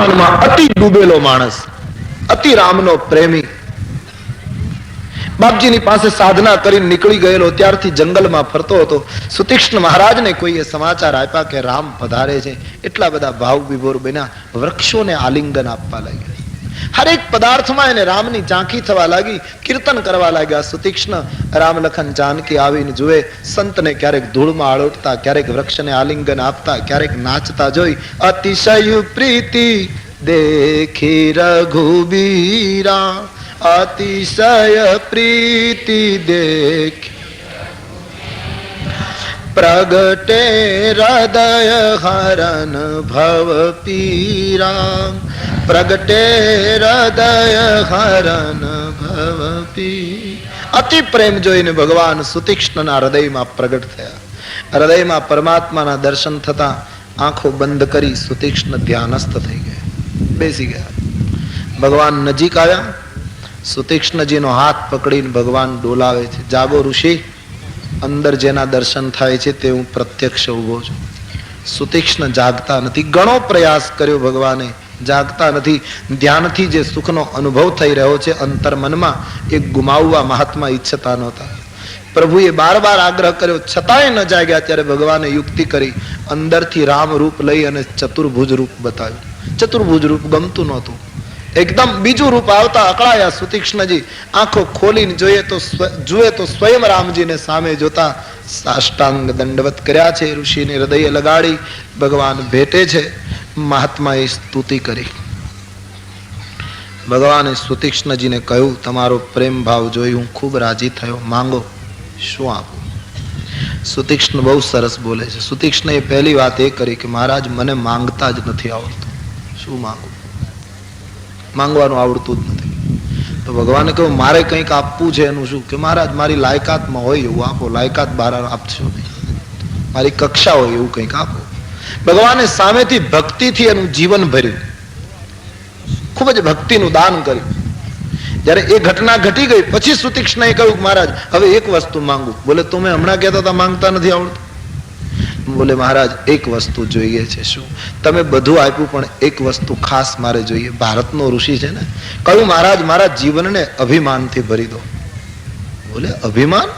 ભગવાનમાં અતિ ડૂબેલો માણસ, અતિ રામનો પ્રેમી, બાપજીની પાસે સાધના કરીને નીકળી ગયેલો, ત્યારથી જંગલમાં ફરતો હતો. સુતીક્ષ્ણ મહારાજને કોઈએ સમાચાર આપ્યા કે રામ પધારે છે. એટલા બધા ભાવ વિભોર બન્યા, વૃક્ષોને આલિંગન આપવા લાગ્યા. હરેક પદાર્થમાં એને રામની ઝાંખી થવા લાગી, કીર્તન કરવા લાગ્યા. સુતીક્ષ્ણ રામ લખન જાનકી આવીને જુએ, સંતને ક્યારેક ધૂળમાં આળોટતા, ક્યારેક વૃક્ષને આલિંગન આપતા, ક્યારેક નાચતા જોઈ અતિશય પ્રીતિ દેખી રઘુબીરા, અતિશય પ્રીતિ દેખ પ્રગટે હૃદય હરન ભવ પીરા, પ્રગટે હૃદય હરન ભવ પી. અતિ પ્રેમ જોઈને ભગવાન સુતીક્ષ્ણના હૃદયમાં પ્રગટ થયા. હૃદયમાં પરમાત્માના દર્શન થતા આંખો બંધ કરી સુતીક્ષ્ણ ધ્યાનસ્થ થઈ ગયા, બેસી ગયા. ભગવાન નજીક આવ્યા. સુતીક્ષ્ણજીનો હાથ પકડીને ભગવાન ડોલાવે છે. જાગો ઋષિ, અંદર જેના દર્શન થાય છે તે હું પ્રત્યક્ષ ઉભો છું. સુતીક્ષ્ણ જાગતા નથી. ઘણો પ્રયાસ કર્યો ભગવાને, જાગતા નથી. ધ્યાનથી જે સુખનો અનુભવ થઈ રહ્યો છે અંતર મનમાં, એ ગુમાવવા મહાત્મા ઈચ્છતા નહોતા. પ્રભુએ બાર બાર આગ્રહ કર્યો, છતાંય ન જાગ્યા. ત્યારે ભગવાને યુક્તિ કરી, અંદરથી રામ રૂપ લઈ અને ચતુર્ભુજ રૂપ બતાવ્યું. ચતુર્ભુજ રૂપ ગમતું નહોતું. એકદમ બીજું રૂપ આવતા અકળાયા. સુતીક્ષ્ણજી આંખો ખોલીને જુએ તો સ્વયં રામજીને સામે જોતા સાષ્ટાંગ દંડવત કર્યા છે. ઋષિને હૃદય લગાડી ભગવાન ભેટે છે. મહાત્માએ સ્તુતિ કરી. ભગવાને સુતીક્ષ્ણજીને કહ્યું, તમારો પ્રેમ ભાવ જોઈ હું ખૂબ રાજી થયો, માંગો, શું આપું? સુતીક્ષ્ણ બહુ સરસ બોલે છે. સુતીક્ષ્ણએ પહેલી વાત એ કરી કે મહારાજ મને માંગતા જ નથી આવડતું. શું માંગુ? માંગવાનું આવડતું જ નથી. તો ભગવાને કહ્યું, મારે કંઈક આપવું છે. એનું શું? કે મહારાજ મારી લાયકાતમાં હોય એવું આપો. લાયકાત બહાર આપશો નહીં, મારી કક્ષા હોય એવું કંઈક આપો. ભગવાને સામેથી ભક્તિથી એનું જીવન ભર્યું, ખૂબ જ ભક્તિનું દાન કર્યું. જયારે એ ઘટના ઘટી ગઈ પછી સુતીક્ષ્ણએ કહ્યું, મહારાજ હવે એક વસ્તુ માંગુ. બોલે, તમે હમણાં કહેતા હતા માંગતા નથી આવડતું. બોલે, મહારાજ એક વસ્તુ જોઈએ છે. શું? તમે બધું આપ્યું પણ એક વસ્તુ ખાસ મારે જોઈએ. ભારતનો ઋષિ છે ને, કહ્યું મહારાજ મારા જીવનને અભિમાનથી ભરી દો. બોલે, અભિમાન?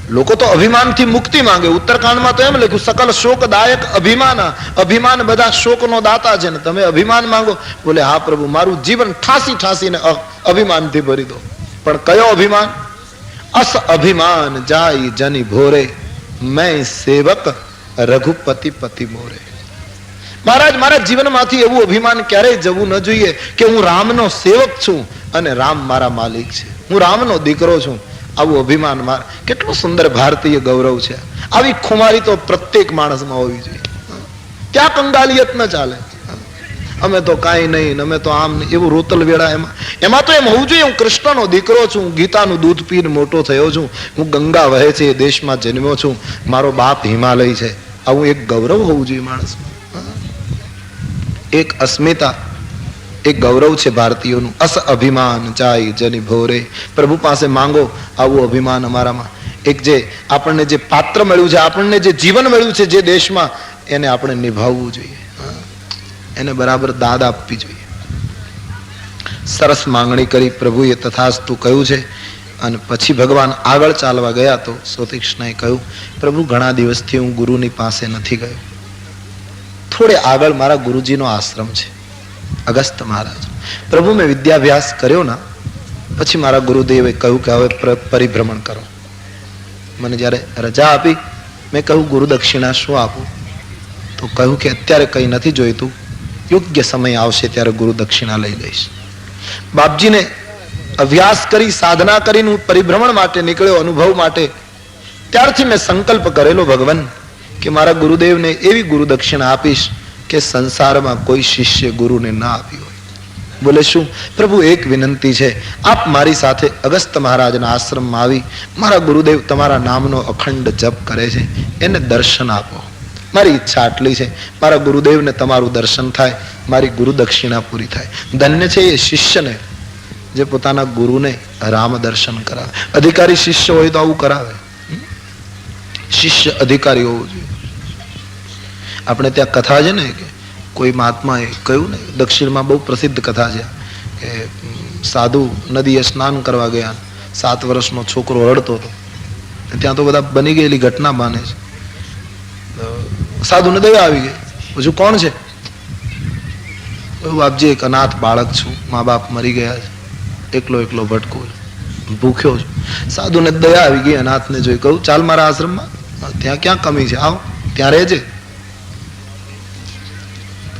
લોકો તો અભિમાનથી મુક્તિ માંગે. ઉત્તરકાંડમાં તો એમ લખ્યું, સકલ શોકદાયક અભિમાન. અભિમાન બધા શોકનો દાતા છે ને તમે અભિમાન માંગો? બોલે, હા પ્રભુ, મારું જીવન ઠાસી ઠાસીને અભિમાનથી ભરી દો. પણ કયો અભિમાન? અસ અભિમાન જાય જની ભોરે, મેં સેવક રઘુપતિ પતિ મોરે. મહારાજ મારા જીવનમાંથી એવું અભિમાન ક્યારેય જવું ન જોઈએ કે હું રામનો સેવક છું અને રામ મારા માલિક છે, હું રામનો દીકરો છું. આવું અભિમાન કેટલું સુંદર ભારતીય ગૌરવ છે. આવી ખુમારી તો પ્રત્યેક માણસમાં હોવી જોઈએ. ક્યાં કંગાલિયત ન ચાલે. અમે તો કાંઈ નહીં, અમે તો આમ નહીં, એવું રોતલ વેળા એમાં તો એમ હોવું જોઈએ હું કૃષ્ણનો દીકરો છું, હું ગીતાનું દૂધ પીને મોટો થયો છું, હું ગંગા વહે છે એ દેશમાં જન્મ્યો છું, મારો બાપ હિમાલય છે. આવું એક ગૌરવ હોવું જોઈએ માણસમાં. એક અસ્મિતા, એક ગૌરવ છે ભારતીયોનું. અસ અભિમાન જાય જની ભોરે. પ્રભુ પાસે માંગો આવું અભિમાન અમારામાં. એક જે આપણને જે પાત્ર મળ્યું છે, આપણને જે જીવન મળ્યું છે જે દેશમાં, એને આપણે નિભાવવું જોઈએ, એને બરાબર દાદ આપવી જોઈએ. સરસ માંગણી કરી. પ્રભુએ તથાસ્તુ કહ્યું છે. અને પછી ભગવાન આગળ ચાલવા ગયા તો સુતીક્ષ્ણએ કહ્યું, પ્રભુ ઘણા દિવસથી હું ગુરુની પાસે નથી ગયો. થોડે આગળ મારા ગુરુજીનો આશ્રમ છે, અગસ્ત મહારાજ. પ્રભુ મેં વિદ્યાભ્યાસ કર્યો ના પછી મારા ગુરુદેવે કહ્યું કે હવે પરિભ્રમણ કરો. મને જ્યારે રજા આપી મેં કહ્યું ગુરુ દક્ષિણા શું આપું? તો કહ્યું કે અત્યારે કંઈ નથી જોઈતું, યોગ્ય સમય આવશે ત્યારે ગુરુ દક્ષિણા લઈ લઈશ. બાપજીને અભ્યાસ કરી સાધના કરીને હું પરિભ્રમણ માટે નીકળ્યો, અનુભવ માટે. ત્યારથી મેં સંકલ્પ કરેલો ભગવાન કે મારા ગુરુદેવને એવી ગુરુ દક્ષિણા આપીશ કે સંસારમાં કોઈ શિષ્ય ગુરુને ના આપી હોય. બોલે, શું? પ્રભુ એક વિનંતી છે, આપ મારી સાથે અગસ્ત મહારાજના આશ્રમમાં આવી મારા ગુરુદેવ તમારા નામનો અખંડ જપ કરે છે, એને દર્શન આપો. મારી ઈચ્છા આટલી છે, મારા ગુરુદેવને તમારું દર્શન થાય, મારી ગુરુ દક્ષિણા પૂરી થાય. ધન્ય છે એ શિષ્યને જે પોતાના ગુરુને રામ દર્શન કરાવે. અધિકારી શિષ્ય હોય તો આવું કરાવે. શિષ્ય અધિકારી હોવું જોઈએ. આપણે ત્યાં કથા છે ને કે કોઈ મહાત્માએ કહ્યું ને, દક્ષિણમાં બહુ પ્રસિદ્ધ કથા છે કે સાધુ નદીએ સ્નાન કરવા ગયા, 7 વર્ષનો છોકરો રડતો હતો. ત્યાં તો બધા બની ગયેલી ઘટના માને છે. સાધુને દયા આવી ગઈ. હજુ કોણ છે? બાપજી એક અનાથ બાળક છું, મા બાપ મરી ગયા છે, એકલો એકલો ભટકું, ભૂખ્યો છું. સાધુને દયા આવી ગઈ, અનાથને જોઈ. કહું ચાલ મારા આશ્રમમાં, ત્યાં ક્યાં કમી છે, આવ ત્યાં રહેજે.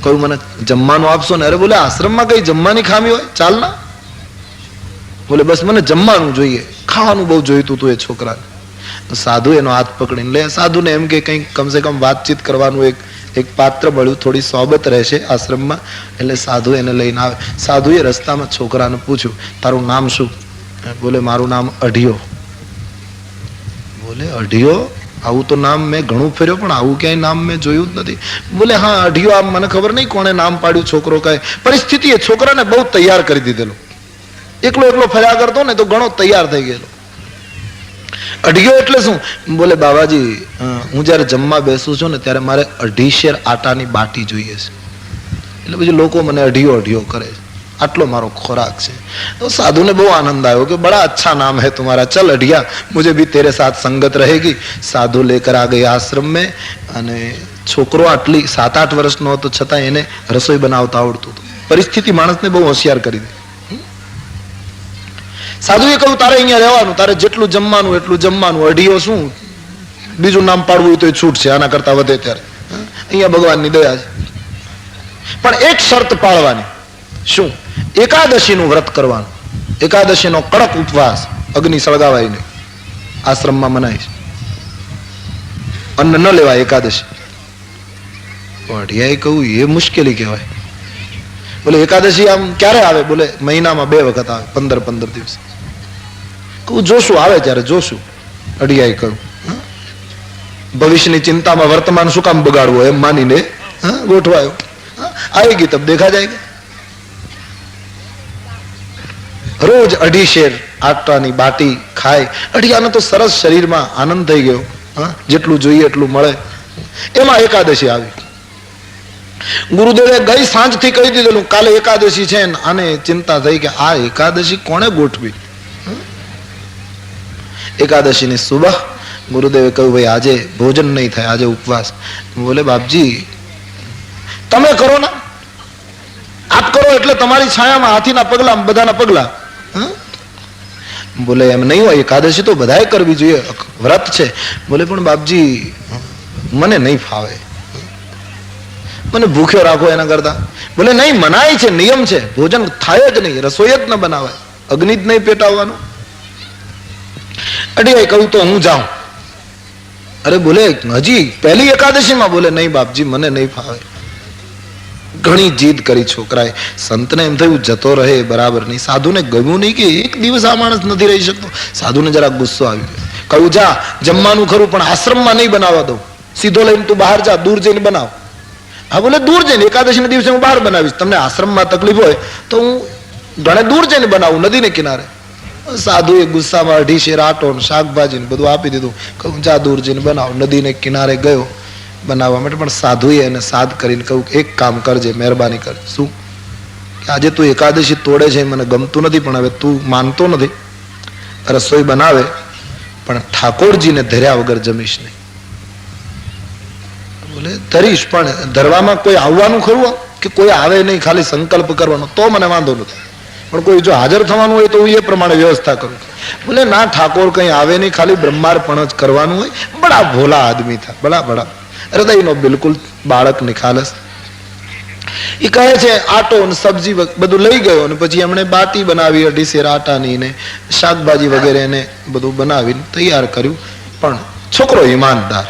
કહું મને જમવાનું આપશો ને? અરે બોલે આશ્રમમાં કઈ જમવાની ખામી હોય, ચાલ ના. બોલે બસ મને જમવાનું જોઈએ, ખાવાનું બહુ જોઈતું હતું એ છોકરાને. સાધુ એનો હાથ પકડીને લે. સાધુને એમ કે કંઈક કમસે કમ વાતચીત કરવાનું એક પાત્ર મળ્યું, થોડી સોબત રહેશે આશ્રમમાં. એટલે સાધુ એને લઈને આવે. સાધુએ રસ્તામાં છોકરાને પૂછ્યું, તારું નામ શું? બોલે મારું નામ અઢિયો. બોલે અઢિયો? આવું તો નામ મેં ઘણું ફેર્યો, પણ આવું ક્યાંય નામ મેં જોયું જ નથી. બોલે હા અઢિયો. આમ મને ખબર નહીં કોણે નામ પાડ્યું. છોકરો કહે પરિસ્થિતિએ છોકરાને બહુ તૈયાર કરી દીધેલો. એકલો એકલો ફર્યા કરતો ને તો ઘણો તૈયાર થઈ ગયેલો. અઢિયો એટલે શું? બોલે બાબાજી હું જયારે જમવા બેસું છું ને ત્યારે મારે 2.5 શેર આટાની બાટી જોઈએ છે, એટલે પછી લોકો મને અઢિયો અઢિયો કરે છે. આટલો મારો ખોરાક છે. તો સાધુને બહુ આનંદ આવ્યો કે બડા અચ્છા નામ है तुम्हारा, चल अढ़िया मुझे भी तेरे साथ संगत रहेगी. साधु लेकर आ गए आश्रम में. અને છોકરો આટલી 7-8 વર્ષનો હતો છતાં એને રસોઈ બનાવતા આવડતું હતું. પરિસ્થિતિ માણસને બહુ હોશિયાર કરી દે. સાધુએ કહ્યું તારે અહીંયા રહેવાનું, તારે જેટલું જમવાનું એટલું જમવાનું. અઢિયો શું, બીજું નામ પાડવું હોય તો છૂટ છે, આના કરતા વધે ત્યારે. અહીંયા ભગવાનની દયા છે. પણ એક શરત પાળવાની. શું? એકાદશીનું વ્રત કરવાનું. એકાદશીનો કડક ઉપવાસ, અગ્નિ સળગાવાય નહીં, આશ્રમમાં મનાય છે. અન્ન ન લેવાય એકાદશી. અઢિયાએ કહ્યું એ મુશ્કેલી કહેવાય. બોલે એકાદશી આમ ક્યારે આવે? બોલે મહિનામાં 2 વખત આવે, 15 દિવસ. કહું જોશું, આવે ત્યારે જોશું. અઢિયાએ કહ્યું ભવિષ્યની ચિંતામાં વર્તમાન શું કામ બગાડવો, એમ માનીને ગોઠવાયો. આવેગી તબ દેખા જાયગા. રોજ 2.5 શેર આટાની બાટી ખાય. અઢિયાનો તો સરસ શરીરમાં આનંદ થઈ ગયો, જેટલું જોઈએ એટલું મળે. એમાં એકાદશી આવી. ગુરુદેવે ગઈ સાંજથી કહી દીધેલું કાલે એકાદશી છે. આને ચિંતા થઈ કે આ એકાદશી કોણે ગોઠવી. એકાદશીની સુબહ ગુરુદેવે કહ્યું ભાઈ આજે ભોજન નહીં થાય, આજે ઉપવાસ. બોલે બાપજી તમે કરો ને, આપ કરો એટલે તમારી છાયામાં હાથીના પગલા બધાના પગલા. બોલે એમ નહીં હોય, એકાદશી તો બધાએ કરવી જોઈએ, વ્રત છે. બોલે પણ બાપજી મને નહીં ફાવે, મને ભૂખ્યો રાખો એના કરતા. બોલે નહીં, મનાય છે, નિયમ છે, ભોજન થાય જ નહીં, રસોઈ જ ન બનાવાય, અગ્નિ જ નહીં પેટાવવાનું. અઢિયાએ કહ્યું તો હું જાઉં. અરે બોલે હજી પહેલી એકાદશીમાં? બોલે નહીં બાપજી મને નહીં ફાવે. ઘણી જીદ કરી છોકરાએ. સંતને એમ થયું જતો રહે બરાબર નહીં. સાધુને ગમ્યું નહીં કે એક દિવસ આ માણસ નથી રહી શકતો. સાધુને જરા ગુસ્સો આવી ગયો. કહ્યું જા જમવાનું ખરું પણ આશ્રમમાં નહીં બનાવવા દઉં, સીધો લઈને તું બહાર જા, દૂર જઈને બનાવ. હા બોલે દૂર જઈને, એકાદશીના દિવસે હું બહાર બનાવીશ, તમને આશ્રમમાં તકલીફ હોય તો હું ઘણે દૂર જઈને બનાવું, નદીને કિનારે. સાધુએ ગુસ્સામાં 2.5 શેર આટો શાકભાજી ને બધું આપી દીધું. કહું જા દૂર જઈને બનાવ. નદીને કિનારે ગયો બનાવવા માટે. પણ સાધુએ એને સાદ કરીને કહ્યું એક કામ કરજે, મહેરબાની કર. શું? કે આજે તું એકાદશી તોડે છે મને ગમતું નથી, પણ હવે તું માનતો નથી, રસોઈ બનાવે પણ ઠાકોરજીને ધર્યા વગર જમીશ નહીં. બોલે ધરીશ પણ ધરવામાં કોઈ આવવાનું ખરું કે કોઈ આવે નહીં, ખાલી સંકલ્પ કરવાનો તો મને વાંધો નથી, પણ કોઈ જો હાજર થવાનું હોય તો હું એ પ્રમાણે વ્યવસ્થા કરું. બોલે ના ઠાકોર કઈ આવે નહીં, ખાલી બ્રહ્માર્પણ જ કરવાનું હોય. બડા ભોલા આદમી થા, બડા હૃદયનો બિલકુલ બાળક નિખાલસ. એ કહે છે આટો ને સબ્જી બધું લઈ ગયો અને પછી એમણે બાટી બનાવી 2.5 શેર આટાની ને શાકભાજી વગેરે એને બધું બનાવીને તૈયાર કર્યું. પણ છોકરો ઈમાનદાર.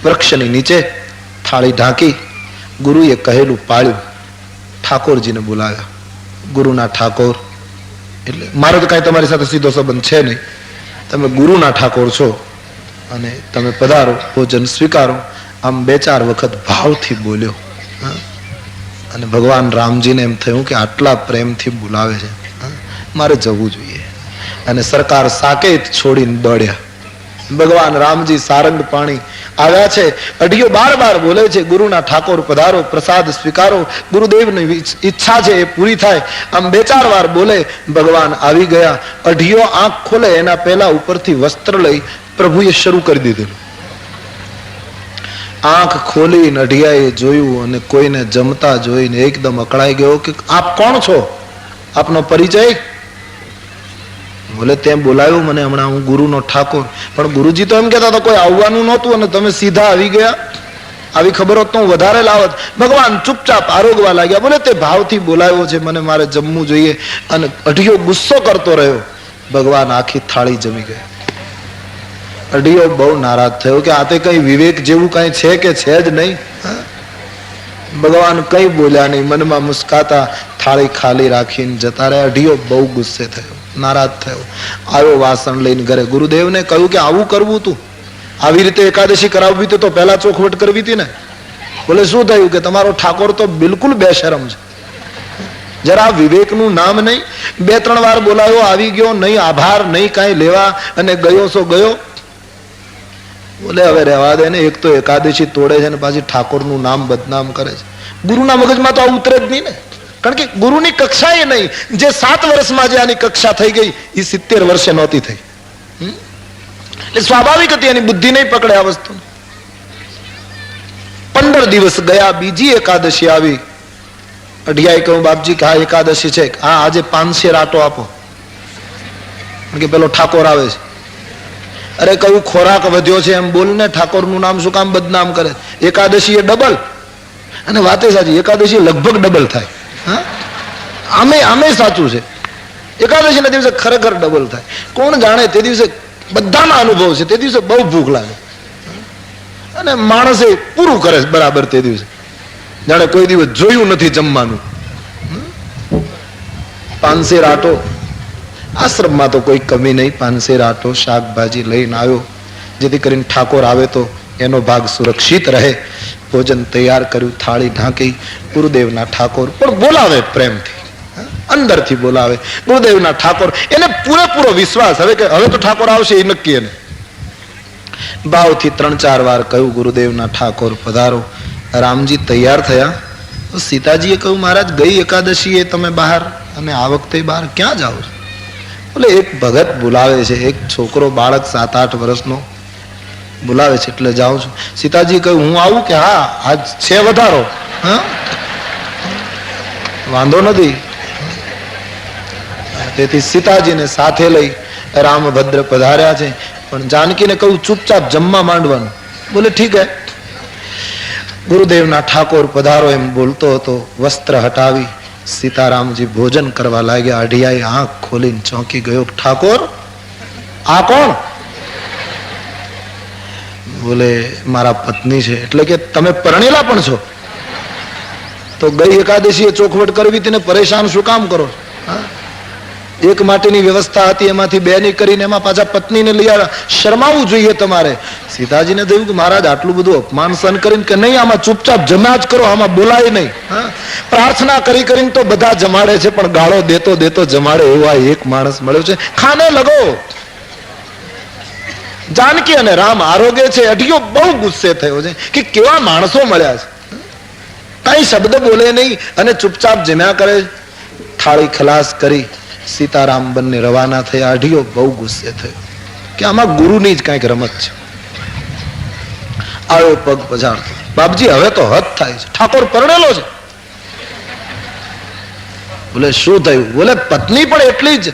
વૃક્ષની નીચે થાળી ઢાંકી ગુરુએ કહેલું પાળ્યું. ઠાકોરજીને બોલાવ્યા. ગુરુના ઠાકોર એટલે મારો તો કાંઈ તમારી સાથે સીધો સંબંધ છે નહીં, તમે ગુરુના ઠાકોર છો અને તમે પધારો, ભોજન સ્વીકારો. આમ 2-4 વખત ભાવથી બોલ્યો. અને ભગવાન રામજીને એમ થયું કે આટલા પ્રેમથી બોલાવે છે, મારે જવું જોઈએ. અને સરકાર સાકેત છોડીને દોડ્યા. ભગવાન રામજી સારંગ પાણી આવ્યા છે. અઢીઓ બાર બાર બોલે છે, ગુરુના ઠાકોર પધારો, પ્રસાદ સ્વીકારો, ગુરુદેવની ઈચ્છા છે એ પૂરી થાય. આમ બે ચાર વાર બોલે, ભગવાન આવી ગયા. અઢીઓ આંખ ખોલે એના પહેલા ઉપરથી વસ્ત્ર લઈ પ્રભુએ શરૂ કરી દીધેલું. આંખ ખોલીને અઢિયાએ જોયું અને કોઈને જમતા જોઈને એકદમ અકળાઈ ગયો કે આપ કોણ છો, આપનો પરિચય? બોલે તેમ બોલાવ્યું મને હમણાં, હું ગુરુનો ઠાકોર. પણ ગુરુજી તો એમ કહેતા હતા કોઈ આવવાનું નહોતું અને તમે સીધા આવી ગયા. આવી ખબર હોત તો હું વધારે લાવત. ભગવાન ચૂપચાપ આરોગવા લાગ્યા. બોલે તે ભાવથી બોલાવ્યો છે મને, મારે જમવું જોઈએ. અને અઢિયો ગુસ્સો કરતો રહ્યો. ભગવાન આખી થાળી જમી ગયા. અઢિયો બહુ નારાજ થયો કે આ તે કઈ વિવેક જેવું કઈ છે કે છે જ નહીં. ભગવાન કઈ બોલ્યા નહીં, મનમાં મુસ્કાતા થાળી ખાલી રાખીને જતા રહ્યા. અઢિયો બહુ ગુસ્સે થયો, નારાજ થયો. આવ્યો વાસણ લઈને ઘરે. ગુરુદેવને કહ્યું કે આવું કરવું તું, આવી રીતે એકાદશી કરાવવી તો પહેલા ચોખવટ કરવી હતી ને. બોલે શું થયું કે તમારો ઠાકોર તો બિલકુલ બેશરમ છે, જરા વિવેકનું નામ નહીં. બે ત્રણ વાર બોલાયો, આવી ગયો નહીં, આભાર નહીં, કાંઈ લેવા, અને ગયો સો ગયો. બોલે હવે રહેવા દે ને, એક તો એકાદશી તોડે છે ને પાછી ઠાકોરનું નામ બદનામ કરે છે. ગુરુના મગજમાં તો આ ઉતરે જ નહીં ને, કારણ કે ગુરુની કક્ષા એ નહીં. જે 7 વર્ષમાં જે આની કક્ષા થઈ ગઈ એ 70 વર્ષે નહોતી થઈ. એટલે સ્વાભાવિક હતી, એની બુદ્ધિ નહીં પકડે આ વસ્તુ. 15 દિવસ ગયા, બીજી એકાદશી આવી. અઢિયાએ કહ્યું બાપજી કે હા એકાદશી છે, હા આજે 500 રાટો આપો, કારણ કે પેલો ઠાકોર આવે છે. અરે કયું ખોરાક વધ્યો છે એમ બોલ ને, ઠાકોરનું નામ શું કામ બદનામ કરે? એકાદશી એ ડબલ, અને વાતે સાચી, એકાદશી લગભગ ડબલ થાય. આમે સાચું છે, એકાદશી ના દિવસે ખરેખર ડબલ થાય. કોણ જાણે તે દિવસે બધાના અનુભવ છે, તે દિવસે બહુ ભૂખ લાગે અને માણસે પૂરું કરે બરાબર તે દિવસે, જાણે કોઈ દિવસ જોયું નથી જમવાનું. 500 રાટો, આશ્રમમાં તો કોઈ કમી નહીં. 500 રાટો શાકભાજી લઈને આવ્યો, જેથી કરીને ઠાકોર આવે તો એનો ભાગ સુરક્ષિત રહે. ભોજન તૈયાર કર્યું, થાળી ઢાંકી. ગુરુદેવના ઠાકોર પણ બોલાવે પ્રેમથી, અંદરથી બોલાવે. ગુરુદેવના ઠાકોર, એને પૂરેપૂરો વિશ્વાસ હવે કે હવે તો ઠાકોર આવશે એ નક્કી. એને ભાવથી 3-4 વાર કહ્યું ગુરુદેવના ઠાકોર પધારો. રામજી તૈયાર થયા. સીતાજીએ કહ્યું મહારાજ ગઈ એકાદશી એ તમે બહાર અને આ વખતે બહાર ક્યાં જાઓ છો? બોલે એક ભગત બોલાવે છે, એક છોકરો બાળક 7-8 વર્ષનો બોલાવે છે એટલે જાઉં છું. સીતાજી કહ્યું હું આવું કે હા આજ છે વધારો? વાંધો નથી. તેથી સીતાજીને સાથે લઈ રામભદ્ર પધાર્યા છે. પણ જાનકીને કહ્યું ચૂપચાપ જમવા માંડવાનું. બોલે ઠીક હે. ગુરુદેવના ઠાકોર પધારો એમ બોલતો હતો. વસ્ત્ર હટાવી સીતારામજી ભોજન કરવા લાગ્યા. અઢિયાએ આંખ ખોલીને ચોંકી ગયો. ઠાકોર આ કોણ? બોલે મારા પત્ની છે. એટલે કે તમે પરણેલા પણ છો? તો ગઈ એકાદશી ચોખવટ કરવી તેને પરેશાન શું કામ કરો? એક માટેની વ્યવસ્થા હતી, એમાંથી 2 ની કરીને એમાં પાછા પત્નીને લઈ આવ્યા. શરમાવું જોઈએ તમારે. સીતાજીને થયું કે મહારાજ આટલું બધું અપમાન સહન કરીને કે નહીં, આમાં ચૂપચાપ જમ્યા જ કરો, આમાં બોલાય નહીં. પ્રાર્થના કરી કરીને તો બધા જમાડે છે, પણ ગાળો દેતો દેતો જમાડે એવા એક માણસ મળ્યો છે, ખાને લગો. જાનકી અને રામ આરોગ્ય છે. અઢિયો બહુ ગુસ્સે થયો છે કે કેવા માણસો મળ્યા છે, કઈ શબ્દ બોલે નહીં અને ચૂપચાપ જમ્યા કરે. થાળી ખલાસ કરી સીતારામ બંને રવાના થયા. અઢિયો બહુ ગુસ્સે થયો કે આમાં ગુરુની જ કઈક રમત છે. આવ્યો પગ પછાડતો. બાપજી હવે તો હદ થાય છે, ઠાકોર પરણેલો છે. બોલે શું થયું? બોલે પત્ની પણ એટલી જ,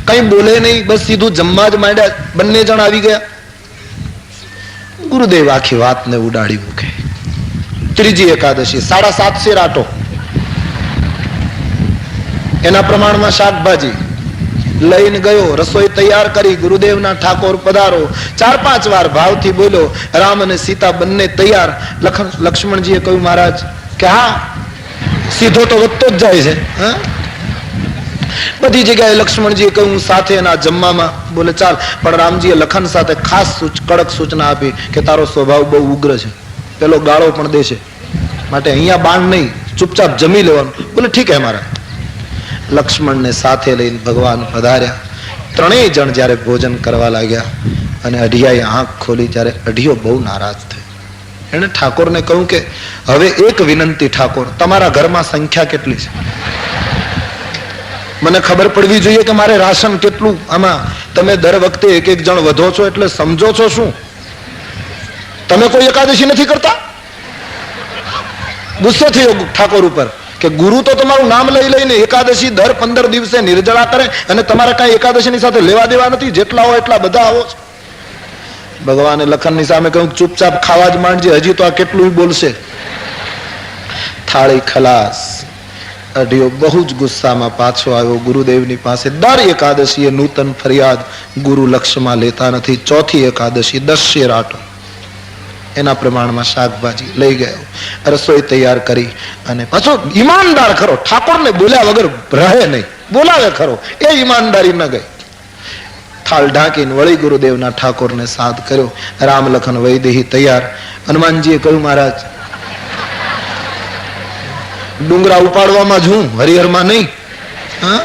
કઈ બોલે નહીં, બસ સીધું જમવા જ માંડ્યા. બંને જણ આવી ગયા. ગુરુદેવ આખી વાતને ઉડાડી મૂકે. ત્રીજી એકાદશી 750 રાટો, એના પ્રમાણમાં શાકભાજી લઈને ગયો. રસોઈ તૈયાર કરી. ગુરુદેવના ઠાકોર પધારો. 4-5 વાર ભાવથી બોલ્યો. રામ અને સીતા બંને તૈયાર. લક્ષ્મણજીએ કહ્યું મહારાજ કે હા સીધો તો વધતો જ જાય છે. બધી જગ્યાએ લક્ષ્મણજીએ કહ્યું સાથે એના જમવામાં. બોલે ચાલ. પણ રામજીએ લખન સાથે ખાસ કડક સૂચના આપી કે તારો સ્વભાવ બહુ ઉગ્ર છે, પેલો ગાળો પણ દે છે, માટે અહીંયા બાણ નહીં, ચૂપચાપ જમી લેવાનું. બોલે ઠીક હે મારા. લક્ષ્મણને સાથે લઈને ભગવાન પધાર્યા. 3 જણ જયારે ભોજન કરવા લાગ્યા અને અઢિયાએ આંખ ખોલી ત્યારે અઢિયો બહુ નારાજ થયો. એને ઠાકોરને કહ્યું કે હવે એક વિનંતી ઠાકોર, તમારા ઘરમાં સંખ્યા કેટલી છે? મને ખબર પડવી જોઈએ કે મારે રાશન કેટલું. આમાં તમે દર વખતે એક એક જણ વધો છો એટલે સમજો છો શું? તમે કોઈ એકાદશી નથી કરતા? ગુસ્સો થયો ઠાકોર ઉપર કે ગુરુ તો તમારું નામ લઈ લઈને એકાદશી દર 15 દિવસે નિર્જળા કરે અને તમારે કઈ એકાદશીની સાથે લેવા દેવા નથી, જેટલા હોય એટલા બધા આવો છો. ભગવાને લખનની સામે કહ્યું ચૂપચાપ ખાવા જ માંડજે, હજી તો આ કેટલું બોલશે. થાળી ખલાસ. અઢિયો બહુ જ ગુસ્સામાં પાછો આવ્યો ગુરુદેવની પાસે. દર એકાદશીએ નૂતન ફરિયાદ ગુરુ લક્ષ્યમાં લેતા નથી. ચોથી એકાદશી 10 શેર આટો, એના પ્રમાણમાં શાકભાજી લઈ ગયો, રસોઈ તૈયાર કરી અને પાછો ઈમાનદાર ખરો, ઠાકોરને બોલ્યા વગર રહે નહીં, બોલાવે ખરો, એ ઈમાનદારી ન ગઈ. થાળ ઢાંકીને વળી ગુરુદેવના ઠાકોરને સાદ કર્યો. રામ લખન વૈદેહી તૈયાર. હનુમાનજીએ કહ્યું મહારાજ ડુંગરા ઉપાડવામાં જ હું, હરિહરમાં નહીં. હા,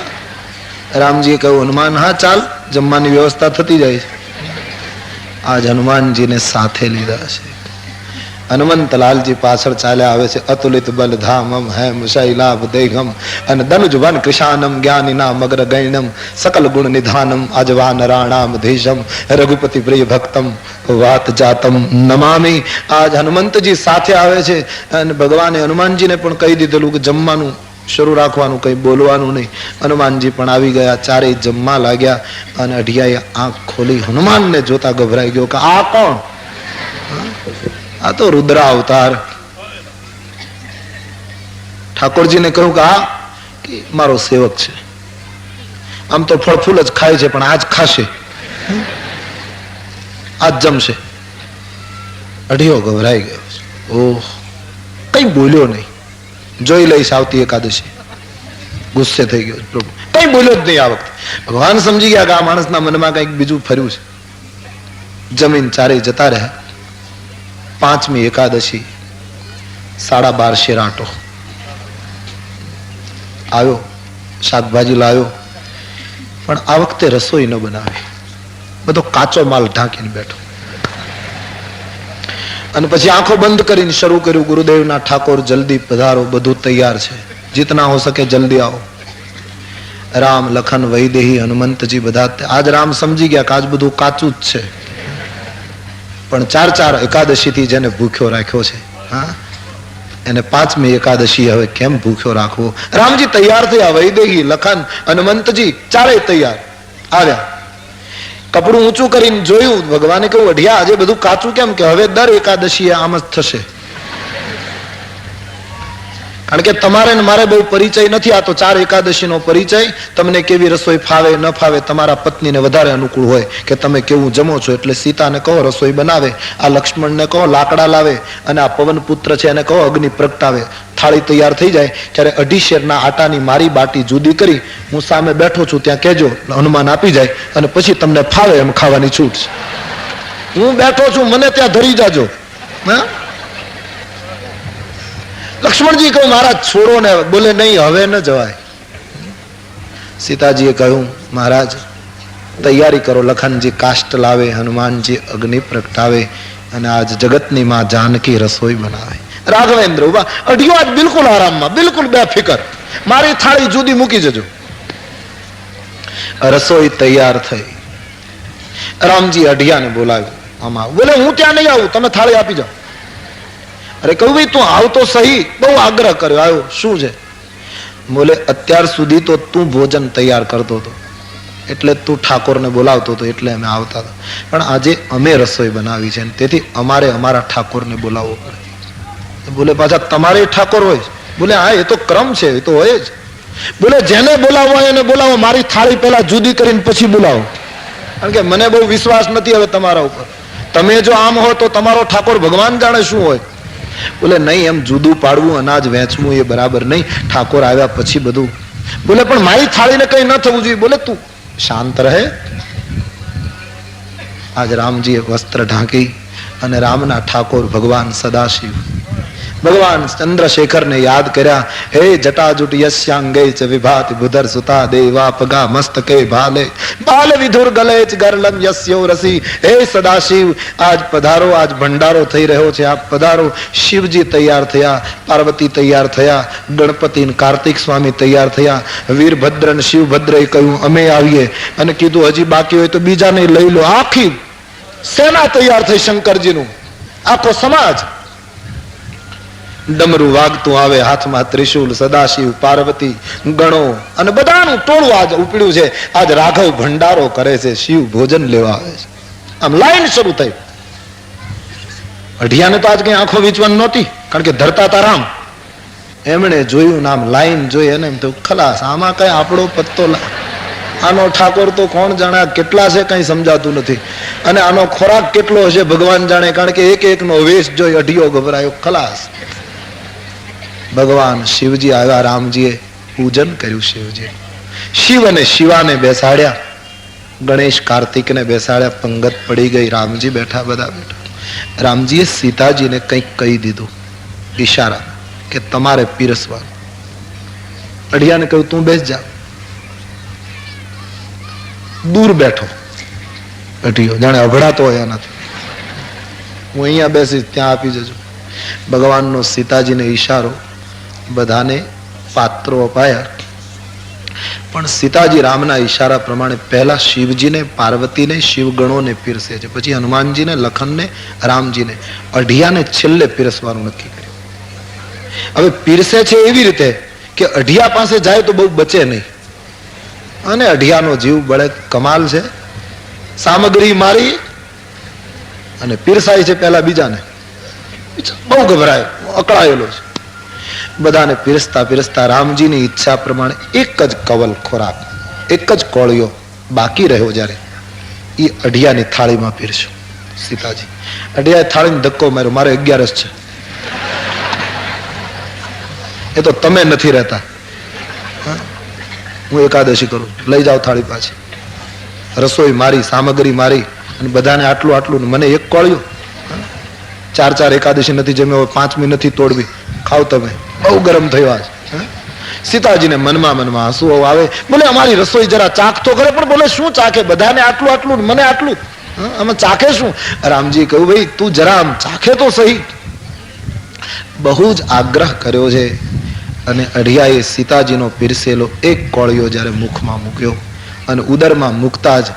રામજીએ કહ્યું હનુમાન હા ચાલ, જમવાની વ્યવસ્થા થતી જાય છે. આજ હનુમાનજીને સાથે લીધા છે. હનુમંતલાલજી પાછળ ચાલ્યા આવે છે. અતુલિત બલ ધામમ હેમ શૈલાભ દેહમ અને દનુજ વન કૃષાનમ જ્ઞાનિના મગ્ર ગૈણમ સકલ ગુણ નિધાનમ અજવાન રાણામ ધીશમ રઘુપતિ પ્રિય ભક્તમ વાત જાતમ નમામી. આજ હનુમંતજી સાથે આવે છે અને ભગવાને હનુમાનજીને પણ કહી દીધેલું કે જમવાનું શરૂ રાખવાનું, કઈ બોલવાનું નહીં. હનુમાનજી પણ આવી ગયા, ચારેય જમવા લાગ્યા અને અઢિયાએ આંખ ખોલી. હનુમાનને જોતા ગભરાઈ ગયો કે આ કોણ? આ તો રુદ્ર અવતાર. ઠાકોરજીને કહ્યું કે આ મારો સેવક છે, આમ તો ફળ ફૂલ જ ખાય છે પણ આજ ખાશે, આજ જમશે. અઢિયો ગભરાઈ ગયો. ઓહ, કઈ બોલ્યો નહીં. જોઈ લઈશ આવતી એકાદશી. ગુસ્સે થઈ ગયો પ્રભુ, કઈ બોલ્યો જ નહીં આ વખતે. ભગવાન સમજી ગયા કે આ માણસના મનમાં કઈક બીજું ફર્યું છે. જમીન ચારે જતા રહ્યા. 5મી એકાદશી 12.5 શેર આટો આવ્યો, શાકભાજી લાવ્યો, પણ આ વખતે રસોઈ ન બનાવી, બધો કાચો માલ ઢાંકીને બેઠો. અને પછી આંખો બંધ કરીને શરૂ કર્યું ગુરુદેવના ઠાકોર જલ્દી પધારો, બધું તૈયાર છે, જીતના હો સકે જલ્દી આવો. રામ લખન વૈદેહી હનુમંતજી બધા. આજ રામ સમજી ગયા કે આજ બધું કાચું જ છે, પણ 4 એકાદશી થી જેને ભૂખ્યો રાખ્યો છે, હા, એને 5મી એકાદશી હવે કેમ ભૂખ્યો રાખવો? રામજી તૈયાર થયા, વૈદેહી લખન હનુમંતજી ચારેય તૈયાર આવ્યા. કપડું ઊંચું કરીને જોયું. ભગવાને કહ્યું અઢિયા આજે બધું કાચું કેમ? કે હવે દર એકાદશી આમ જ થશે, કારણ કે તમારે ને મારે બહુ પરિચય નથી. આ તો 4 એકાદશી નો પરિચય. તમને કેવી રસોઈ ફાવે ન ફાવે, તમારા પત્નીને વધારે અનુકૂળ હોય કે તમે કેવું જમો છો, એટલે સીતાને કહો રસોઈ બનાવે, આ લક્ષ્મણને કહો લાકડા લાવે, અને આ પવન પુત્ર છે એને કહો અગ્નિ પ્રગટાવે. થાળી તૈયાર થઈ જાય ત્યારે 2.5 શેરના આટાની મારી બાટી જુદી કરી હું સામે બેઠો છું ત્યાં કહેજો, હનુમાન આપી જાય અને પછી તમને ફાવે એમ ખાવાની છૂટ છે. હું બેઠો છું, મને ત્યાં ધરી જાજો. હા, લક્ષ્મણજી કહ્યું મહારાજ છોડો ને. બોલે નહીં, હવે ન જવાય. સીતાજીએ કહ્યું મહારાજ તૈયારી કરો. લખનજી કાષ્ટ લાવે, હનુમાનજી અગ્નિ પ્રગટાવે અને આજ જગતની માં જાનકી રસોઈ બનાવે. રાઘવેન્દ્ર ઉભા. અઢિયો આજ બિલકુલ આરામમાં, બિલકુલ બેફિકર. મારી થાળી જુદી મૂકી જજો. રસોઈ તૈયાર થઈ. રામજી અઢિયાને બોલાવ્યો. આમાં બોલે હું ત્યાં નહીં આવું, તમે થાળી આપી જાઓ. અરે કહું ભાઈ તું આવતો સહી. બહુ આગ્રહ કર્યો. આવ્યો શું છે? બોલે અત્યાર સુધી તો તું ભોજન તૈયાર કરતો હતો એટલે તું ઠાકોરને બોલાવતો હતો એટલે અમે આવતા હતા, પણ આજે અમે રસોઈ બનાવી છે તેથી અમારે અમારા ઠાકોરને બોલાવવો પડે. બોલે પાછા તમારે ઠાકોર હોય? બોલે હા, એ તો ક્રમ છે, એ તો હોય જ. બોલે જેને બોલાવો એને બોલાવો, મારી થાળી પહેલા જુદી કરીને પછી બોલાવો, કારણ કે મને બહુ વિશ્વાસ નથી હવે તમારા ઉપર. તમે જો આમ હો તો તમારો ઠાકોર ભગવાન જાણે શું હોય. બોલે નહીં, એમ જુદું પાડવું, અનાજ વેચવું એ બરાબર નહીં. ઠાકોર આવ્યા પછી બધું. બોલે પણ મારી થાળીને કઈ ન થવું જોઈએ. બોલે તું શાંત રહે. આજ રામજીએ વસ્ત્ર ઢાંકી અને રામના ઠાકોર ભગવાન સદાશિવ ભગવાન ચંદ્રશેખર ને યાદ કર્યા. હે જટાજુટ યસ્યાંગે ચ વિભાતિ બુધર સુતા દેવા પગા મસ્તકે ભાલે બાલ વિધુર ગલે ચ ગરલમ યસ્યો રસી. હે સદાશિવ, આજ પધારો, આજ ભંડારો થઈ રહ્યો છે, આપ પધારો. શિવજી તૈયાર થયા, પાર્વતી તૈયાર થયા, ગણપતિ કાર્તિક સ્વામી તૈયાર થયા. વીરભદ્ર ને શિવભદ્રએ કહ્યું અમે આવીએ, અને કીધું હજી બાકી હોય તો બીજાને લઈ લો. આખી સેના તૈયાર થઈ, શંકરજીનું આખો સમાજ. ડમરું વાગતું આવે, હાથમાં ત્રિશુલ, સદાશિવ, પાર્વતી, ગણો અને બધાનું ટોળું આજ ઉપડ્યું છે. આજ રાઘવ ભંડારો કરે છે, શિવ ભોજન લેવા આવે છે. આમ લાઈન શરૂ થઈ. અઢિયાને તો આજ કઈ આંખો વીચવાની નહોતી, કારણ કે ધરતા તા રામ. એમણે જોયું નામ લાઈન જોઈ અને એમ તો ખલાસ, આમાં કઈ આપણો પત્તો આનો ઠાકોર તો કોણ જાણે કેટલા છે કઈ સમજાતું નથી, અને આનો ખોરાક કેટલો હશે ભગવાન જાણે, કારણ કે એક એક નો વેશ જોઈ અઢિયો ગભરાયો. ખલાસ. ભગવાન શિવજી આવ્યા, રામજીએ પૂજન કર્યું. શિવજી શિવ અને શિવાને બેસાડ્યા, ગણેશ કાર્તિકને બેસાડ્યા. પંગત પડી ગઈ, રામજી બેઠા, બધા બેઠા. રામજીએ સીતાજીને કંઈક કહી દીધું, ઈશારા કે તમારે પીરસવાનું. અઢિયાને કહ્યું તું બેસ જા. દૂર બેઠો અઢિયો, જાણે અભડાતો હોય એનાથી. હું અહીંયા બેસીશ, ત્યાં આપી જજો. ભગવાનનો સીતાજીને ઈશારો, બધાને પાત્રો અપાયા. પણ સીતાજી રામના ઈશારા પ્રમાણે પહેલા શિવજીને, પાર્વતીને, શિવગણોને પીરસે છે, પછી હનુમાનજીને, લખનને, રામજીને. અઢિયાને છેલ્લે પીરસવાનું નક્કી કર્યું. હવે પીરસે છે એવી રીતે કે અઢિયા પાસે જાય તો બહુ બચે નહીં, અને અઢિયાનો જીવ બળે. કમાલ છે. સામગ્રી મારી અને પીરસાય છે પહેલા બીજાને. બહુ ગભરાય, અકળાયેલો છે. બધાને પીરસતા પીરસતા રામજીની ઈચ્છા પ્રમાણે એક જ કવલ ખોરાક, એક જ કોળિયો બાકી રહ્યો. જ્યારે એ અઢિયાની થાળીમાં પીરસ્યો સીતાજી. અઢિયાએ થાળીને ધક્કો માર્યો, મારે 11 છે, એ તો તમે નથી રહેતા, હું એકાદશી કરું, લઈ જાઓ થાળી પાછી. રસોઈ મારી, સામગ્રી મારી, અને બધાને આટલું આટલું, મને એક કોળિયો. 4 એકાદશી નથી જમ્યો, 5મી નથી તોડવી, ખાવ તમે. બહુ ગરમ થયો આજ. સીતાજીને મનમાં મનમાં આંસુ આવે. બોલે અમારી રસોઈ જરા ચાખ તો કરે, પણ બોલે શું ચાખે, બધાને આટલું આટલું, મને આટલું, આમાં ચાખે શું? રામજી કહ્યું ભાઈ તું જરા આમ ચાખે તો સહી. બહુ જ આગ્રહ કર્યો છે, અને અઢિયાએ સીતાજીનો પીરસેલો એક કોળિયો જ્યારે મુખમાં મૂક્યો, અને ઉદરમાં મૂકતા જ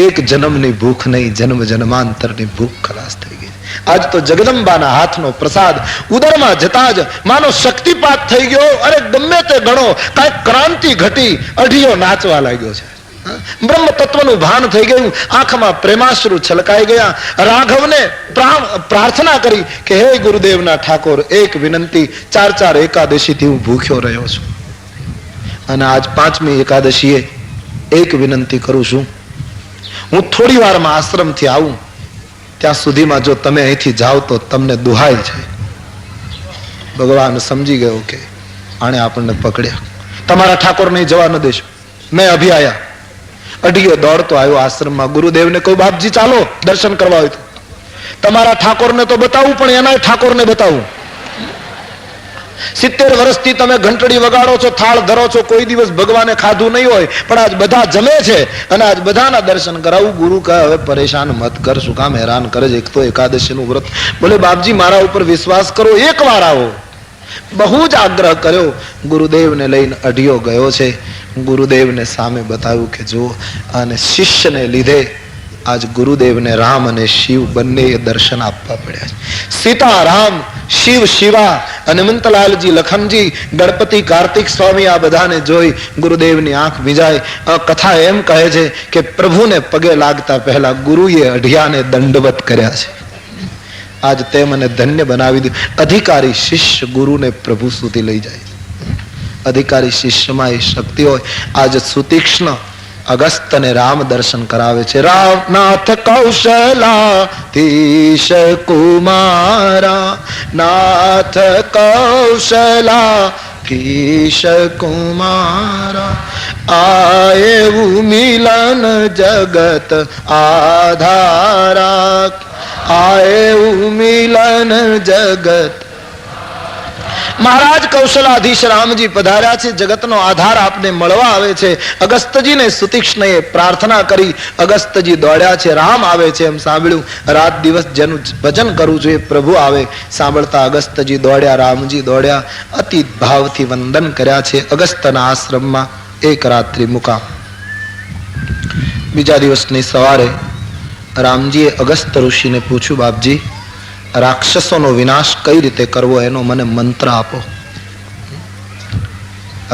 એક જન્મની ભૂખ નહીં, જન્મ જન્માંતરની ભૂખ ખલાસ થઈ ગઈ. આજ તો જગદંબાના હાથનો પ્રસાદ ઉદરમાં જતા જ માનો શક્તિપાત થઈ ગયો. અરે ગમે તે ગણો, કાંઈક ક્રાંતિ ઘટી. અઢિયો નાચવા લાગ્યો છે, બ્રહ્મ તત્વનું ભાન થઈ ગયું. આંખમાં પ્રેમાશ્રુ છલકાઈ ગયા. રાઘવને પ્રાર્થના કરી કે હે ગુરુદેવના ઠાકોર, એક વિનંતી, 4 એકાદશીથી હું ભૂખ્યો રહ્યો છું, અને આજ 5મી એકાદશીએ એક વિનંતી કરું છું. હું થોડી વારમાં આશ્રમથી આવું, ત્યાં સુધીમાં જો તમે અહીંથી જાઓ તો તમને દુહાય છે. ભગવાન સમજી ગયો કે આણે આપણને પકડ્યા, તમારા ઠાકોર નહીં જવા ન દેશો. મેં અભી આયા. અઢિયો દોડતો આવ્યો આશ્રમમાં. ગુરુદેવને કહ્યું બાપજી ચાલો દર્શન કરવા હોય તો. તમારા ઠાકોરને તો બતાવું, પણ એના ઠાકોરને બતાવું. 70 વર્ષથી તમે ઘંટડી વગાડો છો, થાળ ધરો છો, કોઈ દિવસ ભગવાને ખાધું નહીં હોય, પણ આજ બધા જમે છે, અને આજ બધાના દર્શન કરાવું. ગુરુ કહે હવે પરેશાન મત કર, શું કામ હેરાન કરે છે, એક તો એકાદશીનું વ્રત. બોલે બાપજી મારા ઉપર વિશ્વાસ કરો, એક વાર આવો. બહુ જ આગ્રહ કર્યો. ગુરુદેવને લઈને અઢિયો ગયો છે. ગુરુદેવને સામે બતાવ્યું કે જો, અને શિષ્યને લીધે આજ ગુરુદેવને રામ અને શિવ બંને દર્શન આપવા પડ્યા છે. સીતા રામ, શિવ શિવા, હનુમંતલાલજી, લખનજી, ગણપતિ, કાર્તિક સ્વામી, આ બધાને જોઈ ગુરુદેવની આંખ ભીંજાય. કથા એમ કહે છે કે પ્રભુને પગે લાગતા પહેલા ગુરુએ અઢિયાને દંડવત કર્યા છે. આજ તે મને ધન્ય બનાવી દીધું. અધિકારી શિષ્ય ગુરુને પ્રભુ સુધી લઈ જાય. અધિકારી શિષ્યમાં એ શક્તિ હોય. આજ સુતીક્ષ્ણ અગસ્ત્યને રામ દર્શન કરાવે છે. રામનાથ કૌશલાધીશ કુમારા, નાથ કૌશલાધીશ કુમારા, આયવું મિલન જગત આધારા, આયવું મિલન જગત. મહારાજ કૌશલાધીશ રામજી પધાર્યા છે, જગતનો આધાર આપને મળવા આવે છે. અગસ્તજીને સુતીક્ષ્ણએ પ્રાર્થના કરી, અગસ્તજી દોડ્યા છે, રામ આવે છે એમ સાંભળ્યું. રાત દિવસ જેનું ભજન કરવું જોઈએ પ્રભુ આવે. સાંભળતા અગસ્તજી દોડ્યા, રામજી દોડ્યા, અતિ ભાવથી વંદન કર્યા છે. અગસ્તના આશ્રમમાં એક રાત્રિ મુકામ. બીજા દિવસની સવારે રામજીએ અગસ્ત ઋષિને પૂછ્યું, બાપજી, રાક્ષસોનો વિનાશ કઈ રીતે કરવો એનો મને મંત્ર આપો.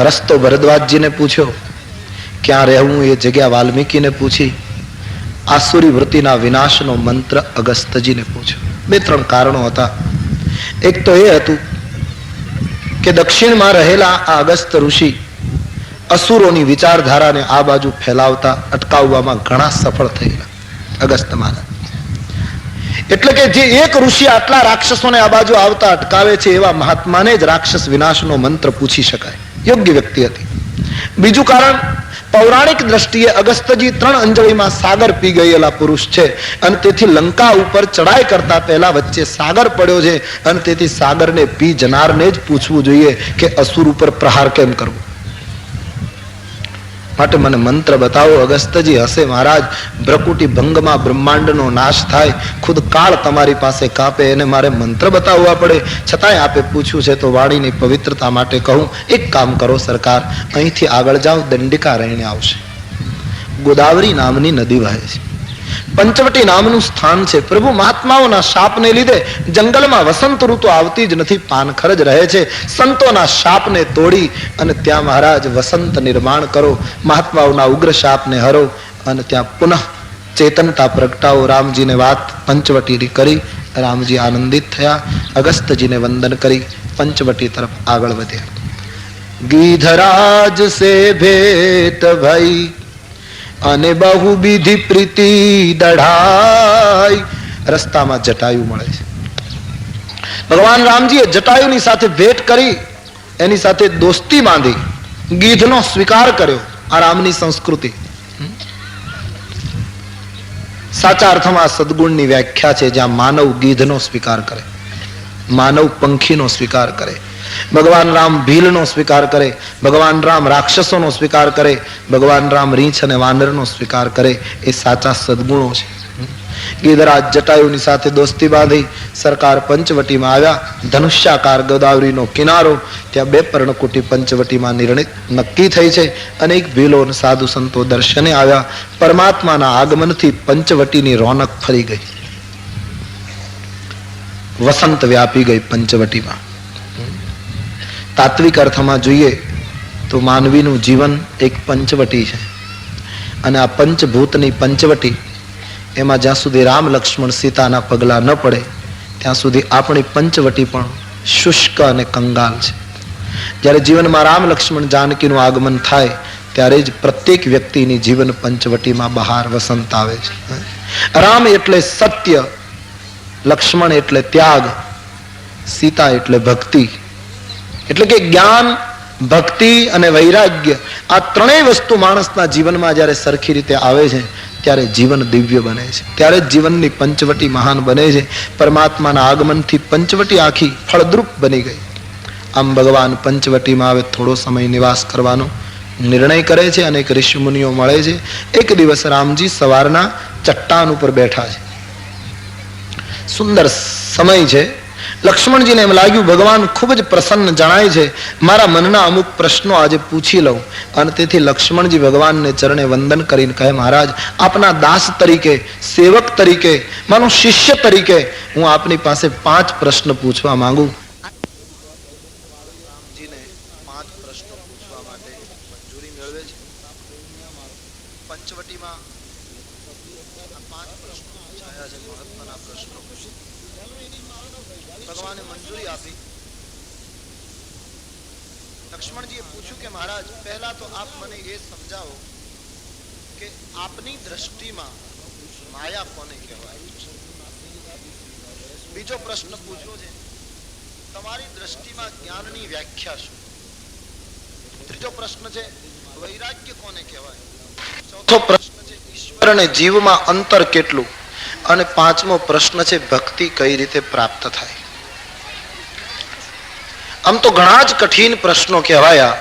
રસ્તો ભરદ્વાજજીને પૂછ્યો, ક્યાં રહેવું એ જગ્યા વાલ્મીકીને પૂછી, આસુરી વૃત્તિના વિનાશનો મંત્ર અગસ્તજીને પૂછ્યો. બે ત્રણ કારણો હતા. એક તો એ હતું કે દક્ષિણમાં રહેલા આ અગસ્ત ઋષિ અસુરોની વિચારધારાને આ બાજુ ફેલાવતા અટકાવવામાં ઘણા સફળ થયેલા અગસ્ત મહારાજ. એટલે કે જે એક ઋષિ આટલા રાક્ષસોને આ બાજુ આવતા અટકાવે છે એવા મહાત્માને જ રાક્ષસ વિનાશનો મંત્ર પૂછી શકાય. યોગ્ય વ્યક્તિ હતી. બીજું કારણ, પૌરાણિક દ્રષ્ટિએ અગસ્તજી 3 અંજળીમાં સાગર પી ગયેલા પુરુષ છે અને તેથી લંકા ઉપર ચડાઈ કરતા પહેલા વચ્ચે સાગર પડ્યો છે અને તેથી સાગરને પી જનારને જ પૂછવું જોઈએ કે અસુર ઉપર પ્રહાર કેમ કરવો. માટે મને મંત્ર બતાવો. અગસ્તજી હસે, મહારાજ, ભ્રકુટી ભંગમાં બ્રહ્માંડનો નાશ થાય, ખુદ કાળ તમારી પાસે કાપે, એને મારે મંત્ર બતાવવા પડે, છતાંય આપે પૂછ્યું છે તો વાણીની પવિત્રતા માટે કહું, એક કામ કરો સરકાર, અહીંથી આગળ જાઓ, દંડિકા રહીને આવશે. ગોદાવરી નામની નદી વહે છે, પંચવટી નામનું સ્થાન છે. પ્રભુ મહાત્માઓના શાપને લીધે જંગલમાં વસંત ઋતુ આવતી જ નથી, પાનખર જ રહે છે. સંતોના શાપને તોડી અને ત્યાં મહારાજ વસંત નિર્માણ કરો, મહાત્માઓના ઉગ્ર શાપને હરો અને ત્યાં પુનઃ ચેતનતા પ્રગટાવો. રામજીને વાત પંચવટીની કરી. રામજી આનંદિત થયા, અગસ્તજીને વંદન કરી પંચવટી તરફ આગળ વધ્યા. ગીધરાજ સે ભેટ ભઈ અને બહુ વિધિ પ્રીતિ દઢાઈ. રસ્તામાં જટાયુ મળે છે. ભગવાન રામજીએ જટાયુની સાથે ભેટ કરી, એની સાથે દોસ્તી બાંધી, ગીધનો સ્વીકાર કર્યો. આ રામની સંસ્કૃતિ. સાચા અર્થમાં સદગુણની વ્યાખ્યા છે, જ્યાં માનવ ગીધનો સ્વીકાર કરે, માનવ પંખીનો સ્વીકાર કરે, ભગવાન રામ ભીલનો સ્વીકાર કરે, ભગવાન રામ રાક્ષસોનો સ્વીકાર કરે, ભગવાન રામ રીંછ અને વાનરનો સ્વીકાર કરે. એ સાચા સદગુણો છે. ગીધરાજ જટાયુની સાથે દોસ્તી બાંધી સરકાર પંચવટીમાં આવ્યા. ધનુષ્યાકાર ગોદાવરીનો કિનારો, ત્યાં 2 પર્ણકુટી પંચવટીમાં નિર્ણિત નક્કી થઈ છે. અનેક ભીલો અને સાધુ સંતો દર્શને આવ્યા. પરમાત્માના આગમનથી પંચવટીની રોનક ફરી ગઈ, વસંત વ્યાપી ગઈ પંચવટીમાં. તાત્વિક અર્થમાં જોઈએ તો માનવીનું જીવન એક પંચવટી છે અને આ પંચભૂતની પંચવટી, એમાં જ્યાં સુધી રામ લક્ષ્મણ સીતાના પગલા ન પડે ત્યાં સુધી આપણી પંચવટી પણ શુષ્ક અને કંગાલ છે. જ્યારે જીવનમાં રામ લક્ષ્મણ જાનકીનું આગમન થાય ત્યારે જ પ્રત્યેક વ્યક્તિની જીવન પંચવટીમાં બહાર વસંત આવે છે. રામ એટલે સત્ય, લક્ષ્મણ એટલે ત્યાગ, સીતા એટલે ભક્તિ. એટલે કે જ્ઞાન, ભક્તિ અને વૈરાગ્ય, આ ત્રણેય વસ્તુ માણસના જીવનમાં જ્યારે સરખી રીતે આવે છે ત્યારે જીવન દિવ્ય બને છે, ત્યારે જીવનની પંચવટી મહાન બને છે. પરમાત્માના આગમનથી પંચવટી આખી ફળદ્રુપ બની ગઈ. આમ ભગવાન પંચવટીમાં આવે થોડો સમય નિવાસ કરવાનો નિર્ણય કરે છે. અનેક ઋષિ મુનિઓ મળે છે. એક દિવસ રામજી સવારના ચટ્ટાન ઉપર બેઠા છે. સુંદર સમય છે. લક્ષ્મણજીને એમ લાગ્યું ભગવાન ખૂબ જ પ્રસન્ન જણાય છે, મારા મનના અમુક પ્રશ્નો આજે પૂછી લઉં. અને તેથી લક્ષ્મણજી ભગવાનને ચરણે વંદન કરીને કહે, મહારાજ, આપના દાસ તરીકે, સેવક તરીકે, માનો શિષ્ય તરીકે હું આપની પાસે 5 પ્રશ્ન પૂછવા માંગુ. રામજીને 5 પ્રશ્નો પૂછવા માટે મંજૂરી મેળવે છે. પંચવટીમાં 5 પ્રશ્નો પૂછાયા છે, મહત્વના પ્રશ્નો. ભગવાને મંજૂરી આપી. લક્ષ્મણજીએ પૂછ્યું કે મહારાજ, પહેલા તો આપ મને એ સમજાવો કે આપની દ્રષ્ટિમાં માયા કોને કહેવાય? બીજો પ્રશ્ન પૂછ્યો છે, તમારી દ્રષ્ટિમાં જ્ઞાનની વ્યાખ્યા શું? ત્રીજો પ્રશ્ન છે, વૈરાગ્ય કોને કહેવાય? ચોથો પ્રશ્ન છે, ઈશ્વર અને જીવમાં અંતર કેટલું? અને 5મો પ્રશ્ન છે, ભક્તિ કઈ રીતે પ્રાપ્ત થાય? આમ તો ઘણા જ કઠિન પ્રશ્નો કહેવાયા,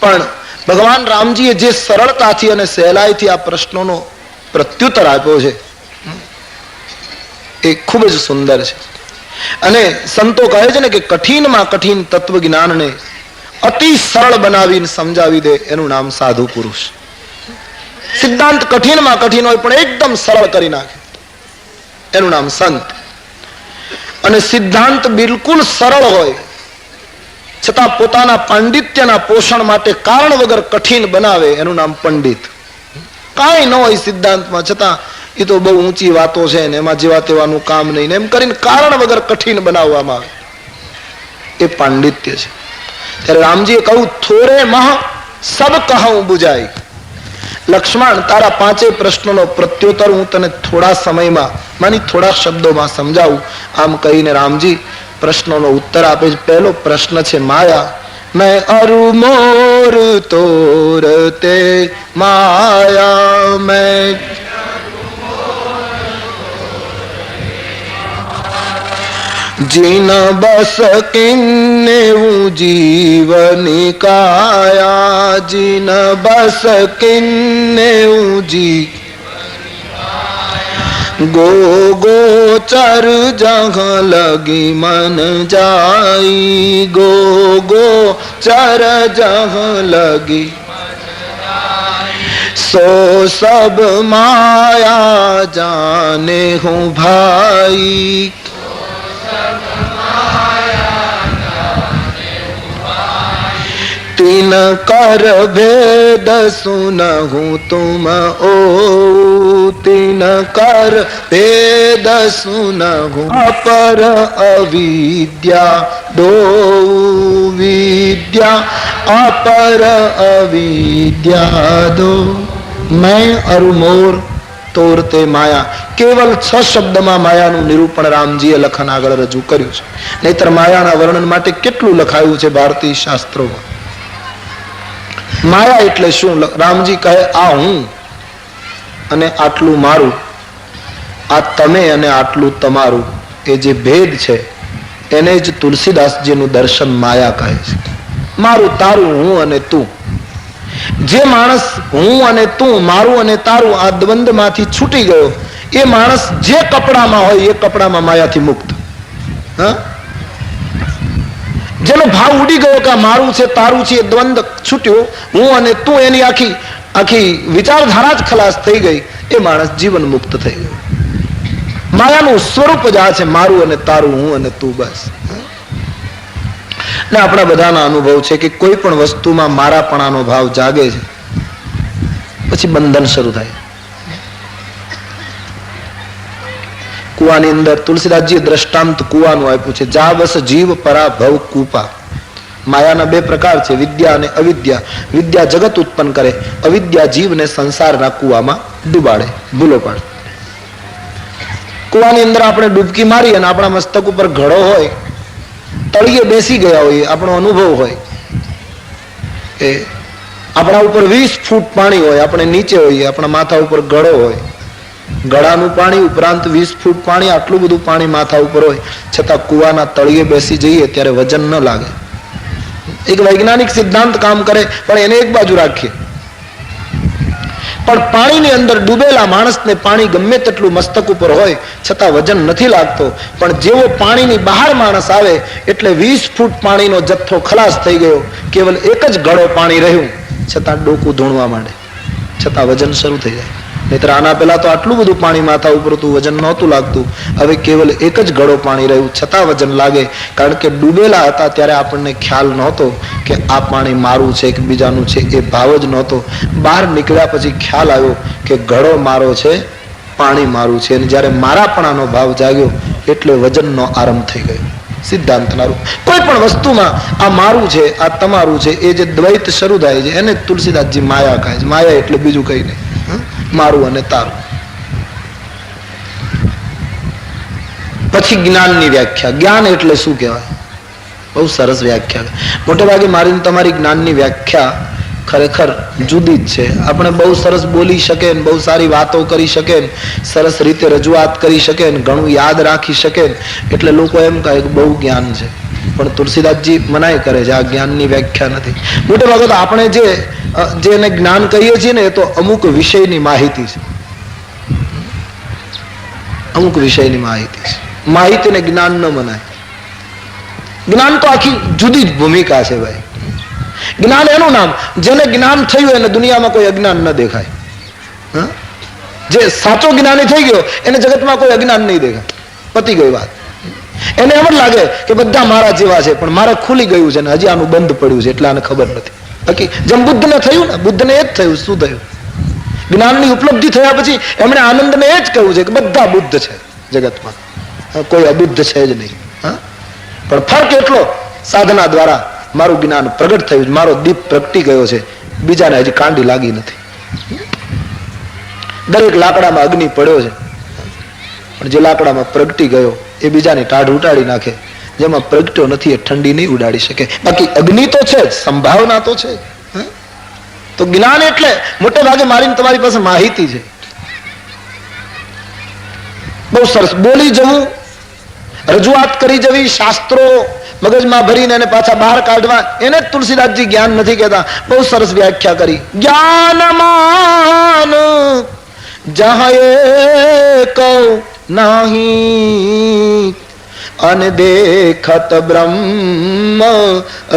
પણ ભગવાન રામજીએ જે સરળતાથી અને સહેલાઈથી આ પ્રશ્નોનો પ્રત્યુત્તર આપ્યો છે એ ખૂબ જ સુંદર છે. અને સંતો કહે છે ને કે કઠિનમાં કઠિન તત્વજ્ઞાનને અતિ સરળ બનાવીને સમજાવી દે એનું નામ સાધુ પુરુષ. સિદ્ધાંત કઠિનમાં કઠિન હોય પણ એકદમ સરળ કરી નાખે એનું નામ સંત. અને સિદ્ધાંત બિલકુલ સરળ હોય છતાં પોતાના પાંડિત્યના પોષણ માટે કારણ વગર કઠિન બનાવે એનું નામ પંડિત. કાંઈ ન હોય સિદ્ધાંતમાં છતાં એ તો બહુ ઊંચી વાતો છે ને એમાં જેવા તેવાનું કામ નહીં, એમ કરીને કારણ વગર કઠિન બનાવવામાં આવે એ પાંડિત્ય છે. ત્યારે રામજીએ કહ્યું થોરે મહ સબ કહું બુજાય. લક્ષ્મણ, તારા 5 પ્રશ્નોનો પ્રત્યુત્તર હું તને થોડા સમયમાં માની થોડા શબ્દોમાં સમજાવું. આમ કહીને રામજી પ્રશ્નોનો ઉત્તર આપે છે. પહેલો પ્રશ્ન છે માયા. मैं अरु मोर तोरते माया मैं जीन बस किन्ने जीवनी काया जीन बस किन्ने जी गो गो चर जहाँ लगी मन जाई गो गो चर जहाँ लगी सो सब माया जाने हूँ भाई तीन कर भेद सुनहूँ तुम ओ तीन कर भेद सुनहूँ अपर अविद्या दो विद्या अपर अविद्या दो मैं अरु मोर तोरते माया. केवल 6 શબ્દમાં માયાનું નિરૂપણ રામજીએ લખન આગળ રજૂ કર્યું છે. નહીતર માયાના વર્ણન માટે કેટલું લખાયું છે ભારતીય શાસ્ત્રોમાં. માયા એટલે શું? રામજી કહે આ હું અને આટલું મારું, આ તમે અને આટલું તમારું, એ જે ભેદ છે એને જ તુલસીદાસજીનું દર્શન માયા કહે છે. મારું તારું, હું અને તું. જે માણસ હું અને તું, મારું અને તારું આ દ્વંદમાંથી છૂટી ગયો એ માણસ જે કપડામાં હોય એ કપડામાં માયાથી મુક્ત. હા, જેનો ભાવ ઉડી ગયો કે મારું છે તારું છે, દ્વંદ છૂટ્યો, હું અને તું, એની આખી આખી વિચારધારા જ ખલાસ થઈ ગઈ, એ માણસ જીવન મુક્ત થઈ ગયો. માયાનું સ્વરૂપ જ આ છે, મારું અને તારું, હું અને તું, બસ. ને આપણા બધાના અનુભવ છે કે કોઈ પણ વસ્તુમાં મારાપણાનો ભાવ જાગે છે પછી બંધન શરૂ થાય. કુવાની અંદર તુલસીદાસજી દ્રષ્ટાંત કુવાનું આપ્યું છે. જા બસ જીવ પરા ભવ કૂપા. માયાના 2 પ્રકાર છે, વિદ્યા અને અવિદ્યા. વિદ્યા જગત ઉત્પન્ન કરે, અવિદ્યા જીવને સંસારના કુવામાં ડૂબાડે, ભૂલો પાડે. કુવાની અંદર આપણે ડૂબકી મારી અને આપણા મસ્તક ઉપર ઘડો હોય, તળિયે બેસી ગયા હોય, આપણો અનુભવ હોય, એ આપણા ઉપર 20 ફૂટ પાણી હોય, આપણે નીચે હોઈએ, આપણા માથા ઉપર ઘડો હોય, ગળાનું પાણી ઉપરાંત 20 ફૂટ પાણી, આટલું બધું પાણી માથા ઉપર હોય, છતાં કુવાના તળિયે બેસી જઈએ ત્યારે વજન ન લાગે. એક વૈજ્ઞાનિક સિદ્ધાંત કામ કરે, પણ એને એક બાજુ રાખીએ. પણ પાણીની અંદર ડૂબેલા માણસને પાણી ગમે તેટલું મસ્તક ઉપર હોય છતાં વજન નથી લાગતો. પણ જેવો પાણીની બહાર માણસ આવે એટલે 20 ફૂટ પાણીનો જથ્થો ખલાસ થઈ ગયો, કેવલ એક જ ઘડો પાણી રહ્યું, છતાં ડોકું ધૂણવા માંડે, છતાં વજન શરૂ થઈ જાય. નહીતર આના પહેલા તો આટલું બધું પાણી માથા ઉપર હતું, વજન નહોતું લાગતું. હવે કેવલ એક જ ઘડો પાણી રહ્યું, છતાં વજન લાગે. કારણ કે ડૂબેલા હતા ત્યારે આપણને ખ્યાલ નહોતો કે આ પાણી મારું છે કે બીજાનું છે, એ ભાવ જ નહોતો. બહાર નીકળ્યા પછી ખ્યાલ આવ્યો કે ઘડો મારો છે, પાણી મારું છે. અને જ્યારે મારાપણાનો ભાવ જાગ્યો એટલે વજનનો આરંભ થઈ ગયો. સિદ્ધાંતના રૂપ કોઈ પણ વસ્તુમાં આ મારું છે, આ તમારું છે, એ જે દ્વૈત શરૂ થાય છે એને તુલસીદાસજી માયા કહે છે. માયા એટલે બીજું કઈ નહીં, મારું અને તારું. પછી જ્ઞાનની વ્યાખ્યા. જ્ઞાન એટલે શું કહેવાય? બહુ સરસ વ્યાખ્યા. મોટે ભાગે મારી તમારી જ્ઞાનની વ્યાખ્યા ખરેખર જુદી જ છે. આપણે બહુ સરસ બોલી શકે, બહુ સારી વાતો કરી શકે, સરસ રીતે રજૂઆત કરી શકે, ઘણું યાદ રાખી શકે, એટલે લોકો એમ કહે કે બહુ જ્ઞાન છે. પણ તુલસીદાસજી મનાઈ કરે છે, આ જ્ઞાનની વ્યાખ્યા નથી. મોટે ભાગે તો આપણે જે એને જ્ઞાન કહીએ છીએ ને એ તો અમુક વિષયની માહિતી છે, અમુક વિષયની માહિતી છે. માહિતીને જ્ઞાન ન મનાય. જ્ઞાન તો આખી જુદી જ ભૂમિકા છે ભાઈ. જ્ઞાન એનું નામ, જેને જ્ઞાન થયું એને દુનિયામાં કોઈ અજ્ઞાન ન દેખાય. જે સાચો જ્ઞાની થઈ ગયો એને જગતમાં કોઈ અજ્ઞાન નહીં દેખાય. પતી ગઈ વાત. એને એમ જ લાગે કે બધા મારા જેવા છે, પણ મારે ખુલી ગયું છે ને હજી આનું બંધ પડ્યું છે એટલે આને ખબર નથી. બાકી જેમ બુદ્ધને થયું ને, બુદ્ધને એ જ થયું. શું થયું? જ્ઞાનની ઉપલબ્ધિ થયા પછી એમણે આનંદને એ જ કહ્યું છે કે બધા બુદ્ધ છે જગતમાં, કોઈ અબુદ્ધ છે જ નહીં. પણ ફરક એટલો, સાધના દ્વારા મારું જ્ઞાન પ્રગટ થયું, મારો દીપ પ્રગટી ગયો છે, બીજાને હજી કાંડી લાગી નથી. દરેક લાકડામાં અગ્નિ પડ્યો છે, પણ જે લાકડામાં પ્રગટી ગયો એ બીજાની ટાઢ ઉટાડી નાખે. જેમાં પ્રગટ્યો નથી એ ઠંડી નહીં ઉડાડી શકે. બાકી અગ્નિ તો છે જ, સંભાવના તો છે. તો જ્ઞાન એટલે મોટે ભાગે મારી તમારી પાસે માહિતી છે. બહુ સરસ બોલી જવું, રજૂઆત કરી જવી, શાસ્ત્રો મગજમાં ભરીને એને પાછા બહાર કાઢવા, એને તુલસીદાસજી જ્ઞાન નથી કહેતા. બહુ સરસ વ્યાખ્યા કરી. જ્ઞાનમાન જહાં કો નાહી અને દેખત બ્રહ્મ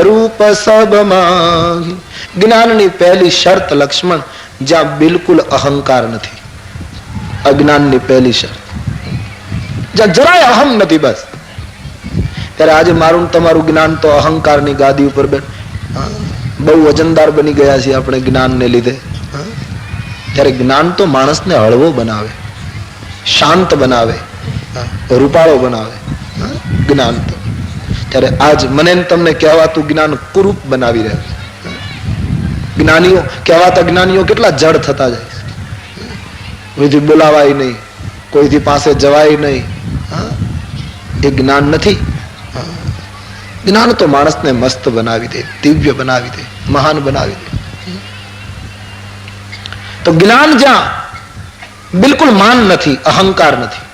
રૂપ સબમાં. જ્ઞાનની પહેલી શરત લક્ષ્મણ, જ્યાં બિલકુલ અહંકાર નથી. અજ્ઞાનની પહેલી શરત જ્યાં જરાય અહમ નથી. બસ ત્યારે આજે મારું તમારું જ્ઞાન તો અહંકારની ગાદી ઉપર બહુ વજનદાર બની ગયા છે આપણે જ્ઞાનને લીધે. ત્યારે જ્ઞાન તો માણસને હળવો બનાવે, શાંત બનાવે, રૂપાળો બનાવે. જ્ઞાન તો ત્યારે આજ મને તમને કહેવાતું જ્ઞાન કુરૂપ બનાવી રહ્યા. જ્ઞાનીઓ કહેવાતા જ્ઞાનીઓ કેટલા જડ થતા જાય. કોઈથી બોલાવાય નહીં, કોઈથી પાસે જવાય નહીં. એ જ્ઞાન નથી. જ્ઞાન તો માણસને મસ્ત બનાવી દે, દિવ્ય બનાવી દે, મહાન બનાવી દે. તો જ્ઞાન જ્યાં બિલકુલ માન નથી, અહંકાર નથી.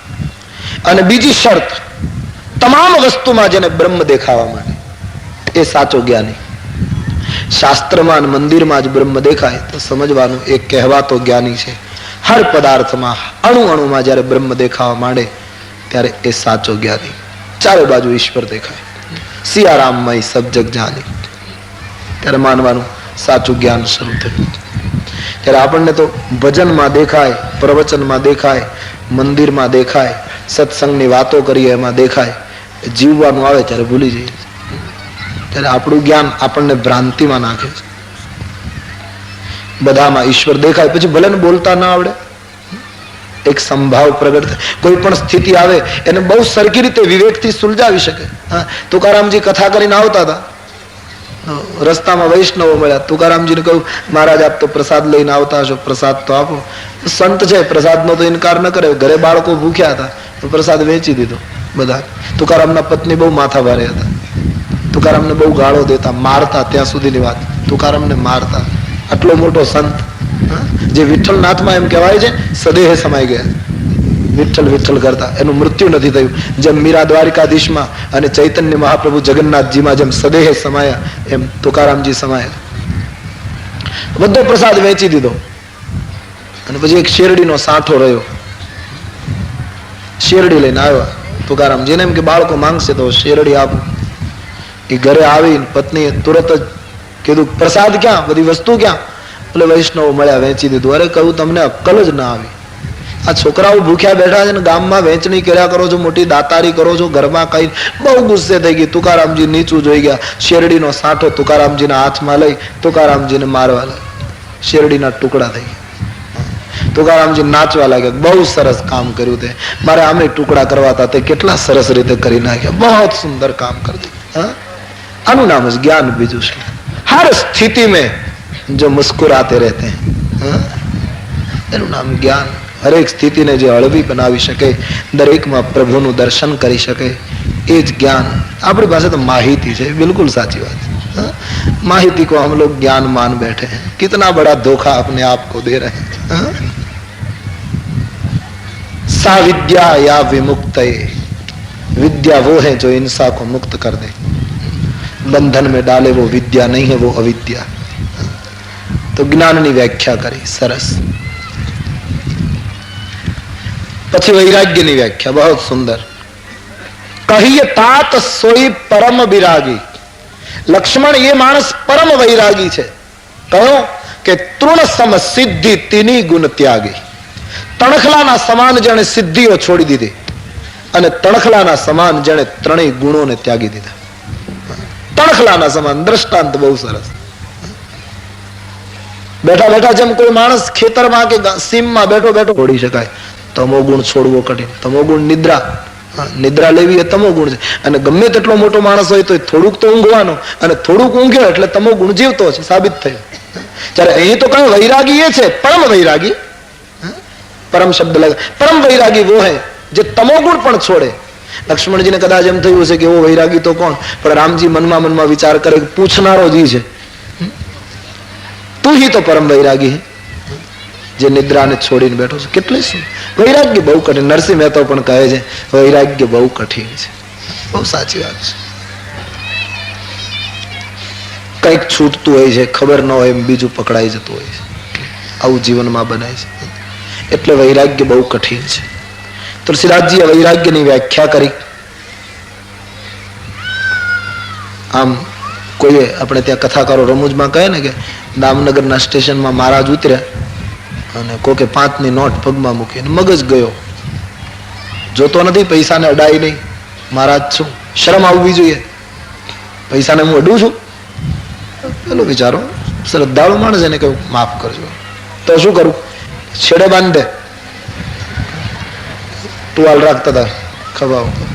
અને બીજી શરત, તમામ વસ્તુમાં જેને બ્રહ્મ દેખાવા માટે, એ સાચો જ્ઞાની. શાસ્ત્રમાં અને મંદિરમાં જ બ્રહ્મ દેખાય તો સમજવાનું એ કહેવાતો જ્ઞાની છે. હર પદાર્થમાં, અણુ અણુમાં જયારે બ્રહ્મ દેખાવા માંડે ત્યારે એ સાચો જ્ઞાની. ચારે બાજુ ઈશ્વર દેખાય. સિયારામમય સબ જગ જાની, ત્યારે માનવાનું સાચું જ્ઞાન શરૂ થયું. ત્યારે આપણને તો ભજનમાં દેખાય, પ્રવચનમાં દેખાય, મંદિરમાં દેખાય, સત્સંગની વાતો કરીએ એમાં દેખાય. જીવવાનું આવે ત્યારે ભૂલી જઈએ. ત્યારે આપણું જ્ઞાન આપણને ભ્રાંતિમાં નાખે છે. બધામાં ઈશ્વર દેખાય પછી ભલે ને બોલતા ના આવડે, એક સંભાવ પ્રગટ થાય. કોઈ પણ સ્થિતિ આવે એને બહુ સરખી રીતે વિવેકથી સુલઝાવી શકે. તુકારામજી કથા કરીને આવતા હતા, રસ્તામાં વૈષ્ણવો મળ્યા. તુકારામજીને કહ્યું, મહારાજ આપ તો પ્રસાદ લઈને આવતા હશો, પ્રસાદ તો આપો. સંત છે, પ્રસાદનો તો ઇનકાર ન કરે. ઘરે બાળકો ભૂખ્યા હતા તો પ્રસાદ વેચી દીધો બધા. તુકારામના પત્ની બહુ માથા ભારે હતા. તુકારામને બહુ ગાળો દેતા, મારતા. ત્યાં સુધીની વાત, તુકારામને મારતા. આટલો મોટો સંત જે વિઠ્ઠલનાથમાં એમ કહેવાય છે સદેહ સમાઈ ગયા, વિઠ્ઠલ વિઠ્ઠલ કરતા. એનું મૃત્યુ નથી થયું. જેમ મીરા દ્વારિકાધીશમાં અને ચૈતન્ય મહાપ્રભુ જગન્નાથજીમાં જેમ સદેહ સમાયા, એમ તુકારામજી સમાયા. બધો પ્રસાદ વેચી દીધો. અને પછી એક શેરડીનો સાંઠો રહ્યો. શેરડી લઈને આવ્યા તુકારામજીને, એમ કે બાળકો માંગશે તો શેરડી આપું. એ ઘરે આવી પત્નીએ તુરત જ કીધું, પ્રસાદ ક્યાં, બધી વસ્તુ ક્યાં? એટલે વૈષ્ણવો મળ્યા, વેચી દીધું. અરે કહું, તમને અક્કલ જ ના આવી. આ છોકરાઓ ભૂખ્યા બેઠા છે ને ગામમાં વેચણી કર્યા કરો છો, મોટી દાતારી કરો છો, ઘરમાં કઈ. બહુ ગુસ્સે થઈ ગઈ. તુકારામજી નીચું જોઈ ગયા. શેરડીનો સાંઠો તુકારામજીના હાથમાં લઈ તુકારામજીને મારવા લાગ્યા. શેરડીના ટુકડા થઈ ગયા. તુકારામજી નાચવા લાગ્યા. બહુ સરસ કામ કર્યું તે, મારે આમે ટુકડા કરવા હતા, તે કેટલા સરસ રીતે કરી નાખ્યા. બહુ સુંદર કામ કરતી. આનું નામ જ જ્ઞાન. બીજું છે હર સ્થિતિ में जो मुस्कुराते रहते हैं, એનું નામ જ્ઞાન. હરેક સ્થિતિને જે હળવી બનાવી શકે, દરેકમાં પ્રભુનું દર્શન કરી શકે, એ જ જ્ઞાન. આપણી પાસે તો માહિતી છે, બિલકુલ સાચી વાત. माहिती को हम लोग ज्ञान मान बैठे हैं. कितना बड़ा धोखा अपने आप को दे रहे हैं. सा विद्या या विमुक्त, विद्या वो है जो इंसान को मुक्त कर दे. बंधन में डाले वो विद्या नहीं है वो अविद्या। तो ज्ञाननी व्याख्या करी सरस। પછી વૈરાગ્યની વ્યાખ્યા બહુ સુંદર કહીએ तात સોઈ પરમ વિરાગી। લક્ષ્મણ એ માણસ પરમ વૈરાગી છે। કહ્યું કે તૃણ સમ સિદ્ધિ તીની ગુણ ત્યાગી। તણખલાના સમાન જેણે સિદ્ધિઓ છોડી દીધી અને તણખલાના સમાન જેણે ત્રણેય ગુણોને ત્યાગી દીધા। તણખલાના સમાન દ્રષ્ટાંત બહુ સરસ। બેઠા બેઠા જેમ કોઈ માણસ ખેતરમાં કે સીમમાં બેઠો બેઠો છોડી શકાય, તમો ગુણ છોડવો કઠિન। તમો ગુણ નિદ્રા, નિદ્રા લેવી એ તમો ગુણ છે। અને ગમે તેટલો મોટો માણસ હોય તો થોડુંક તો ઊંઘવાનો, અને થોડુંક ઊંઘ્યો એટલે તમો ગુણ જીવતો છે, સાબિત થયું। ત્યારે અહીં તો કયો વૈરાગી એ છે પરમ વૈરાગી। પરમ શબ્દ લगा, પરમ વૈરાગી वो है જે તમો ગુણ પણ છોડે। લક્ષ્મણજીને કદાચ એમ થયું છે કે એવો વૈરાગી તો કોણ, પણ રામજી મનમાં મનમાં વિચાર કરે કે પૂછનારો જી છે, તું ही तो परम वैरागी है જે નિદ્રાને છોડીને બેઠો છે। કેટલે શું વૈરાગ્ય બહુ કઠિન। નરસિંહ મહેતા પણ કહે છે વૈરાગ્ય બહુ કઠિન છે। બહુ સાચી વાત છે। કંઈક છૂટતું હોય છે, ખબર ન હોય એમ બીજું પકડાઈ જતું હોય છે, આવું જીવનમાં બને છે। એટલે વૈરાગ્ય બહુ કઠિન છે। તુલસીદાસજીએ વૈરાગ્યની વ્યાખ્યા કરી। આમ કોઈએ આપણે ત્યાં કથાકારો રમૂજમાં કહે ને કે દામનગરના સ્ટેશનમાં મહારાજ ઉતર્યા અને કોકે 5ની નોટ પગમાં મૂકીને મગજ ગયો, જોતો નથી, પૈસાને અડાય નહીં। મહારાજ છું, શરમ આવવી જોઈએ, પૈસાને હું અડું છું? પેલો વિચારો શ્રદ્ધાળુ માણસ એને કહ્યું માફ કરજો, તો શું કરું? છેડે બાંધે, ટુવાલ રાખતા હતા ખભા ઉપર,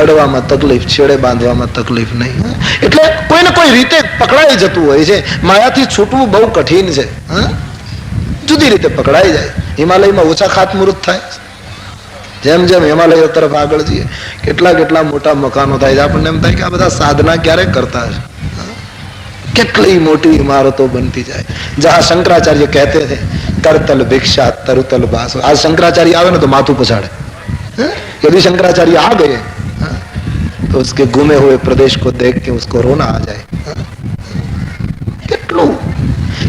અડવામાં તકલીફ, છેડે બાંધવામાં તકલીફ નહીં। એટલે કોઈ ને કોઈ રીતે પકડાઈ જતું હોય છે। માયાથી છૂટવું બહુ કઠિન છે। જુદી રીતે પકડાઈ જાય। હિમાલયમાં ઓછા ખાતમુહૂર્ત થાય, જેમ જેમ હિમાલય તરફ આગળ જઈએ કેટલા કેટલા મોટા મકાનો થાય છે। આપણને એમ થાય કે આ બધા સાધના ક્યારે કરતા હશે, કેટલી મોટી ઇમારતો બનતી જાય। જहाँ शंकराचार्य कहते थे करतल भिक्षा तरुतल बास, आज शंकराचार्य आवे ना तो माथू पछाड़े। यदि शंकराचार्य आ गए तो उसके घूमे हुए प्रदेश को देख के उसको रोना आ जाए। કેટલું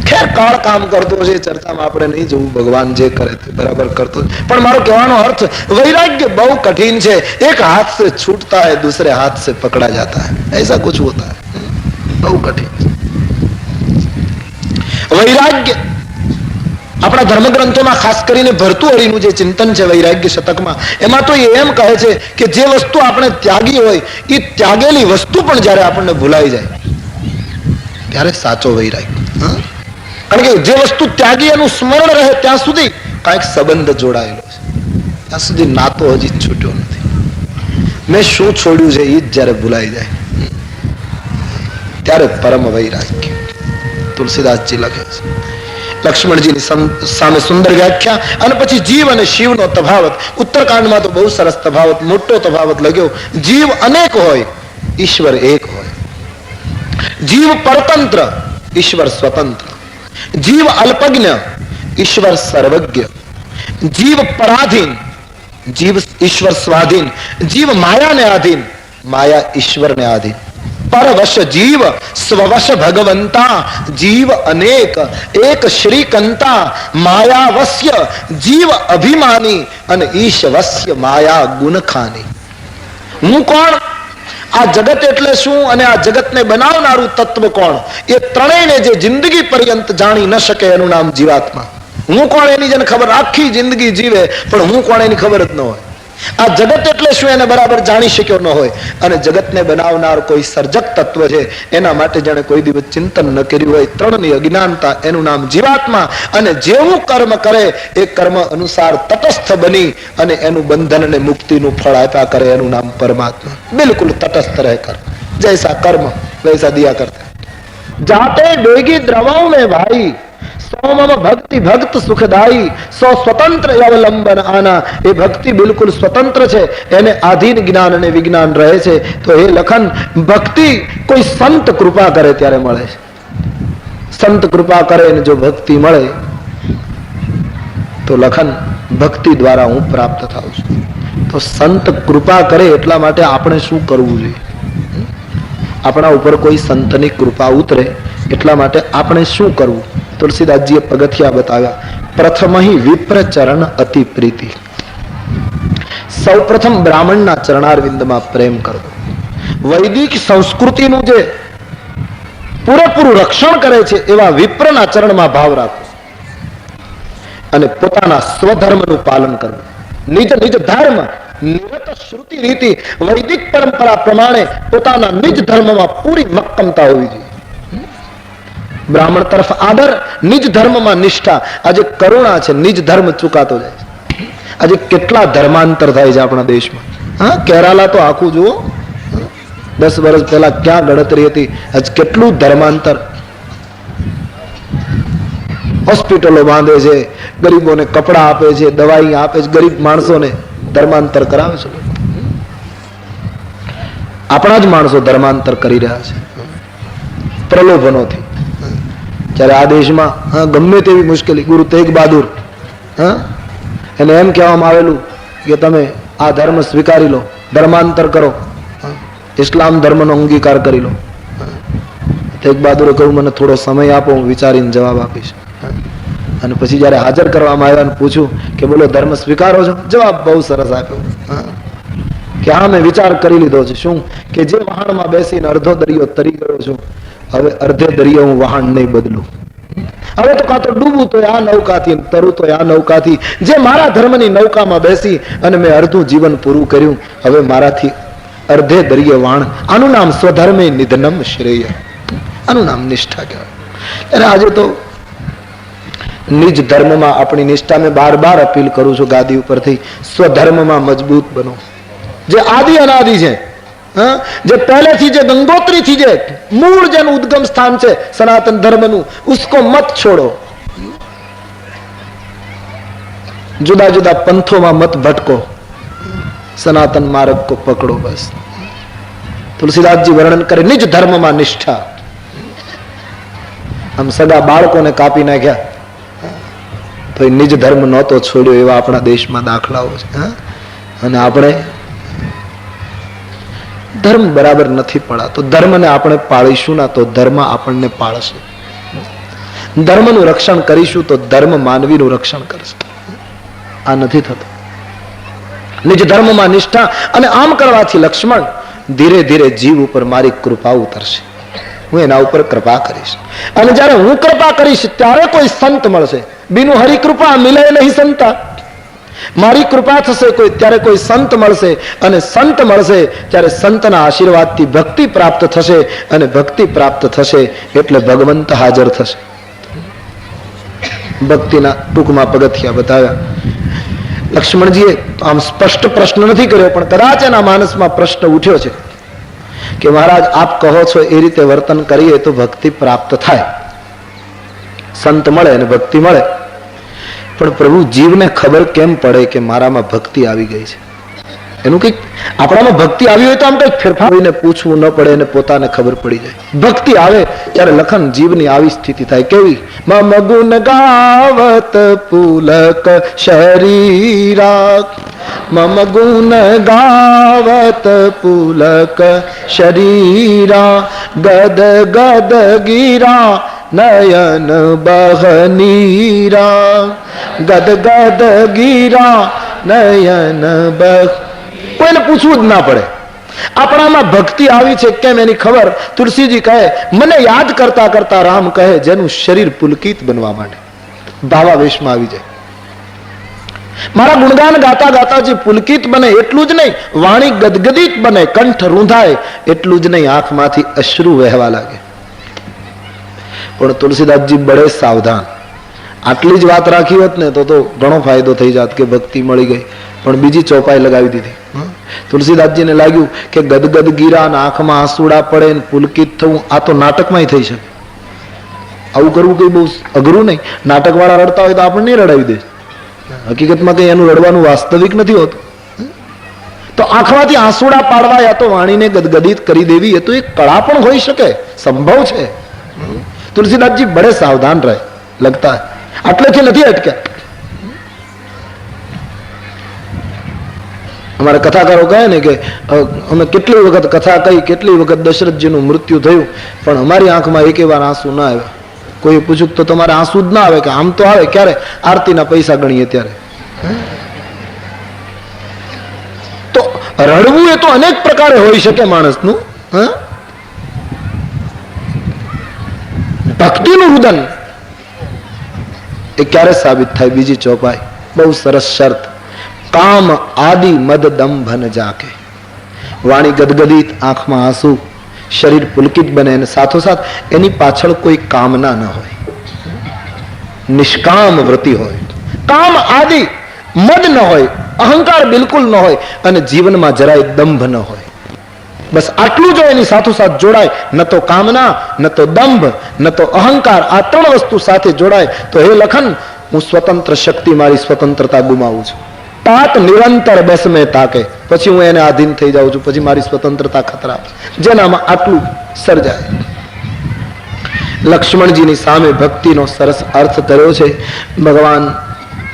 ખેર કાળ કામ કરતો છે, ચર્ચામાં આપણે નહીં જવું, ભગવાન જે કરે તે બરાબર કરતો। પણ મારો કહેવાનો અર્થ वैराग्य બહુ कठिन છે। एक हाथ से छूटता है दूसरे हाथ से पकड़ा जाता है, ऐसा कुछ होता है, બહુ कठिन। वैराग्य આપણા ધર્મગ્રંથોમાં ખાસ કરીને ભર્તુહરિનું જે ચિંતન છે વૈરાગ્ય શતકમાં, એમાં તો એમ કહે છે કે જે વસ્તુ આપણે ત્યાગી હોય એ ત્યાગેલી વસ્તુ પણ જ્યારે આપણને ભૂલાઈ જાય ત્યારે સાચો વૈરાગ્ય। કારણ કે જે વસ્તુ ત્યાગી એનું સ્મરણ રહે ત્યાં સુધી કાંઈક સંબંધ જોડાયેલો છે, ત્યાં સુધી નાતો હજી છૂટ્યો નથી। મેં શું છોડ્યું છે એ જ જયારે ભૂલાઈ જાય ત્યારે પરમ વૈરાગ્ય। તુલસીદાસજી લખે છે। લક્ષ્મણજીની સામે સુંદર વ્યાખ્યા। અને પછી જીવ અને શિવનો તફાવત ઉત્તરકાંડમાં તો બહુ સરસ તફાવત, મોટો તફાવત લગ્યો। જીવ અનેક હોય, ઈશ્વર એક હોય। જીવ પરતંત્ર, ઈશ્વર સ્વતંત્ર। જીવ અલ્પજ્ઞ, ઈશ્વર સર્વજ્ઞ। જીવ પરાધીન, જીવ ઈશ્વર સ્વાધીન। જીવ માયાને આધીન, માયા ઈશ્વરને આધીન। પરવશ જીવ, સ્વવશ ભગવંતા। જીવ અનેક, એક શ્રીકંતા। માયાવસ્ય જીવ અભિમાની, અને ઈશવસ્ય માયા ગુણખાની। હું કોણ, આ જગત એટલે શું, અને આ જગતને બનાવનારું તત્વ કોણ, એ ત્રણેયને જે જિંદગી પર્યંત જાણી ન શકે એનું નામ જીવાત્મા। હું કોણ એની જેને ખબર, આખી જિંદગી જીવે પણ હું કોણ એની ખબર જ ન હોય। આ જગત એટલે શું એને બરાબર જાણી શક્યો ન હોય, અને જગતને બનાવનાર કોઈ સર્જક તત્વ છે એના માટે જેને કોઈ દિવસ ચિંતન ન કર્યું હોય, ત્રણની અજ્ઞાનતા, એનું નામ જીવાત્મા। અને જેવું કર્મ કરે એ કર્મ અનુસાર તટસ્થ બની અને એનું બંધન અને મુક્તિનું ફળ આપ્યા કરે એનું નામ પરમાત્મા। બિલકુલ તટસ્થ રહે કર, જૈસા કર્મ વૈસા દિયા કરતા। જાતે ડોगी द्रवों में भाई, सोमम भक्ति भक्त सुखदाई। सो स्वतंत्र अवलंबन आना, એ ભક્તિ બિલકુલ સ્વતંત્ર છે, એને આધીન જ્ઞાન અને વિજ્ઞાન રહે છે। તો એ લખન ભક્તિ કોઈ સંત કૃપા કરે ત્યારે મળે છે। સંત કૃપા કરે ને જો ભક્તિ મળે તો લખન ભક્તિ દ્વારા હું પ્રાપ્ત થાઉં છું। તો સંત કૃપા કરે એટલા માટે આપણે શું કરવું જોઈએ? આપણા ઉપર કોઈ સંતની કૃપા ઉતરે એટલા માટે આપણે શું કરવું? તુલસીદાસજીએ પગથિયા બતાવ્યા. પ્રથમ વિપ્ર ચરણ અતિ પ્રીતિ. સૌ પ્રથમ બ્રાહ્મણના ચરણારવિંદમાં પ્રેમ કરવો. વૈદિક સંસ્કૃતિનું જે પૂરેપૂરું રક્ષણ કરે છે એવા વિપ્રના ચરણમાં ભાવ રાખવો અને પોતાના સ્વધર્મનું પાલન કરવું. નિજ નિજ ધર્મ નિરત શ્રુતિ રીતિ વૈદિક પરંપરા પ્રમાણે પોતાના નિજ ધર્મમાં પૂરી મક્કમતા હોવી જોઈએ. બ્રાહ્મણ તરફ આદર, નિજ ધર્મમાં નિષ્ઠા. આજે કરુણા છે, નિજ ધર્મ ચૂકાતો જાય છે. આજે કેટલા ધર્માંતર થાય છે આપણા દેશમાં. હા, કેરાલા તો આખું જુઓ, 10 વર્ષ પહેલા ક્યાં ગણતરી હતી, આજ કેટલું ધર્માંતર. હોસ્પિટલો બાંધે છે, ગરીબોને કપડા આપે છે, દવાઈ આપે છે, ગરીબ માણસોને ધર્માંતર કરાવે છે. આપણા જ માણસો ધર્માંતર કરી રહ્યા છે પ્રલોભનોથી. જ્યારે આ દેશમાં ગમે તેવી મુશ્કેલી, ગુરુ તેગ બહાદુર એને એમ કહેવામાં આવેલું કે તમે આ ધર્મ સ્વીકારી લો, ધર્માંતર કરો, ઇસ્લામ ધર્મનો અંગીકાર કરી લો. તેગ બહાદુરે કહ્યું મને થોડો સમય આપો, હું વિચારીને જવાબ આપીશ. અને પછી જયારે હાજર કરવામાં આવ્યા અને પૂછ્યું કે બોલો ધર્મ સ્વીકારો છો? જવાબ બહુ સરસ આપ્યો કે હા, મેં વિચાર કરી લીધો છે. શું? કે જે વહાણમાં બેસીને અડધો દરિયો તરી ગયો છું, હવે અડધે દરિયો હું વહાણ નહીં બદલું. હવે તો કાં તો ડૂબું તો આ નૌકાથી, તરું તો આ નૌકાથી. જે મારા ધર્મની નૌકામાં બેસી અને મેં અડધું જીવન પૂરું કર્યું, હવે મારાથી અર્ધે દરિયે વાણ. આનું નામ સ્વધર્મે નિધનમ શ્રેય, આનું નામ નિષ્ઠા કહેવાય. અને આજે તો નિજ ધર્મમાં આપણી નિષ્ઠા મેં બાર બાર અપીલ કરું છું ગાદી ઉપરથી, સ્વધર્મમાં મજબૂત બનો. જે આદિ અનાદિ છે, જે પહેલેથી, જે ગંગોત્રીથી, જે મૂળ જેનું ઉદ્ગમ સ્થાન છે સનાતન ધર્મનું, ઉસકો મત છોડો. જુદા જુદા પંથોમાં મત ભટકો, સનાતન માર્ગ કો પકડો. બસ તુલસીદાસજી વર્ણન કરે નિજ ધર્મમાં નિષ્ઠા. આમ સગા બાળકોને કાપી નાખ્યા તો નિજ ધર્મ નહોતો છોડ્યો, એવા આપણા દેશમાં દાખલાઓ છે. અને આપણે ધર્મ બરાબર નથી પડાતો. ધર્મને આપણે પાળીશું ના તો ધર્મ આપણને પાળશે. ધર્મનું રક્ષણ કરીશું તો ધર્મ માનવીનું રક્ષણ કરશે. આ નથી થતું. નિજ ધર્મમાં નિષ્ઠા. અને આમ કરવાથી લક્ષ્મણ ધીરે ધીરે જીવ ઉપર મારી કૃપા ઉતરશે. હું એના ઉપર કૃપા કરીશ. અને જયારે હું કૃપા કરીશ ત્યારે કોઈ સંત મળશે. બીનું હરિ કૃપા મિલે નહીં સંતા. મારી કૃપા થશે ત્યારે કોઈ સંત મળશે. અને સંત મળશે ત્યારે સંતના આશીર્વાદથી ભક્તિ પ્રાપ્ત થશે. અને ભક્તિ પ્રાપ્ત થશે એટલે ભગવંત હાજર થશે. ભક્તિના ટૂંકમાં પગથિયા બતાવ્યા. લક્ષ્મણજીએ આમ સ્પષ્ટ પ્રશ્ન નથી કર્યો, પણ કદાચ એના માનસમાં પ્રશ્ન ઉઠ્યો છે કે મહારાજ આપ કહો છો એ રીતે વર્તન કરીએ તો ભક્તિ પ્રાપ્ત થાય, સંત મળે અને ભક્તિ મળે. પણ પ્રભુ જીવને ખબર કેમ પડે કે મારામાં ભક્તિ આવી ગઈ છે? એનું કઈક આપણામાં ભક્તિ આવી હોય તો આમ કઈક ફેરફાર હોઈને પૂછવું ન પડે અને પોતાને ખબર પડી જાય. ભક્તિ આવે ત્યારે લખન જીવની આવી સ્થિતિ થાય. કેવી? મમ ગુણ ગાવત પુલક શરીરા, મમ ગુણ ગાવત પુલક શરીરા, ગદ ગદ ગીરા નયન બહનીરા, ગદ ગદ ગીરા નયન બહ. કોઈને પૂછવું જ ના પડે. આપણામાં ભક્તિ આવી છે કેમ એની ખબર તુલસીજી કહે. મને યાદ કરતા કરતા રામ કહે જેનું શરીર પુલકિત બનવા માટે ભાવાવેશમાં આવી જાય. મારા ગુણગાન ગાતા ગાતા જે પુલકિત બને એટલું જ નહીં, વાણી ગદગદિત બને, કંઠ રૂંધાય એટલું જ નહીં, આંખમાંથી અશ્રુ વહેવા લાગે. પણ તુલસીદાસજી બડે સાવધાન. આટલી જ વાત રાખી હોત ને તો ઘણો ફાયદો થઈ જાત કે ભક્તિ મળી ગઈ. પણ બીજી ચોપાઈ લગાવી દીધી. તુલસીદાસજીને લાગ્યું કે ગદગદ ગીરા, આંખમાં આંસુડા પડે, પુલકિત થવું આ તો નાટકમાં થઈ શકે. આવું કરવું કઈ બહુ અઘરું નહીં. નાટક વાળા રડતા હોય તો આપણને નહીં રડાવી દે. હકીકતમાં કઈ એનું રડવાનું વાસ્તવિક નથી હોતું. તો આંખમાંથી આંસુડા પાડવા યા તો વાણીને ગદગદિત કરી દેવી એ તો એક કળા પણ હોઈ શકે, સંભવ છે. તુલસીદાસજી બડે સાવધાન રહે લગતા આટલેથી નથી અટક્યા. અમારા કથાકારો કહે ને કે અમે કેટલી વખત કથા કહી, કેટલી વખત દશરથજીનું મૃત્યુ થયું, પણ અમારી આંખમાં એક વાર આંસુ ના આવ્યા. કોઈ પૂછ્યું તો તમારે આંસુ જ ના આવે? કે આમ તો આવે ક્યારે? આરતીના પૈસા ગણીએ ત્યારે. તો રડવું એ તો અનેક પ્રકારે હોઈ શકે માણસનું. ભક્તિનું રુદન એ ક્યારે સાબિત થાય? બીજી ચોપાઈ બહુ સરસ શરત. કામ આદિ મદ દંભન જાકે. વાણી ગદગદિત, આંખમાં આંસુ, શરીર પુલકિત બને, અને સાથોસાથ એની પાછળ કોઈ કામના ન હોય, નિષ્કામ વૃત્તિ હોય. કામ આદિ મદ ન હોય, અહંકાર બિલકુલ ન હોય, અને જીવનમાં જરાય દંભ ન હોય. બસ આટલું જો એની સાથોસાથ જોડાય, ન તો કામના, ન તો દંભ, ન તો અહંકાર, આ ત્રણ વસ્તુ સાથે જોડાય તો હે લખન, હું સ્વતંત્ર શક્તિ, મારી સ્વતંત્રતા ગુમાવું છું. તાક નિરંતર બસ મેં તાકે, પછી હું એને આધીન થઈ જાઉં છું, પછી મારી સ્વતંત્રતા ખતરા. જેનામાં આટલું સર્જાય. લક્ષ્મણજીની સામે ભક્તિનો સરસ અર્થ કર્યો છે. ભગવાન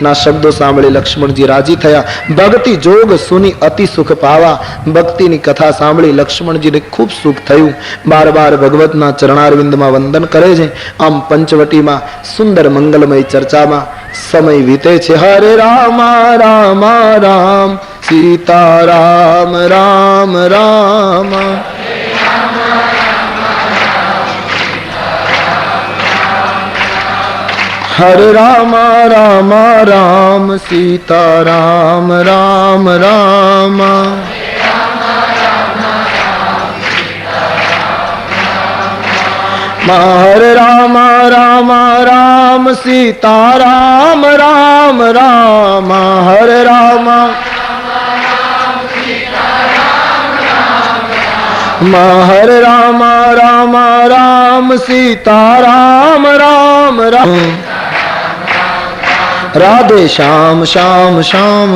ના શબ્દો સાંભળી લક્ષ્મણજી રાજી થયા. ભક્તિ જોગ સુની અતિ સુખ પાવા. ભક્તિની કથા સાંભળી લક્ષ્મણજીને ખૂબ સુખ થયું. બાર બાર ભગવતના ચરણારવિંદમાં વંદન કરે છે. આમ પંચવટીમાં સુંદર મંગલમય ચર્ચામાં સમય વીતે છે. હરે રામ રામ રામ સીતા રામ રામ રામ. હરે રામ રામ રામ સીતા રામ રામ રામ. હરે રામ રામ રામ સીતા રામ રામ રામ. હરે રામ હરે રામ રામ રામ સીતા રામ રામ રામ. રાધે શ્યામ શ્યામ શ્યામ,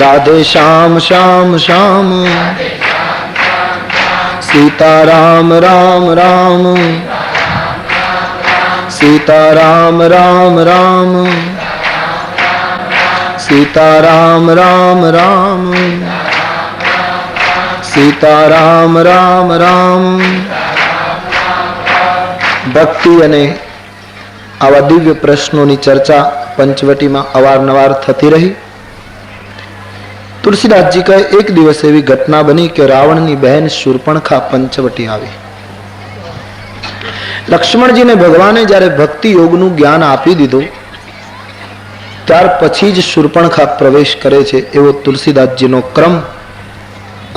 રાધે શ્યામ શ્યામ શ્યામ. સીતા રામ રામ રામ, સીતા રામ રામ રામ, સીતા રામ રામ રામ, સીતા રામ રામ રામ. ભક્તિ અને આવા દિવ્ય પ્રશ્નોની ચર્ચા પંચવટીમાં અવારનવાર થતી રહી. તુલસીદાસજી કહે, એક દિવસ એવી ઘટના બની કે રાવણની બહેન શૂર્પણખા પંચવટી આવી. લક્ષ્મણજીને ભગવાને જ્યારે ભક્તિ યોગનું જ્ઞાન આપી દીધું, ત્યાર પછી જ શૂર્પણખા પ્રવેશ કરે છે. એવો તુલસીદાસજીનો ક્રમ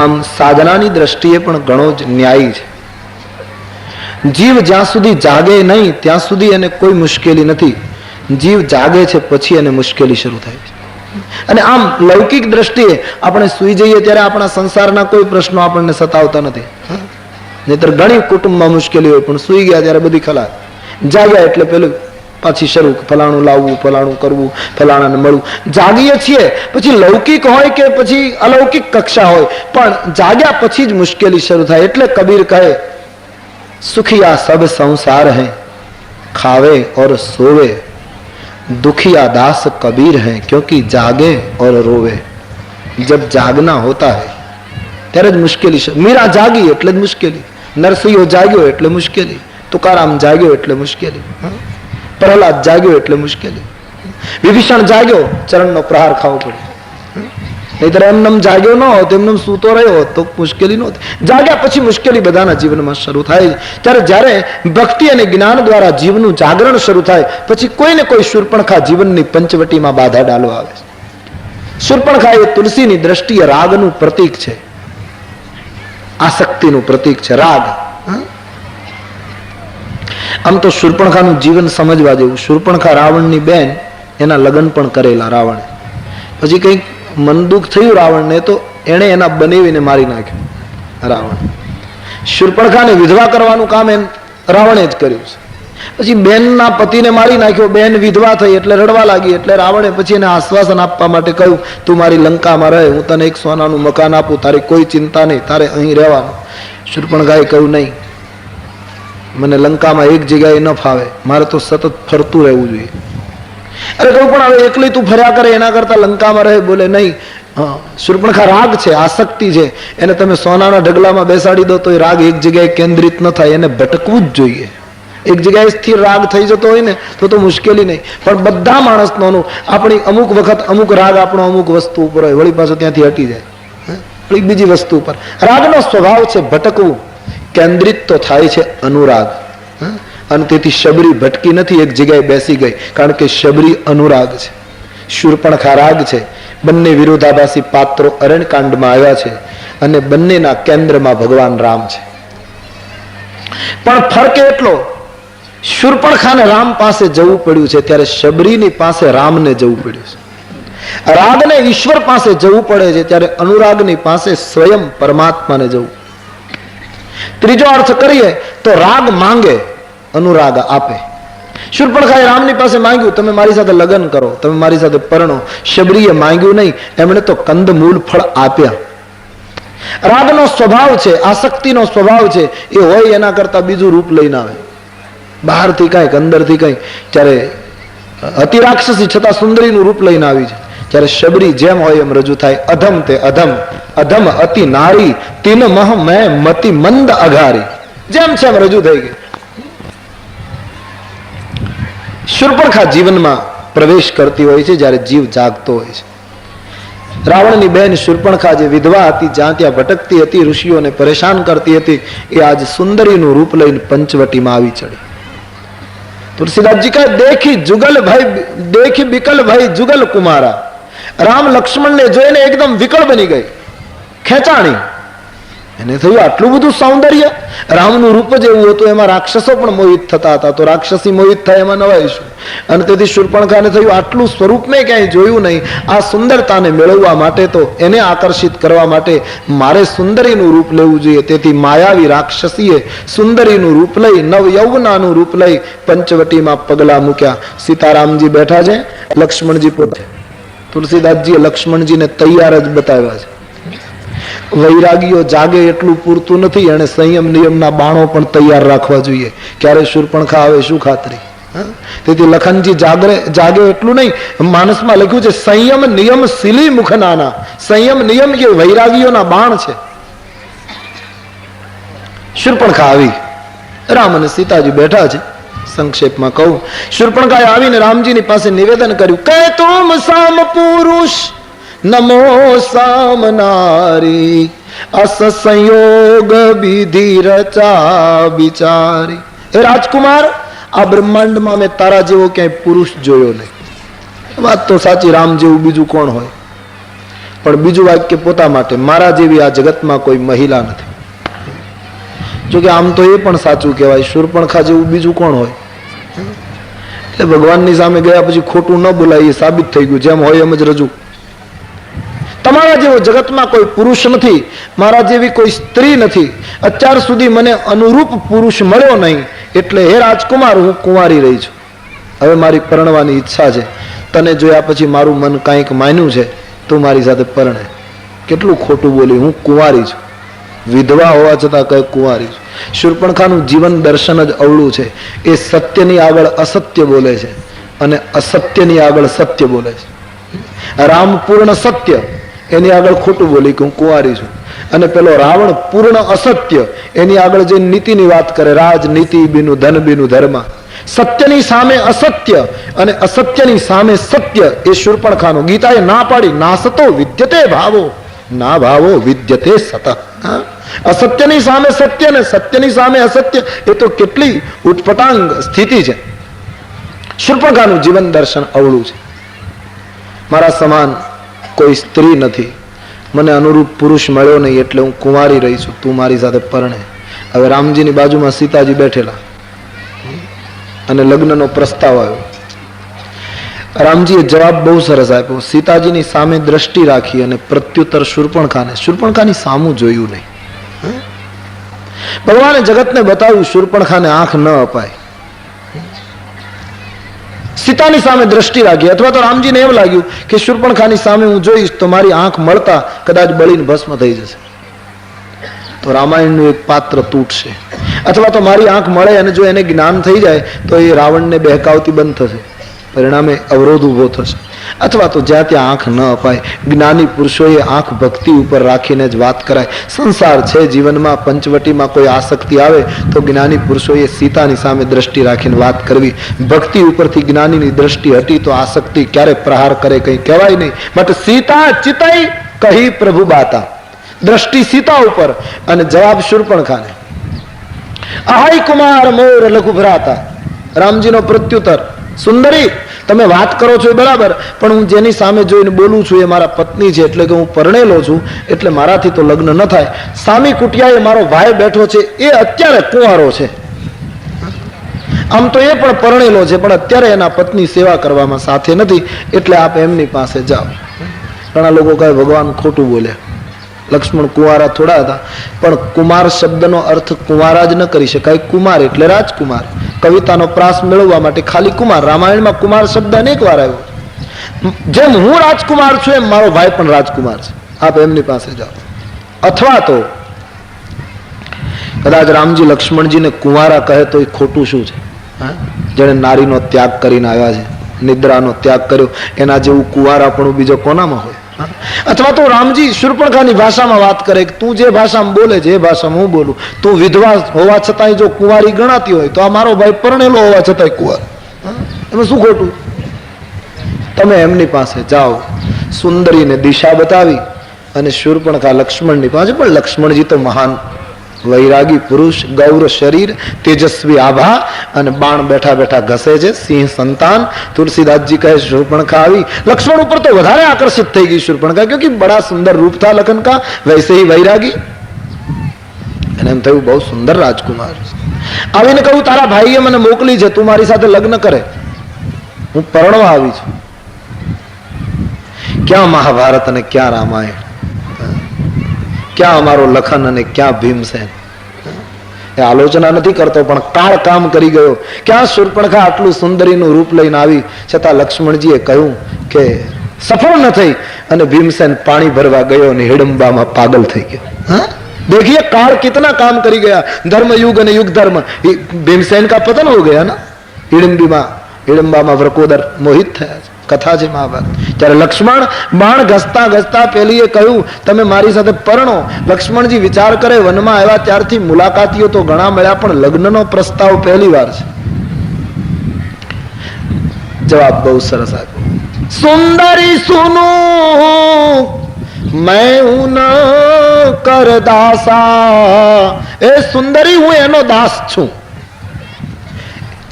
આમ સાધનાની દ્રષ્ટિએ પણ ઘણો જ ન્યાયી છે. જીવ જ્યાં સુધી જાગે નહીં ત્યાં સુધી એને કોઈ મુશ્કેલી નથી. જીવ જાગે છે પછી એને મુશ્કેલી શરૂ થાય છે. અને આમ લૌકિક દ્રષ્ટિએ આપણે સૂઈ જઈએ ત્યારે આપણા સંસારના કોઈ પ્રશ્નો આપણને સતાવતા નથી. નહીતર ઘણી કુટુંબમાં મુશ્કેલી હોય, પણ સૂઈ ગયા ત્યારે બધી ખલાસ. જાગ્યા એટલે પેલું પાછી શરૂ, ફલાણું લાવવું, ફલાણું કરવું, ફલાણાને મળવું. જાગીએ છીએ પછી લૌકિક હોય કે પછી અલૌકિક કક્ષા હોય, પણ જાગ્યા પછી જ મુશ્કેલી શરૂ થાય. એટલે કબીર કહે, सुखिया सब संसार है, खावे और सोवे, दुखिया दास कबीर है, क्योंकि जागे और रोवे. जब जागना होता है ત્યારે જ મુશ્કેલી. મીરા જાગી એટલે જ મુશ્કેલી, નરસિંહો જાગ્યો એટલે મુશ્કેલી, તુકારામ જાગ્યો એટલે મુશ્કેલી, પ્રહલાદ જાગ્યો એટલે મુશ્કેલી, વિભીષણ જાગ્યો ચરણનો પ્રહાર ખાવો પડ્યો. નહીતર એમનેમ જાગ્યો ન હોત, એમનેમ સૂતો રહ્યો હોત તો મુશ્કેલી નહોતી. જાગ્યા પછી મુશ્કેલી બધાના જીવનમાં શરૂ થાય. ત્યારે જ્યારે ભક્તિ અને જ્ઞાન દ્વારા જીવનું જાગરણ શરૂ થાય પછી કોઈને કોઈ શૂર્પણખા જીવનની પંચવટીમાં બાધા ડાલવા આવે છે. શૂર્પણખા એ તુલસીની દ્રષ્ટિએ રાગનું પ્રતીક છે, આસક્તિનું પ્રતીક છે. રાગ. આમ તો શૂર્પણખાનું જીવન સમજવા જેવું. શૂર્પણખા રાવણની બેન, એના લગ્ન પણ કરેલા રાવણે. પછી કંઈક મન દુઃખ થયું રાવણને, તો એણે એના બનેવીને મારી નાખ્યો. રાવણ શૂર્પણખાને વિધવા કરવાનું કામ રાવણે જ કર્યું છે. પછી બેનના પતિને મારી નાખ્યો. બેન વિધવા થઈ એટલે રડવા લાગી. એટલે રાવણે પછી એને આશ્વાસન આપવા માટે કહ્યું, તું મારી લંકામાં રહે, હું તને એક સોનાનું મકાન આપું, તારી કોઈ ચિંતા નહીં, તારે અહીં રહેવાનું. શૂર્પણખાએ કહ્યું, નહીં, મને લંકામાં એક જગ્યાએ ન ફાવે, મારે તો સતત ફરતું રહેવું જોઈએ. અરે કહું પણ હવે એકલી તું ફર્યા કરે એના કરતા લંકામાં રહે. બોલે નહીં, શૂર્પણખા રાગ છે, આસક્તિ છે, એને તમે સોનાના ઢગલામાં બેસાડી દો તો એ રાગ એક જગ્યાએ કેન્દ્રિત ન થાય, એને ભટકવું જ જોઈએ. એક જગ્યાએ સ્થિર રાગ થઈ જતો હોય ને તો મુશ્કેલી નહીં. પણ બધા માણસનો આપણી અમુક વખત અમુક રાગ આપણો અમુક વસ્તુ ઉપર હોય, વળી પાછો ત્યાંથી હટી જાય વળી બીજી વસ્તુ ઉપર. રાગનો સ્વભાવ છે ભટકવું, કેન્દ્રિત તો થાય છે અનુરાગ. અને તેથી શબરી ભટકી નથી, એક જગ્યાએ બેસી ગઈ, કારણ કે શબરી અનુરાગ છે, શૂર્પણખા રાગ છે. બંને વિરોધાભાસી પાત્રો અરણ્યકાંડમાં આવ્યા છે અને બંનેના કેન્દ્રમાં ભગવાન રામ છે. પણ ફરક એટલો, શૂર્પણખાને રામ પાસે જવું પડ્યું છે, ત્યારે શબરીની પાસે રામને જવું પડ્યું છે. રાગને ઈશ્વર પાસે જવું પડે છે, ત્યારે અનુરાગની પાસે સ્વયં પરમાત્માને જવું. ત્રીજો અર્થ કરીએ તો રાગ માંગે, અનુરાગ આપે. શૂર્પણખાએ રામની પાસે માંગ્યું, તમે મારી સાથે લગ્ન કરો, તમે મારી સાથે પરણો. શબરીએ માંગ્યું નહીં, એમણે તો કંદમૂળ ફળ આપ્યા. રાગનો સ્વભાવ છે, આસક્તિનો સ્વભાવ છે, એ હોય એના કરતા બીજું રૂપ લઈને આવે, બહારથી કંઈક અંદરથી કંઈક. ત્યારે અતિ રાક્ષસી છતાં સુંદરીનું રૂપ લઈને આવી છે. ત્યારે શબરી જેમ હોય એમ રજૂ થાય. અધમ તે અધમ, અધમ અતિ નારી, તિન મહ મેં મતિ મંદ અઘારી, જેમ છે એમ રજૂ થઈ ગઈ. શૂર્પણખા જીવનમાં પ્રવેશ કરતી હોય છે જ્યારે જીવ જાગતો હોય છે. રાવણની બહેન શૂર્પણખા જે વિધવા હતી, જ્યાં ત્યાં ભટકતી હતી, ઋષિઓને પરેશાન કરતી હતી, એ આજ સુંદરીનું રૂપ લઈને પંચવટીમાં આવી ચડી. તુલસીદાસજી કહે, દેખી જુગલ ભાઈ, દેખી વિકલ ભાઈ જુગલ કુમારા. રામ લક્ષ્મણને જોઈને એકદમ વિકળ બની ગઈ, ખેંચાણી. એને થયું આટલું બધું સૌંદર્ય, રામનું રૂપ જ એવું હતું, એમાં રાક્ષસો પણ મોહિત થતા હતા, તો રાક્ષસી મોહિત થાય એમાં નવાઈશું. અને તેથી શૂર્પણખાને થયું આટલું સ્વરૂપ મેં ક્યાંય જોયું નહીં, આ સુંદરતાને મેળવવા માટે, તો એને આકર્ષિત કરવા માટે મારે સુંદરીનું રૂપ લેવું જોઈએ. તેથી માયાવી રાક્ષસીએ સુંદરીનું રૂપ લઈ, નવ યૌવનાનું રૂપ લઈ પંચવટીમાં પગલા મૂક્યા. સીતારામજી બેઠા છે, લક્ષ્મણજી પોતે. તુલસીદાસજીએ લક્ષ્મણજીને તૈયાર જ બતાવ્યા છે. વૈરાગીઓ જાગે એટલું પૂરતું નથી, એને સંયમ નિયમના બાણો પણ તૈયાર રાખવા જોઈએ. ક્યારે શૂર્પણખા આવે શું ખાતરી. તેથી લખનજી જાગે એટલું નહીં, માનસમાં લખ્યું છે સંયમ નિયમ સિલી મુખનાના. સંયમ નિયમ એ વૈરાગીઓના બાણ છે. શૂર્પણખા આવી, રામ અને સીતાજી બેઠા છે. સંક્ષેપમાં કહું, શૂર્પણખાએ આવીને રામજીની પાસે નિવેદન કર્યું, કે તુમ સામ પુરુષ નમો સામ નારી, અસ સંયોગ વિધિ રચા બિચારી. હે રાજકુમાર, આ બ્રહ્માંડમાં મેં તારા જેવો ક્યાંય પુરુષ જોયો નહીં. વાત તો સાચી, રામ જેવું બીજું કોણ હોય. પણ બીજું વાક્ય પોતા માટે, મારા જેવી આ જગતમાં કોઈ મહિલા નથી. જોકે આમ તો એ પણ સાચું કહેવાય, શૂર્પણખા જેવું બીજું કોણ હોય. એટલે ભગવાનની સામે ગયા પછી ખોટું ન બોલાય, એ સાબિત થઈ ગયું, જેમ હોય એમ જ રજૂ. તમારા જેવો જગતમાં કોઈ પુરુષ નથી, મારા જેવી કોઈ સ્ત્રી નથી, અત્યાર સુધી મને અનુરૂપ પુરુષ મળ્યો નહીં, એટલે હે રાજકુમાર, હું કુંવારી રહી છું. હવે મારી પરણવાની ઈચ્છા છે. તને જોયા પછી મારું મન કાંઈક માન્યું છે, તું મારી સાથે પરણે. કેટલું ખોટું બોલી, હું કુંવારી છું. વિધવા હોવા છતાં કઈ કુંવારી છું. શૂર્પણખાનું જીવન દર્શન જ અવળું છે. એ સત્યની આગળ અસત્ય બોલે છે અને અસત્યની આગળ સત્ય બોલે છે. રામ પૂર્ણ સત્ય, એની આગળ ખોટું બોલી કે હું કુંવારી છું. અને પેલો રાવણ પૂર્ણ અસત્ય, એની આગળ જે નીતિની વાત કરે, રાજનીતિ બીનું ધન બીનું ધર્મ. સત્યની સામે અસત્ય અને અસત્યની સામે સત્ય, એ શૂર્પણખાનું. ગીતાએ ના પાડી, ના સતો વિદ્યતે ભાવો, ના ભાવો વિદ્યતે સત. અસત્યની સામે સત્ય ને સત્યની સામે અસત્ય, એ તો કેટલી ઉટપટાંગ સ્થિતિ છે. શૂર્પણખાનું જીવન દર્શન અવળું છે. મારા સમાન કોઈ સ્ત્રી નથી, મને અનુરૂપ પુરુષ મળ્યો નહીં, એટલે હું કુંવારી રહી છું, તું મારી સાથે પરણે. હવે રામજીની બાજુમાં સીતાજી બેઠેલા અને લગ્નનો પ્રસ્તાવ આવ્યો. રામજીએ જવાબ બહુ સરસ આપ્યો. સીતાજીની સામે દ્રષ્ટિ રાખી અને પ્રત્યુત્તર શૂર્પણખાની સામું જોયું નહીં. ભગવાને જગતને બતાવ્યું, શૂર્પણખાને આંખ ન અપાય. સીતાની સામે દ્રષ્ટિ રાખી, અથવા તો રામજીને એમ લાગ્યું કે શૂર્પણખાની સામે હું જોઈશ તો મારી આંખ મળતા કદાચ બળીને ભસ્મ થઈ જશે, તો રામાયણનું એક પાત્ર તૂટશે. અથવા તો મારી આંખ મળે અને જો એને જ્ઞાન થઈ જાય તો એ રાવણને બહેકાવતી બંધ થશે. પરિણામે અવરોધ ઉભો થશે. અથવા તો જ્યાં ત્યાં આંખ ન અપાય. જ્ઞાની પુરુષોએ આંખ ભક્તિ ઉપર રાખીને જ વાત કરાય. સંસાર છે, જીવનમાં પંચવટીમાં કોઈ આસક્તિ આવે તો જ્ઞાની પુરુષોએ સીતાની સામે દ્રષ્ટિ રાખીને વાત કરવી. ભક્તિ ઉપરથી જ્ઞાનીની દ્રષ્ટિ હટી તો આસક્તિ ક્યારે પ્રહાર કરે કંઈ કહેવાય નહીં. માટે સીતા ચિતાઈ કહી પ્રભુ બાતા. દ્રષ્ટિ સીતા ઉપર અને જવાબ શૂર્પણખાને. અહાય કુમાર મોર લઘુ ભરાતા. રામજીનો પ્રત્યુત્તર, સુંદરી તમે વાત કરો છો એ બરાબર, પણ હું જેની સામે જોઈને બોલું છું એ મારા પત્ની છે, એટલે કે હું પરણેલો છું, એટલે મારાથી તો લગ્ન ન થાય. સામી કુટિયાએ મારો ભાઈ બેઠો છે, એ અત્યારે કુંવારો છે. આમ તો એ પણ પરણેલો છે, પણ અત્યારે એના પત્ની સેવા કરવામાં સાથે નથી, એટલે આપ એમની પાસે જાઓ. ઘણા લોકો કહે ભગવાન ખોટું બોલે. લક્ષ્મણ કુંવારા થોડા હતા, પણ કુમાર શબ્દનો અર્થ કુંવારા જ ન કરી શકાય. કુમાર એટલે રાજકુમાર. કવિતાનો પ્રાસ મેળવવા માટે ખાલી કુમાર. રામાયણમાં કુમાર શબ્દ અનેક વાર આવ્યો. જેમ હું રાજકુમાર છું એમ મારો ભાઈ પણ રાજકુમાર છે. આપ એમની પાસે જાઓ. અથવા તો કદાચ રામજી લક્ષ્મણજીને કુંવારા કહે તો એ ખોટું શું છે? જેને નારીનો ત્યાગ કરીને આવ્યા છે, નિદ્રાનો ત્યાગ કર્યો, એના જેવું કુંવારાપણું બીજો કોનામાં હોય? અથવા તો રામજી શૂર્પણખાની ભાષામાં વાત કરે કે તું જે ભાષામાં બોલે છે એ ભાષામાં હું બોલું. તું વિધવા હોવા છતાંય જો કુંવારી ગણાતી હોય તો આ મારો ભાઈ પરણેલો હોવા છતાંય કુંવાર. એમાં શું ખોટું? તમે એમની પાસે જાઓ. સુંદરીને દિશા બતાવી અને શૂર્પણખા લક્ષ્મણની પાસે. પણ લક્ષ્મણજી તો મહાન વૈરાગી પુરુષ, ગૌર શરીર, તેજસ્વી આભા, અને બાણ બેઠા બેઠા ઘસે છે. સિંહ સંતાન. તુલસીદાસજી કહે શૂર્પણખા આવી. લક્ષ્મણ ઉપર તો વધારે આકર્ષિત થઈ ગઈ શૂર્પણખા, ક્યોંકि બડા સુંદર રૂપ થા લખન કા, વૈસે ही વૈરાગી. એને એમ થયું બહુ સુંદર રાજકુમાર. આવીને કહ્યું તારા ભાઈએ મને મોકલી છે, તું મારી સાથે લગ્ન કરે, હું પરણવા આવી છું. ક્યાં મહાભારત અને ક્યાં રામાયણ, ક્યાં અમારો લખન અને ક્યાં ભીમસેન. એ આલોચના નથી કરતો, પણ કાળ કામ કરી ગયો. ક્યાં શૂર્પણખા આટલું સુંદરીનું રૂપ લઈને આવી, છતાં લક્ષ્મણજીએ કહ્યું કે સફળ ન થઈ, અને ભીમસેન પાણી ભરવા ગયો અને હિડમ્બામાં પાગલ થઈ ગયો. देखिए काल कितना काम કરી ગયા. ધર્મ યુગ અને યુગ ધર્મ. ભીમસેન કા પતન હો ગયા ના. હિડમ્બામાં વૃકોદર મોહિત થયા. કથા છે મહાભારત. ત્યારે લક્ષ્મણ બાણ ઘસતા ઘસતા પેલીએ કહ્યું તમે મારી સાથે પરણો. લક્ષ્મણજી વિચાર કરે વનમાં આવ્યા ત્યારથી મુલાકાતીઓ તો ઘણા મળ્યા, પણ લગ્નનો પ્રસ્તાવ પહેલી વાર છે. જવાબ બહુ સરસ આપ્યો. સુંદરી સુનો मैं हूं न कर दासा. ए सुंदरी હું એનો દાસ છું.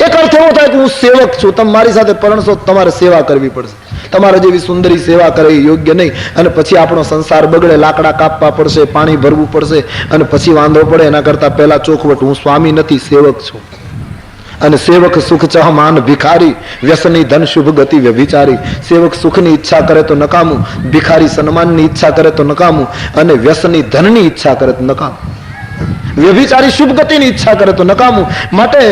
એક અર્થ એવો થાય કે હું સેવક છું. તમે મારી સાથે પરણશો તમારે સેવા કરવી પડશે. તમારે જેવી સુંદરી સેવા કરે યોગ્ય નહીં, અને પછી આપણો સંસાર બગડે. લાકડા કાપવા પડશે, પાણી ભરવું પડશે, અને પછી વાંધો પડે. એના કરતા પહેલા ચોખવટ, હું સ્વામી નથી, સેવક છું. અને સેવક સુખ ચહમાન ભિખારી, વ્યસની ધન શુભ ગતિ વ્યભિચારી. સેવક સુખની ઈચ્છા કરે તો નકામું, ભિખારી સન્માનની ઈચ્છા કરે તો નકામું, અને વ્યસની ધનની ઈચ્છા કરે તો નકામું, વ્યભિચારી શુભ ગતિની ઈચ્છા કરે તો નકામું. માટે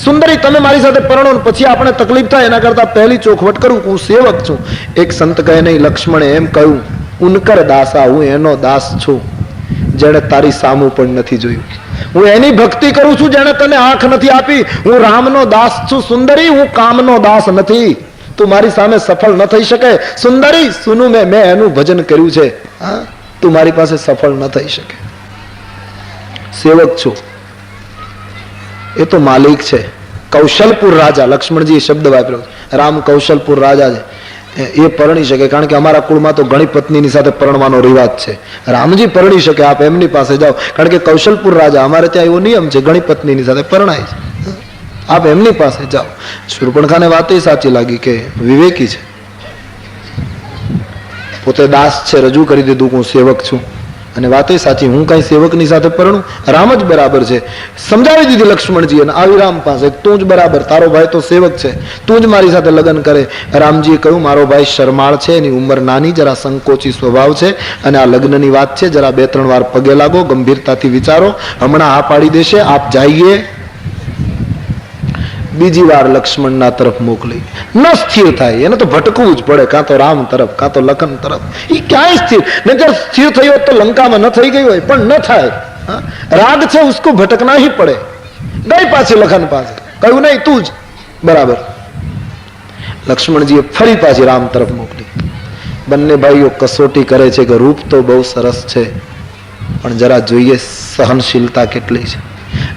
સુંદરી તમે મારી સાથે પરણો, પછી આપણે તકલીફ થાય એના કરતા પહેલી ચોખવટ કરું હું સેવક છું. એક સંત કહે નહીં, લક્ષ્મણે એમ કહ્યું ઉનકર દાસા, હું એનો દાસ છું જેને તારી સામું પણ નથી જોયું. હું એની ભક્તિ કરું છું જેને તને આંખ નથી આપી. હું રામનો દાસ છું સુંદરી, હું કામનો દાસ નથી. તું મારી સામે સફળ ન થઈ શકે સુંદરી. સુનું મેં એનું ભજન કર્યું છે. તું મારી પાસે સફળ ન થઈ શકે. સેવક છું, એ તો માલિક છે. કૌશલપુર રાજા, લક્ષ્મણજી શબ્દ વાપર્યો. રામ કૌશલપુર રાજા છે, એ પરણી શકે. કારણ કે અમારા કુળમાં તો ઘણી પત્નીની સાથે પરણવાનો રિવાજ છે. રામજી પરણી શકે, આપ એમની પાસે જાઓ. કારણ કે કૌશલપુર રાજા, અમારે ત્યાં એવો નિયમ છે, ઘણી પત્નીની સાથે પરણાય છે. આપ એમની પાસે જાઓ. શૂર્પણખાને વાત એ સાચી લાગી કે વિવેકી છે, પોતે દાસ છે, રજૂ કરી દીધું હું સેવક છું. અને વાત એ સાચી, હું કઈ સેવકની સાથે પરણું? રામ જ બરાબર છે. સમજાવી દીધી લક્ષ્મણજી, અને આવી રામ પાસે તું જ બરાબર, તારો ભાઈ તો સેવક છે, તું જ મારી સાથે લગ્ન કરે. રામજીએ કહ્યું મારો ભાઈ શરમાળ છે, એની ઉંમર નાની, જરા સંકોચી સ્વભાવ છે, અને આ લગ્નની વાત છે, જરા 2-3 વાર પગે લાગો, ગંભીરતાથી વિચારો, હમણાં આ પાડી દેશે, આપ જઈએ. બીજી વાર લક્ષ્મણના તરફ મોકલી. ન સ્થિર થાય, એને તો ભટકવું જ પડે, કાં તો રામ તરફ કાં તો લખન તરફ. એ ક્યાંય સ્થિર નહીં. સ્થિર થયો તો લંકામાં ન થઈ ગયું હોય, પણ ન થાય. રાગ છે, ઉસકો ભટકના ही પડે. ગઈ પાછી લખન પાસે, કહ્યું નહીં તું જ બરાબર. લક્ષ્મણજીએ ફરી પાછી રામ તરફ મોકલી. બંને ભાઈઓ કસોટી કરે છે કે રૂપ તો બહુ સરસ છે, પણ જરા જોઈએ સહનશીલતા કેટલી છે.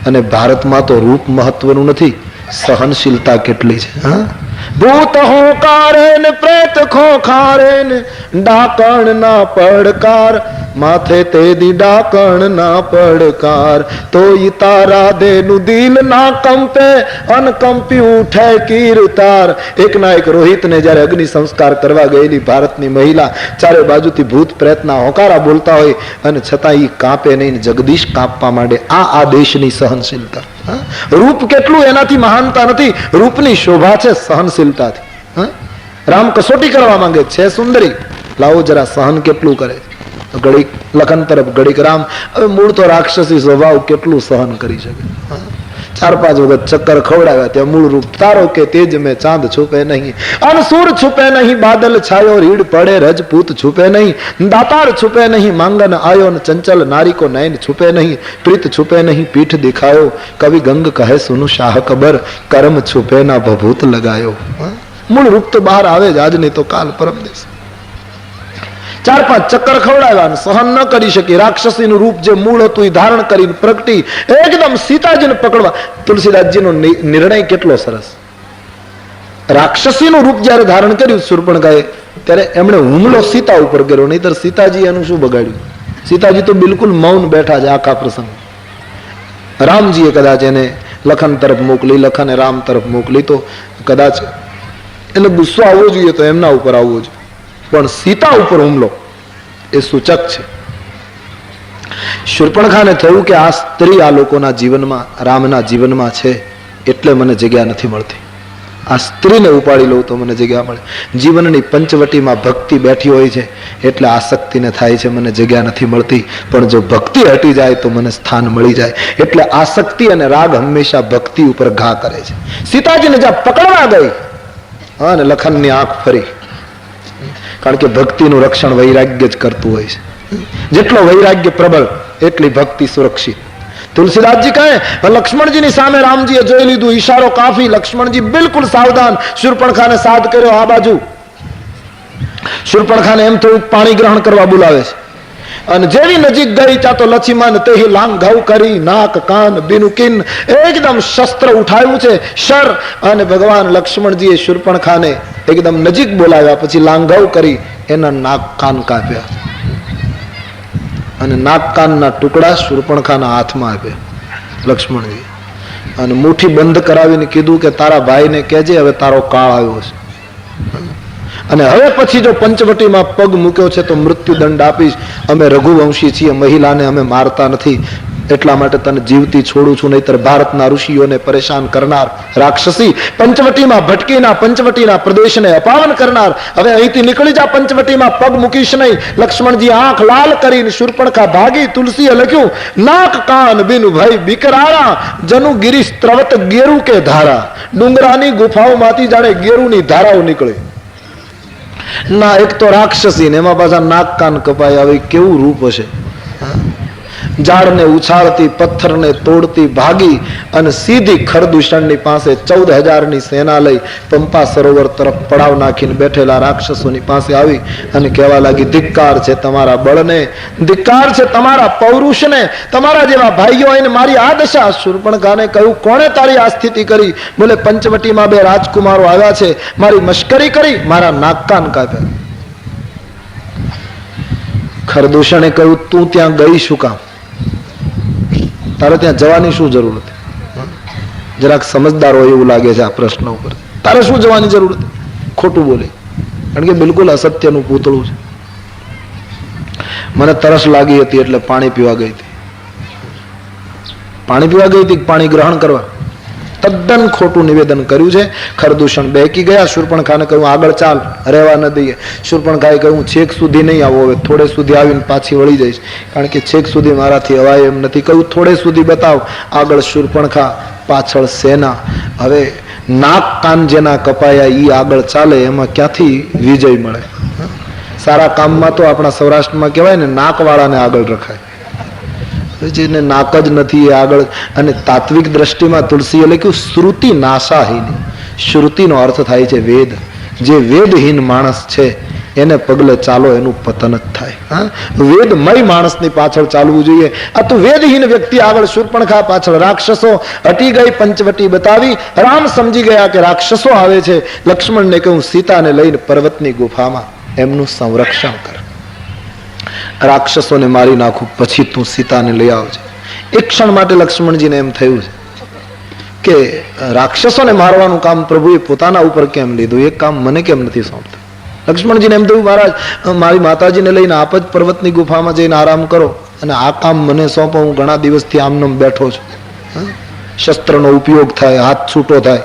અને ભારતમાં તો રૂપ મહત્વનું નથી, સહનશીલતા કેટલી છે. હા, ભૂત હોકારે ને પ્રેત ખોખારે ને ડાકણ ના પડકાર, માથે તેદી ડાકણ ના પડકાર, તો ઈ તારા દેનું દિલ ના કંપે, અનકંપી ઉઠે કીર્તાર. એકના એક રોહિતને જ્યારે અગ્નિ સંસ્કાર કરવા ગયેલી ભારતની મહિલા ચારે બાજુથી ભૂત પ્રેતના હોકારા બોલતા હોય અને છતાં ઈ કાંપે નહીં, જગદીશ કાંપવા માંડે. આ દેશની સહનશીલતા. રૂપ કેટલું એનાથી મહાનતા નથી, રૂપની શોભા છે સહનશીલતાથી. રામ કસોટી કરવા માંગે છે સુંદરી, લાવો જરા સહન કેટલું કરે. ઘડીક લખન તરફ ઘડીક રામ. હવે મૂળ તો રાક્ષસી સ્વભાવ કેટલું સહન કરી શકે. 4-5 વખત ચક્કર ખવડાવ્યા ત્યાં મૂળ રૂપ તારો કે તેજ મેં ચાંદ છુપે નહીં, અનસુર છુપે નહીં, બાદલ છાયો રીડ પડે રજપૂત છુપે નહીં, દાતાર છુપે નહીં, માંગન આયો ને ચંચલ નારી કો નયન છુપે નહીં, પ્રીત છુપે નહીં, પીઠ દિખાયો, કવિ ગંગ કહે સુનું શાહ કબર, કર્મ છુપે ના ભભૂત લગાયો. મૂળ રૂપ તો બહાર આવે જ, આજ નહીં તો કાલ પરમ દિવસ. 4-5 ચક્કર ખવડાવ્યા, સહન ન કરી શકી. રાક્ષસીનું રૂપ જે મૂળ હતું એ ધારણ કરીને પ્રગટી એકદમ સીતાજીને પકડવા. તુલસીદાસજીનો નિર્ણય કેટલો સરસ. રાક્ષસીનું રૂપ જયારે ધારણ કર્યું શૂર્પણખાએ, ત્યારે એમણે હુમલો સીતા ઉપર કર્યો, નહીતર સીતાજી એનું શું બગાડ્યું. સીતાજી તો બિલકુલ મૌન બેઠા છે આખા પ્રસંગ. રામજીએ કદાચ એને લખન તરફ મોકલી, લખને રામ તરફ મોકલી, તો કદાચ એટલે ગુસ્સો આવવો જોઈએ તો એમના ઉપર આવવો જોઈએ, પણ સીતા ઉપર હુમલો એ સૂચક છે. શૂર્પણખાને થયું કે આ સ્ત્રી આ લોકોના જીવનમાં, રામના જીવનમાં છે એટલે મને જગ્યા નથી મળતી. આ સ્ત્રીને ઉપાડી લઉં તો મને જગ્યા મળે. જીવનની પંચવટીમાં ભક્તિ બેઠી હોય છે એટલે આસક્તિને થાય છે મને જગ્યા નથી મળતી, પણ જો ભક્તિ હટી જાય તો મને સ્થાન મળી જાય. એટલે આસક્તિ અને રાગ હંમેશા ભક્તિ ઉપર ઘા કરે છે. સીતાજીને જ્યાં પકડવા ગઈ અને લખનની આંખ ફરી, કારણ કે ભક્તિનું રક્ષણ વૈરાગ્ય જ કરતું હોય છે. જેટલો વૈરાગ્ય પ્રબળ એટલી ભક્તિ સુરક્ષિત. તુલસીદાસજી કહે લક્ષ્મણજીની સામે રામજીએ જોઈ લીધું, ઈશારો કાફી, લક્ષ્મણજી બિલકુલ સાવધાન. શૂર્પણખાને સાદ કર્યો આ બાજુ. શૂર્પણખાને એમ થયું પાણી ગ્રહણ કરવા બોલાવે છે, અને જેવી નજીક ગઈ ત્યાં તો લક્ષ્મણ તેહી લાંઘવ કરી, નાક કાન બિનુકિન, એકદમ શસ્ત્ર ઉઠાવ્યું છે શર, અને ભગવાન લક્ષ્મણજીએ શૂર્પણખાને એકદમ નજીક બોલાવ્યા, પછી લાંઘવ કરી એના નાક કાન કાપ્યા, અને નાક કાનના ટુકડા શૂર્પણખાના હાથમાં આપ્યા લક્ષ્મણજી, અને મુઠ્ઠી બંધ કરાવીને કીધું કે તારા ભાઈને કહેજે હવે તારો કાળ આવ્યો છે, અને હવે પછી જો પંચવટીમાં પગ મૂક્યો છે તો મૃત્યુદંડ આપીશ. અમે રઘુવંશી છીએ, મહિલાને અમે મારતા નથી, એટલા માટે તને જીવતી છોડું છું, નહીતર ભારતના ઋષિઓને પરેશાન કરનાર રાક્ષસી, પંચવટીમાં ભટકીના પંચવટીના પ્રદેશને અપાવન કરનાર, હવે અહીંથી નીકળી જા, પંચવટીમાં પગ મૂકીશ નહીં. લક્ષ્મણજી આંખ લાલ કરીને શૂર્પણખા ભાગી. તુલસીએ લખ્યું નાક કાન બિન ભય બિકરારા, જનુ ગિરીશ ત્રવત ગેરુ કે ધારા. ડુંગરાની ગુફાઓમાંથી જાણે ગેરુની ધારાઓ નીકળે. ના એક તો રાક્ષસી ને એમાં પાછા નાક કાન કપાય, હવે કેવું રૂપ હશે. ઝાડને ઉછાળતી, પથ્થરને તોડતી ભાગી અને સીધી ખરદૂષણની પાસે 14,000ની સેના લઈ પંપા સરોવર તરફ પડાવ નાખીને બેઠેલા રાક્ષસોની પાસે આવી અને કહેવા લાગી ધિક્કાર છે તમારા બળને, ધિક્કાર છે તમારા પૌરુષને, તમારા જેવા ભાઈઓ એને મારી આ દશા. શૂર્પણખાને કહ્યું કોણે તારી આ સ્થિતિ કરી? બોલે પંચવટીમાં 2 રાજકુમારો આવ્યા છે, મારી મશ્કરી કરી, મારા નાક કાન કાપ્યા. ખરદૂષણે કહ્યું તું ત્યાં ગઈ શું કામ? તારે ત્યાં જવાની શું જરૂર હતી? જરાક સમજદાર હોય એવું લાગે છે આ પ્રશ્ન ઉપર. તારે શું જવાની જરૂર હતી? ખોટું બોલે, કારણ કે બિલકુલ અસત્યનું પૂતળું છે. મને તરસ લાગી હતી એટલે પાણી પીવા ગઈ હતી. પાણી પીવા ગઈ હતી, પાણી ગ્રહણ કરવા? તદ્દન ખોટું નિવેદન કર્યું છે. ખરદૂષણ બેકી ગયા. શૂર્પણખાને કહ્યું આગળ ચાલ, રહેવા ન દઈએ. શૂર્પણખાએ કહ્યું છેક સુધી નહીં આવો, હવે થોડે સુધી આવીને પાછી વળી જઈશ, કારણ કે છેક સુધી મારાથી અવાય એમ નથી. કહ્યું થોડે સુધી બતાવ. આગળ શૂર્પણખા, પાછળ સેના. હવે નાક કાન જેના કપાયા ઈ આગળ ચાલે, એમાં ક્યાંથી વિજય મળે? સારા કામમાં તો આપણા સૌરાષ્ટ્રમાં કહેવાય ને નાકવાળાને આગળ રખાય, જેને નાક જ નથી એ આગળ. અને તાત્વિક દ્રષ્ટિમાં તુલસીએ લખ્યું શ્રુતિ નાશાહીની. શ્રુતિનો અર્થ થાય છે વેદ. જે વેદહીન માણસ છે એને પગલે ચાલો, એનું પતન જ થાય. વેદમય માણસની પાછળ ચાલવું જોઈએ. આ તો વેદહીન વ્યક્તિ આગળ શૂર્પણખા પાછળ રાક્ષસો હટી ગઈ, પંચવટી બતાવી. રામ સમજી ગયા કે રાક્ષસો આવે છે. લક્ષ્મણને કહ્યું સીતાને લઈને પર્વતની ગુફામાં એમનું સંરક્ષણ કર, રાક્ષસોને મારી નાખું, પછી તું સીતાને લઈ આવજે. એક ક્ષણ માટે લક્ષ્મણજીને એમ થયું છે કે રાક્ષસોને મારવાનું કામ પ્રભુએ પોતાના ઉપર કેમ લીધું, એક કામ મને કેમ નથી સોંપતું. લક્ષ્મણજીને એમ થયું મહારાજ મારી માતાજીને લઈને આપ જ પર્વતની ગુફામાં જઈને આરામ કરો અને આ કામ મને સોંપો, હું ઘણા દિવસથી આમનો બેઠો છું. શસ્ત્રનો ઉપયોગ થાય, હાથ છૂટો થાય.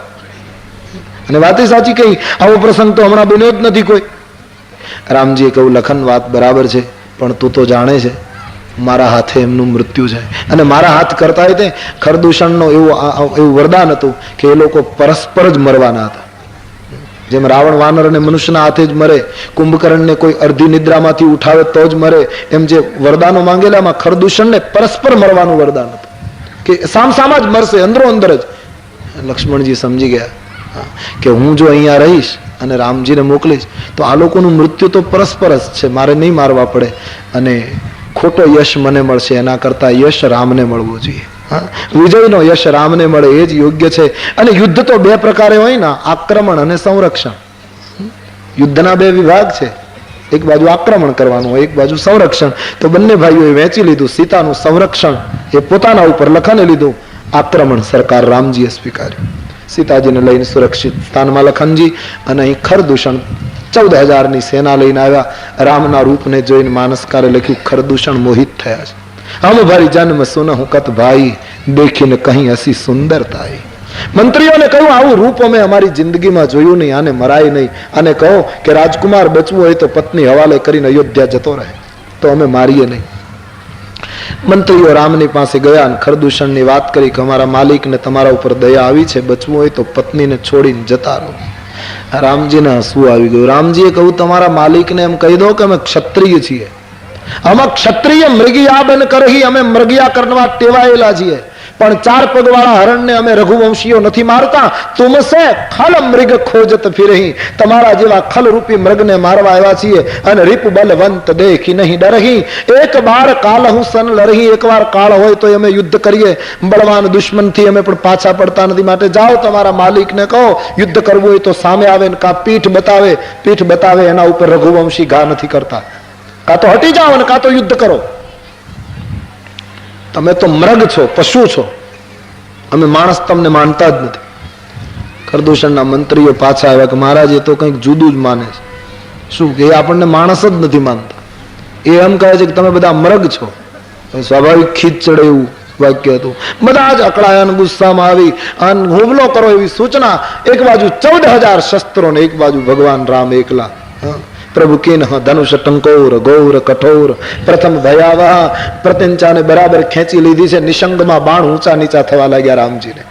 અને વાત સાચી કહી, આવો પ્રસંગ તો હમણાં બન્યો જ નથી કોઈ. રામજીએ કહ્યું લખન વાત બરાબર છે, પણ તું તો જાણે છે મારા હાથે એમનું મૃત્યુ છે. અને મારા હાથ કરતા તે ખરદૂષણનો એવું વરદાન હતું કે એ લોકો પરસ્પર જ મરવાના હતા. જેમ રાવણ વાનર અને મનુષ્યના હાથે જ મરે, કુંભકર્ણને કોઈ અર્ધી નિદ્રામાંથી ઉઠાવે તો જ મરે, એમ જે વરદાનો માંગેલામાં ખરદૂષણને પરસ્પર મરવાનું વરદાન હતું કે સામસામા જ મરશે, અંદરો અંદર જ. લક્ષ્મણજી સમજી ગયા કે હું જો અહીંયા રહીશ અને રામજીને મોકલીશ તો આ લોકોનું મૃત્યુ તો પરસ્પર જ છે, મારે નહીં મારવા પડે અને ખોટો યશ મને મળશે, એના કરતા યશ રામને મળવું જોઈએ. વિજયનો યશ રામને મળે એ જ યોગ્ય છે. અને યુદ્ધ તો બે પ્રકારે હોય ને, આક્રમણ અને સંરક્ષણ. યુદ્ધના બે વિભાગ છે, એક બાજુ આક્રમણ કરવાનું હોય, એક બાજુ સંરક્ષણ. તો બંને ભાઈઓએ વહેંચી લીધું. સીતાનું સંરક્ષણ એ પોતાના ઉપર લખને લીધું, આક્રમણ સરકાર રામજીએ સ્વીકાર્યું. સીતાજીને લઈને સુરક્ષિત સ્થાનમાં લખનજી અને અહીં ખરદૂષણ 14,000ની સેના લઈને આવ્યા. રામના રૂપને જોઈને માનસકારે લખ્યું ખરદૂષણ મોહિત થયા છે. હમ ભરી જન્મ સુનહુ કત ભાઈ, દેખીને કહી હસી સુંદરતા. મંત્રીઓને કહ્યું આવું રૂપ અમે અમારી જિંદગીમાં જોયું નહીં, આને મરાય નહીં. આને કહો કે રાજકુમાર બચવું હોય તો પત્ની હવાલે કરીને અયોધ્યા જતો રહે, તો અમે મારીએ નહીં. મંત્રીઓ રામની પાસે ગયા અને ખરદૂષણની વાત કરી કે અમારા માલિકને તમારા ઉપર દયા આવી છે, બચવું હોય તો પત્નીને છોડીને જતા રહો. રામજીને હસવું આવી ગયું. રામજીએ કહ્યું તમારા માલિકને એમ કહી દો કે અમે ક્ષત્રિય છીએ, અમે ક્ષત્રિય મૃગિયા બન કરહી, અમે મૃગિયા કરવા ટેવાયેલા છીએ, પણ 4 પગવાળા હરણને અમે રઘુવંશીઓ નથી મારતા. તુમસે ખલ મૃગ ખોજત ફિરહી, તમારા જેવા ખલ રૂપી મૃગને મારવા આવ્યા છીએ. અને રીપ બલવંત દેખી નહીં ડરહી, એક બાર કાલ હું સન લરહી, એકવાર કાળ હોય તો અમે યુદ્ધ કરીએ, બળવાન દુશ્મનથી અમે પણ પાછા પડતા નથી. માટે જાઓ તમારા માલિકને કહો યુદ્ધ કરવું હોય તો સામે આવે ને કા પીઠ બતાવે એના ઉપર રઘુવંશી ઘા નથી કરતા. કાં તો હટી જાઓ અને કાં તો યુદ્ધ કરો. તમે તો મૃગ છો, પશુ છો, અમે માણસ તમને માનતા જ નથી. ખરદૂષણના મંત્રીઓ પાછા આવ્યા કે મહારાજ એ તો કંઈક જુદું જ માને છે. શું કે એ આપણને માણસ જ નથી માનતા, એ એમ કહે છે કે તમે બધા મૃગ છો. સ્વાભાવિક ખીચ ચડે એવું વાક્ય હતું. બધા જ અકળાયા, ગુસ્સામાં આવી અને હુમલો કરો એવી સૂચના. એક બાજુ 14,000 શસ્ત્રો ને એક બાજુ ભગવાન રામ એકલા. પ્રભુ કિન ધનુષ ટંકોર ગૌર કઠોર, પ્રથમ ભયાવહ પ્રત્યંચાને બરાબર ખેંચી લીધી છે. નિશંગમાં બાણ ઊંચા નીચા થવા લાગ્યા રામજીને.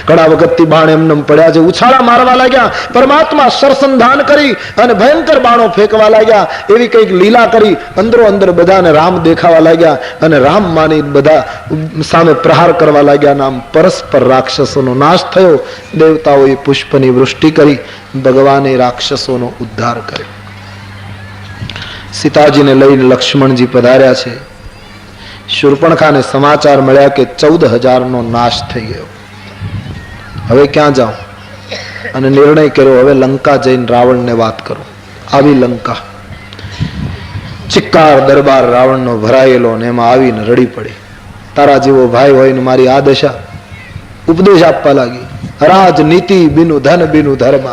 ઘણા વખતથી બાણ એમને પડ્યા છે, ઉછાળા મારવા લાગ્યા. પરમાત્મા સરસંધાન કરી અને ભયંકર બાણો ફેંકવા લાગ્યા. એવી કંઈક લીલા કરી અંદરો અંદર બધાને રામ દેખાવા લાગ્યા અને રામ માની બધા સામે પ્રહાર કરવા લાગ્યા. નામ પરસ્પર રાક્ષસોનો નાશ થયો. દેવતાઓએ પુષ્પની વૃષ્ટિ કરી, ભગવાને રાક્ષસોનો ઉદ્ધાર કર્યો. સીતાજીને લઈને લક્ષ્મણજી પધાર્યા છે. શૂર્પણખાને સમાચાર મળ્યા કે 14,000નો નાશ થઈ ગયો. હવે ક્યાં જાઉં? અને નિર્ણય કર્યો હવે લંકા જઈને રાવણને વાત કરો. આવી લંકા ચિક્કાર દરબાર રાવણનો ભરાયેલો ને એમાં આવીને રડી પડી. તારા જેવો ભાઈ હોય ને મારી આ દશા. ઉપદેશ આપવા લાગી. રાજનીતિ બિનુ ધન બિનુ ધર્મ.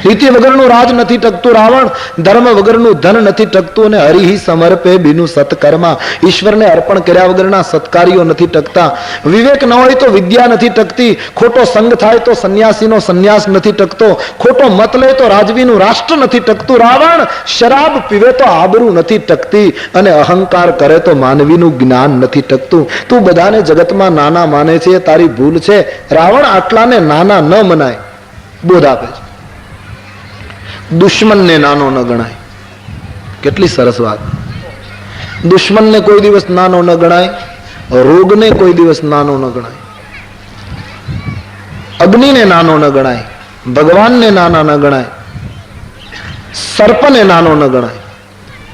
નીતિ વગરનું રાજ નથી ટકતું રાવણ, ધર્મ વગરનું ધન નથી ટકતું, અને હરિ સમર્પે બિનુ સત્કર્મા. ઈશ્વરને અર્પણ કર્યા વગરના સત્કાર્યો નથી ટકતા. વિવેક ન હોય તો વિદ્યા નથી ટકતી. ખોટો સંગ થાય તો સંન્યાસીનો સંન્યાસ નથી ટકતો. ખોટો મત લે તો રાજવીનું રાષ્ટ્ર નથી ટકતું. રાવણ શરાબ પીવે તો આબરૂ નથી ટકતી, અને અહંકાર કરે તો માનવીનું જ્ઞાન નથી ટકતું. તું બધાને જગતમાં નાના માને છે, તારી ભૂલ છે. રાવણ આટલાને નાના ન મનાય. બોધ આપે છે. દુશ્મનને નાનો ન ગણાય. કેટલી સરસ વાત. દુશ્મનને કોઈ દિવસ નાનો ન ગણાય, રોગને કોઈ દિવસ નાનો ન ગણાય, અગ્નિને નાનો ન ગણાય, ભગવાનને નાના ન ગણાય, સર્પને નાનો ન ગણાય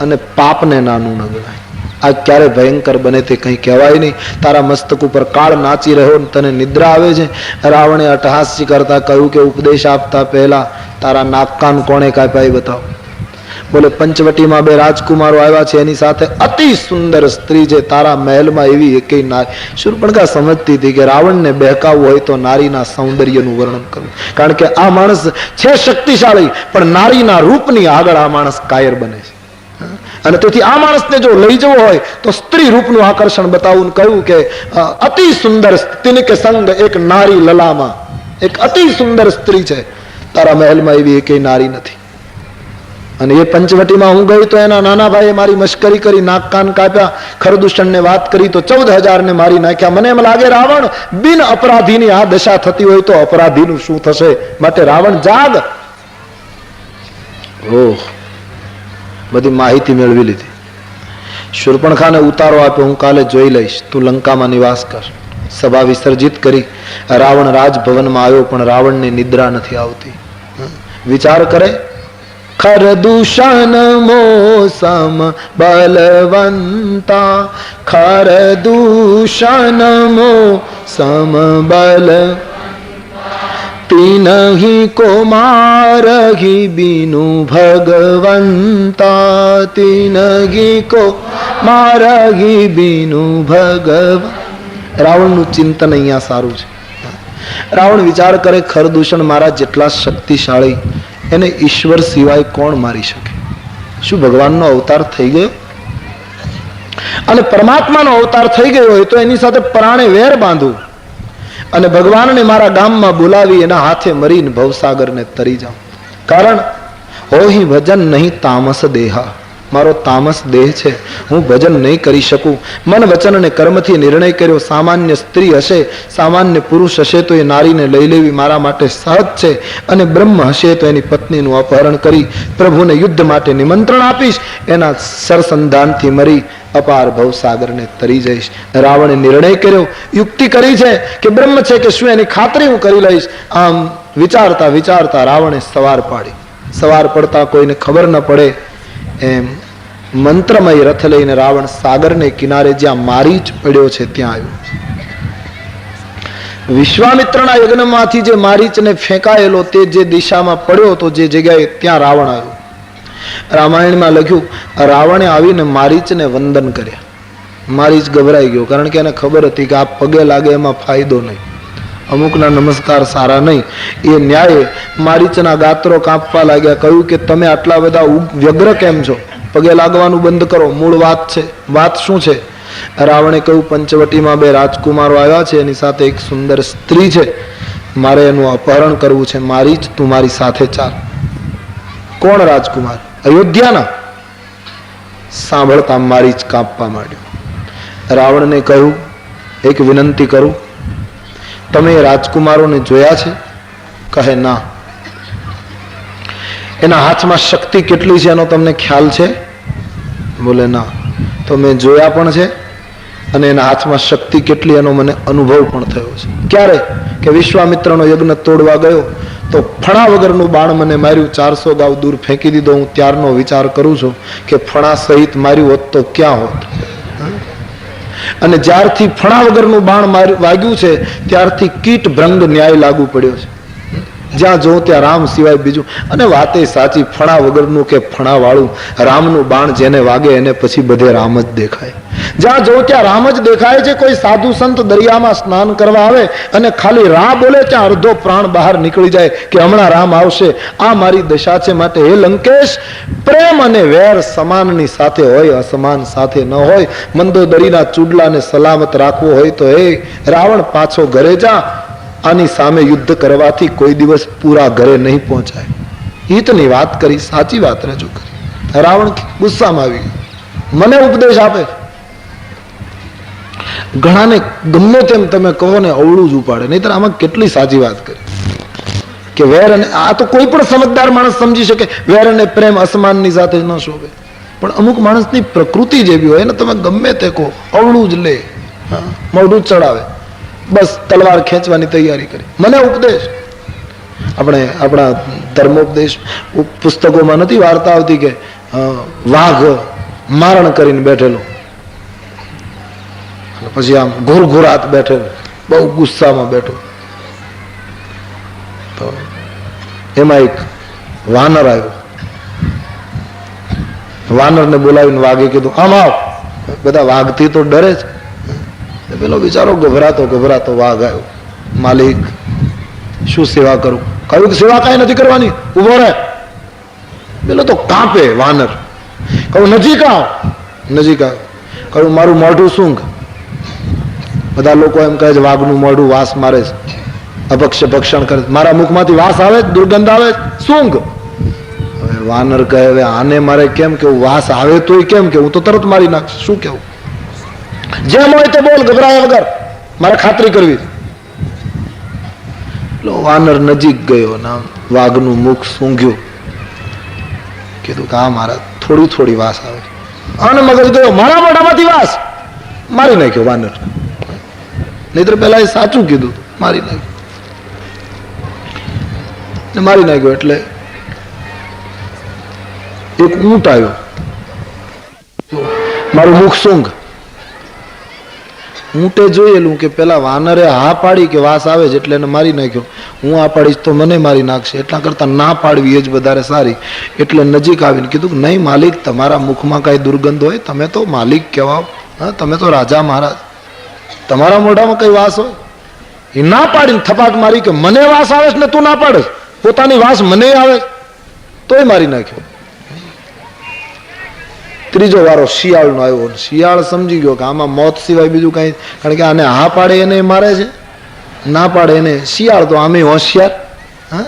અને પાપને નાનું ન ગણાય. આ ક્યારે ભયંકર બને તે કંઈ કહેવાય નહીં. તારા મસ્તક ઉપર કાળ નાચી રહ્યો ને તને નિદ્રા આવે છે. રાવણે અટહાસ્ય કરતા કહ્યું કે ઉપદેશ આપતા પહેલા તારા નાક કાન કોણે કાપ્યા બતાવો. બોલે પંચવટીમાં 2 રાજકુમારો આવ્યા છે, એની સાથે અતિ સુંદર સ્ત્રી છે. તારા મહેલમાં એવી એકેય નારી. શૂર્પણખા સમજતી હતી કે રાવણને બહેકાવવું હોય તો નારીના સૌંદર્યનું વર્ણન કરવું, કારણ કે આ માણસ છે શક્તિશાળી પણ નારીના રૂપની આગળ આ માણસ કાયર બને છે. અને તેથી આ માણસને જો લઈ જવો હોય તો સ્ત્રી રૂપનું આકર્ષણ બતાવવું. કહ્યું કે અતિ સુંદર તિનિક સંગ એક નારી લલામાં, એક અતિ સુંદર સ્ત્રી છે, તારા મહેલમાં એવી એકેય નારી નથી. અને એ પંચવટીમાં હું ગઈ તો એના નાના ભાઈએ મારી મશ્કરી કરી, નાક કાન કાપ્યા, ખરદૂષણને વાત કરી તો 14,000 ને મારી નાખ્યા. મને એમ લાગે રાવણ બિન અપરાધીની આ દશા થતી હોય તો અપરાધીનું શું થશે? માટે રાવણ જાગ. ઓહ, બધી માહિતી મેળવી લીધી. શૂર્પણખાને ઉતારો આપ્યો, હું કાલે જોઈ લઈશ, તું લંકામાં નિવાસ કર. સભા વિસર્જિત કરી રાવણ રાજભવનમાં આવ્યો, પણ રાવણને નિદ્રા નથી આવતી. વિચાર કરે, ખરદૂષણ મોસમ બલવંતા, ખરદૂષણ મોસમ બલ, તીનહી કો મારહી બીનુ ભગવંતા, તીનહી કો મારહી બીનુ ભગવ. રાવણનું ચિંતન અહીંયા સારું છે. રાવણ વિચાર કરે, ખરદૂષણ મારા જેટલા શક્તિશાળી, એને ઈશ્વર સિવાય કોણ મારી શકે? શું ભગવાનનો અવતાર થઈ ગયો? અને પરમાત્માનો અવતાર થઈ ગયો હોય તો એની સાથે પરાણે વેર બાંધવું અને ભગવાનને મારા ગામમાં બોલાવી એના હાથે મરીને ભવસાગરને તરી જાઉં. કારણ હોહી ભજન નહીં તામસ દેહા, મારો તામસ દેહ છે, હું ભજન નહીં કરી શકું. મન વચન અને કર્મથી નિર્ણય કર્યો, સામાન્ય સ્ત્રી હશે, સામાન્ય પુરુષ હશે તો એ નારીને લઈ લેવી મારા માટે સહજ છે, અને બ્રહ્મ હશે તો એની પત્નીનું અપહરણ કરી પ્રભુને યુદ્ધ માટે નિમંત્રણ આપીશ, એના સરસંધાનથી મરી અપાર ભવસાગરને તરી જઈશ. રાવણે નિર્ણય કર્યો, યુક્તિ કરી છે કે બ્રહ્મ છે કે શું એની ખાતરી હું કરી લઈશ. આમ વિચારતા વિચારતા રાવણે સવાર પાડી. સવાર પડતા કોઈને ખબર ન પડે એમ મંત્રમય રથ લઈને રાવણ સાગરને કિનારે જ્યાં મારીચ પડ્યો છે ત્યાં આવ્યો. વિશ્વામિત્રના યજ્ઞમાંથી જે મારીચને ફેંકાયેલો તે જે દિશામાં પડ્યો હતો, જે જગ્યાએ, ત્યાં રાવણ આવ્યો. રામાયણમાં લખ્યું, રાવણે આવીને મારીચને વંદન કર્યા. મારીચ ગભરાઈ ગયો, કારણ કે એને ખબર હતી કે આ પગે લાગે એમાં ફાયદો નહીં, અમુકના નમસ્કાર સારા નહીં. એ ન્યાયે મારીચના ગાત્રો કાપવા લાગ્યા. કહ્યું કે તમે આટલા બધા વ્યગ્ર કેમ છો? પગે લાગવાનું બંધ કરો, મૂળ વાત છે. વાત શું છે? રાવણે કહ્યું, પંચવટીમાં 2 રાજકુમારો આવ્યા છે, એની સાથે એક સુંદર સ્ત્રી છે, મારે એનું અપહરણ કરવું છે. મારીચ, તું મારી સાથે ચાલ. કોણ રાજકુમાર? અયોધ્યાના. સાંભળતા મારીચ કાપવા માંડ્યો. રાવણને કહ્યું, એક વિનંતી કરું, તમે રાજકુમારોને જોયા છે? કહે ના. એના હાથમાં શક્તિ કેટલી છે એનો તમને ખ્યાલ છે? બોલે ના. તો મેં જોયા પણ છે અને એના હાથમાં શક્તિ કેટલી એનો મને અનુભવ પણ થયો છે. ક્યારે? કે વિશ્વામિત્રનો યજ્ઞ તોડવા ગયો તો ફણા વગરનું બાણ મને માર્યું, 400 ગાવ દૂર ફેંકી દીધો. હું ત્યારનો વિચાર કરું છું કે ફણા સહિત માર્યું હોત તો ક્યાં હોત. અને જ્યારથી ફણા વગરનું બાણ વાગ્યું છે ત્યારથી કીટ ભ્રંગ ન્યાય લાગુ પડ્યો છે. જ્યાં જો ત્યાં રામ સિવાય બીજું. અને વાતે સાચી, ફણા વગરનું કે ફણા વાળું રામનું બાણ જેને વાગે એને પછી બધે રામ જ દેખાય. જ્યાં જો ત્યાં રામ જ દેખાય છે. કોઈ સાધુ સંત દરિયામાં સ્નાન કરવા આવે અને ખાલી રા બોલે ત્યાં અડધો પ્રાણ બહાર નીકળી જાય કે હમણાં રામ આવશે. આ મારી દશા છે. માટે હે લંકેશ, પ્રેમ અને વેર સમાનની સાથે હોય, અસમાન સાથે ન હોય. મંદોદરીના ચૂડલાને સલામત રાખવો હોય તો હે રાવણ, પાછો ઘરે જા. આની સામે યુદ્ધ કરવાથી કોઈ દિવસ પૂરા ઘરે નહીં પહોંચાય. હિતની વાત કરી, સાચી વાત રજૂ કરી. રાવણ ગુસ્સામાં આવી ગયો, મને ઉપદેશ આપે. ઘણાને ગમે તેમ તમે કહો ને અવળું જ ઉપાડે. નહીતર આમાં કેટલી સાચી વાત કરી કે વેર અને, આ તો કોઈ પણ સમજદાર માણસ સમજી શકે વેર અને પ્રેમ અસમાનની સાથે ન શોભે. પણ અમુક માણસની પ્રકૃતિ જેવી હોય એને તમે ગમે તે કહો અવળું જ લે, મોઢું ચડાવે, બસ તલવાર ખેંચવાની તૈયારી કરી. મને ઉપદેશ. આપણે આપણા ધર્મોપદેશ પુસ્તકોમાં નથી વાર્તા આવતી કે વાઘ મારણ કરીને બેઠેલો, પછી આમ ઘોરઘોરાત બેઠેલો, બહુ ગુસ્સામાં બેઠો. તો એમાં એક વાનર આવ્યો. વાનરને બોલાવીને વાઘે કીધું આમ આવ. બધા વાઘથી તો ડરે છે. પેલો બિચારો ગભરાતો ગભરાતો વાઘ આવ્યો. માલિક શું સેવા કરું? કહ્યું કે સેવા કાંઈ નથી કરવાની, ઉભો રહે. પેલો તો કાંપે વાનર. કહું નજીક આવ. નજીક આવ. કહ્યું મારું મોઢું સૂંઘ. બધા લોકો એમ કહે છે વાઘનું મોઢું વાસ મારે છે, અપક્ષ ભક્ષણ કરે. મારા મુખમાંથી વાસ આવે, દુર્ગંધ આવે, સૂંઘ. હવે વાનર કહે હવે આને મારે કેમ કેવું? વાસ આવે તોય કેમ કેવું? તો તરત મારી નાખશે. શું કેવું? જેમ હોય તો બોલ, ગભરાયા વગર, મારે ખાતરી કરવી. વાનર નજીક ગયો ને વાઘનું મુખ સૂંઘ્યું. કીધું કે હા મારા થોડી થોડી વાસ આવે. અને મગજ ગયો મારા મોઢામાંથી વાસ. મારી નાખ્યો વાનર. નહીતર પેલા એ સાચું કીધું, મારી નાખ્યું. મારી નાખ્યો એટલે એક ઊંટ આવ્યો. મારું મુખ સૂંઘ. ઊંટે જોયેલું કે પેલા વાનરે હા પાડી કે વાસ આવે છે એટલે એને મારી નાખ્યો. હું આ પાડીશ તો મને મારી નાખશે, એટલા કરતા ના પાડવી એ જ વધારે સારી. એટલે નજીક આવીને કીધું કે નહીં માલિક, તમારા મુખમાં કઈ દુર્ગંધ હોય તમે તો માલિક કહેવાઓ. હા, તમે તો રાજા મહારાજ, તમારા મોઢામાં કઈ વાસ હોય? એ ના પાડીને થપાટ મારી કે મને વાસ આવે છે ને તું ના પાડે. પોતાની વાસ મને આવે તોય મારી નાખ્યો. ત્રીજો વારો શિયાળનો આવ્યો. શિયાળ સમજી ગયો કે આમાં મોત સિવાય બીજું કઈ, કારણ કે આને હા પાડે એને મારે છે, ના પાડે એને. શિયાળ તો આમે હોશિયાર, હા,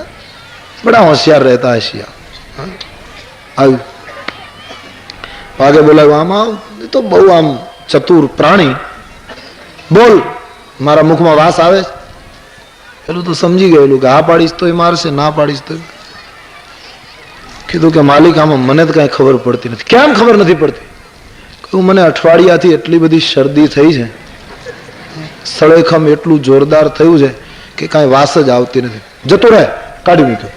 બડા હોશિયાર રહેતા હે શિયાળ. આવ્યું, વાગે બોલાવ્યું, આમાં તો બહુ આમ ચતુર પ્રાણી. બોલ, મારા મુખમાં વાસ આવે. પેલું તો સમજી ગયેલું કે હા પાડીશ તો મારશે, ના પાડીશ તો. કીધું કે માલિક આમાં મને તો કઈ ખબર પડતી નથી. કેમ ખબર નથી પડતી? કહ્યું મને અઠવાડિયાથી એટલી બધી શરદી થઈ છે, સળેખમ એટલું જોરદાર થયું છે કે કઈ વાસ જ આવતી નથી. જતો રહે, કાઢી મૂક્યો.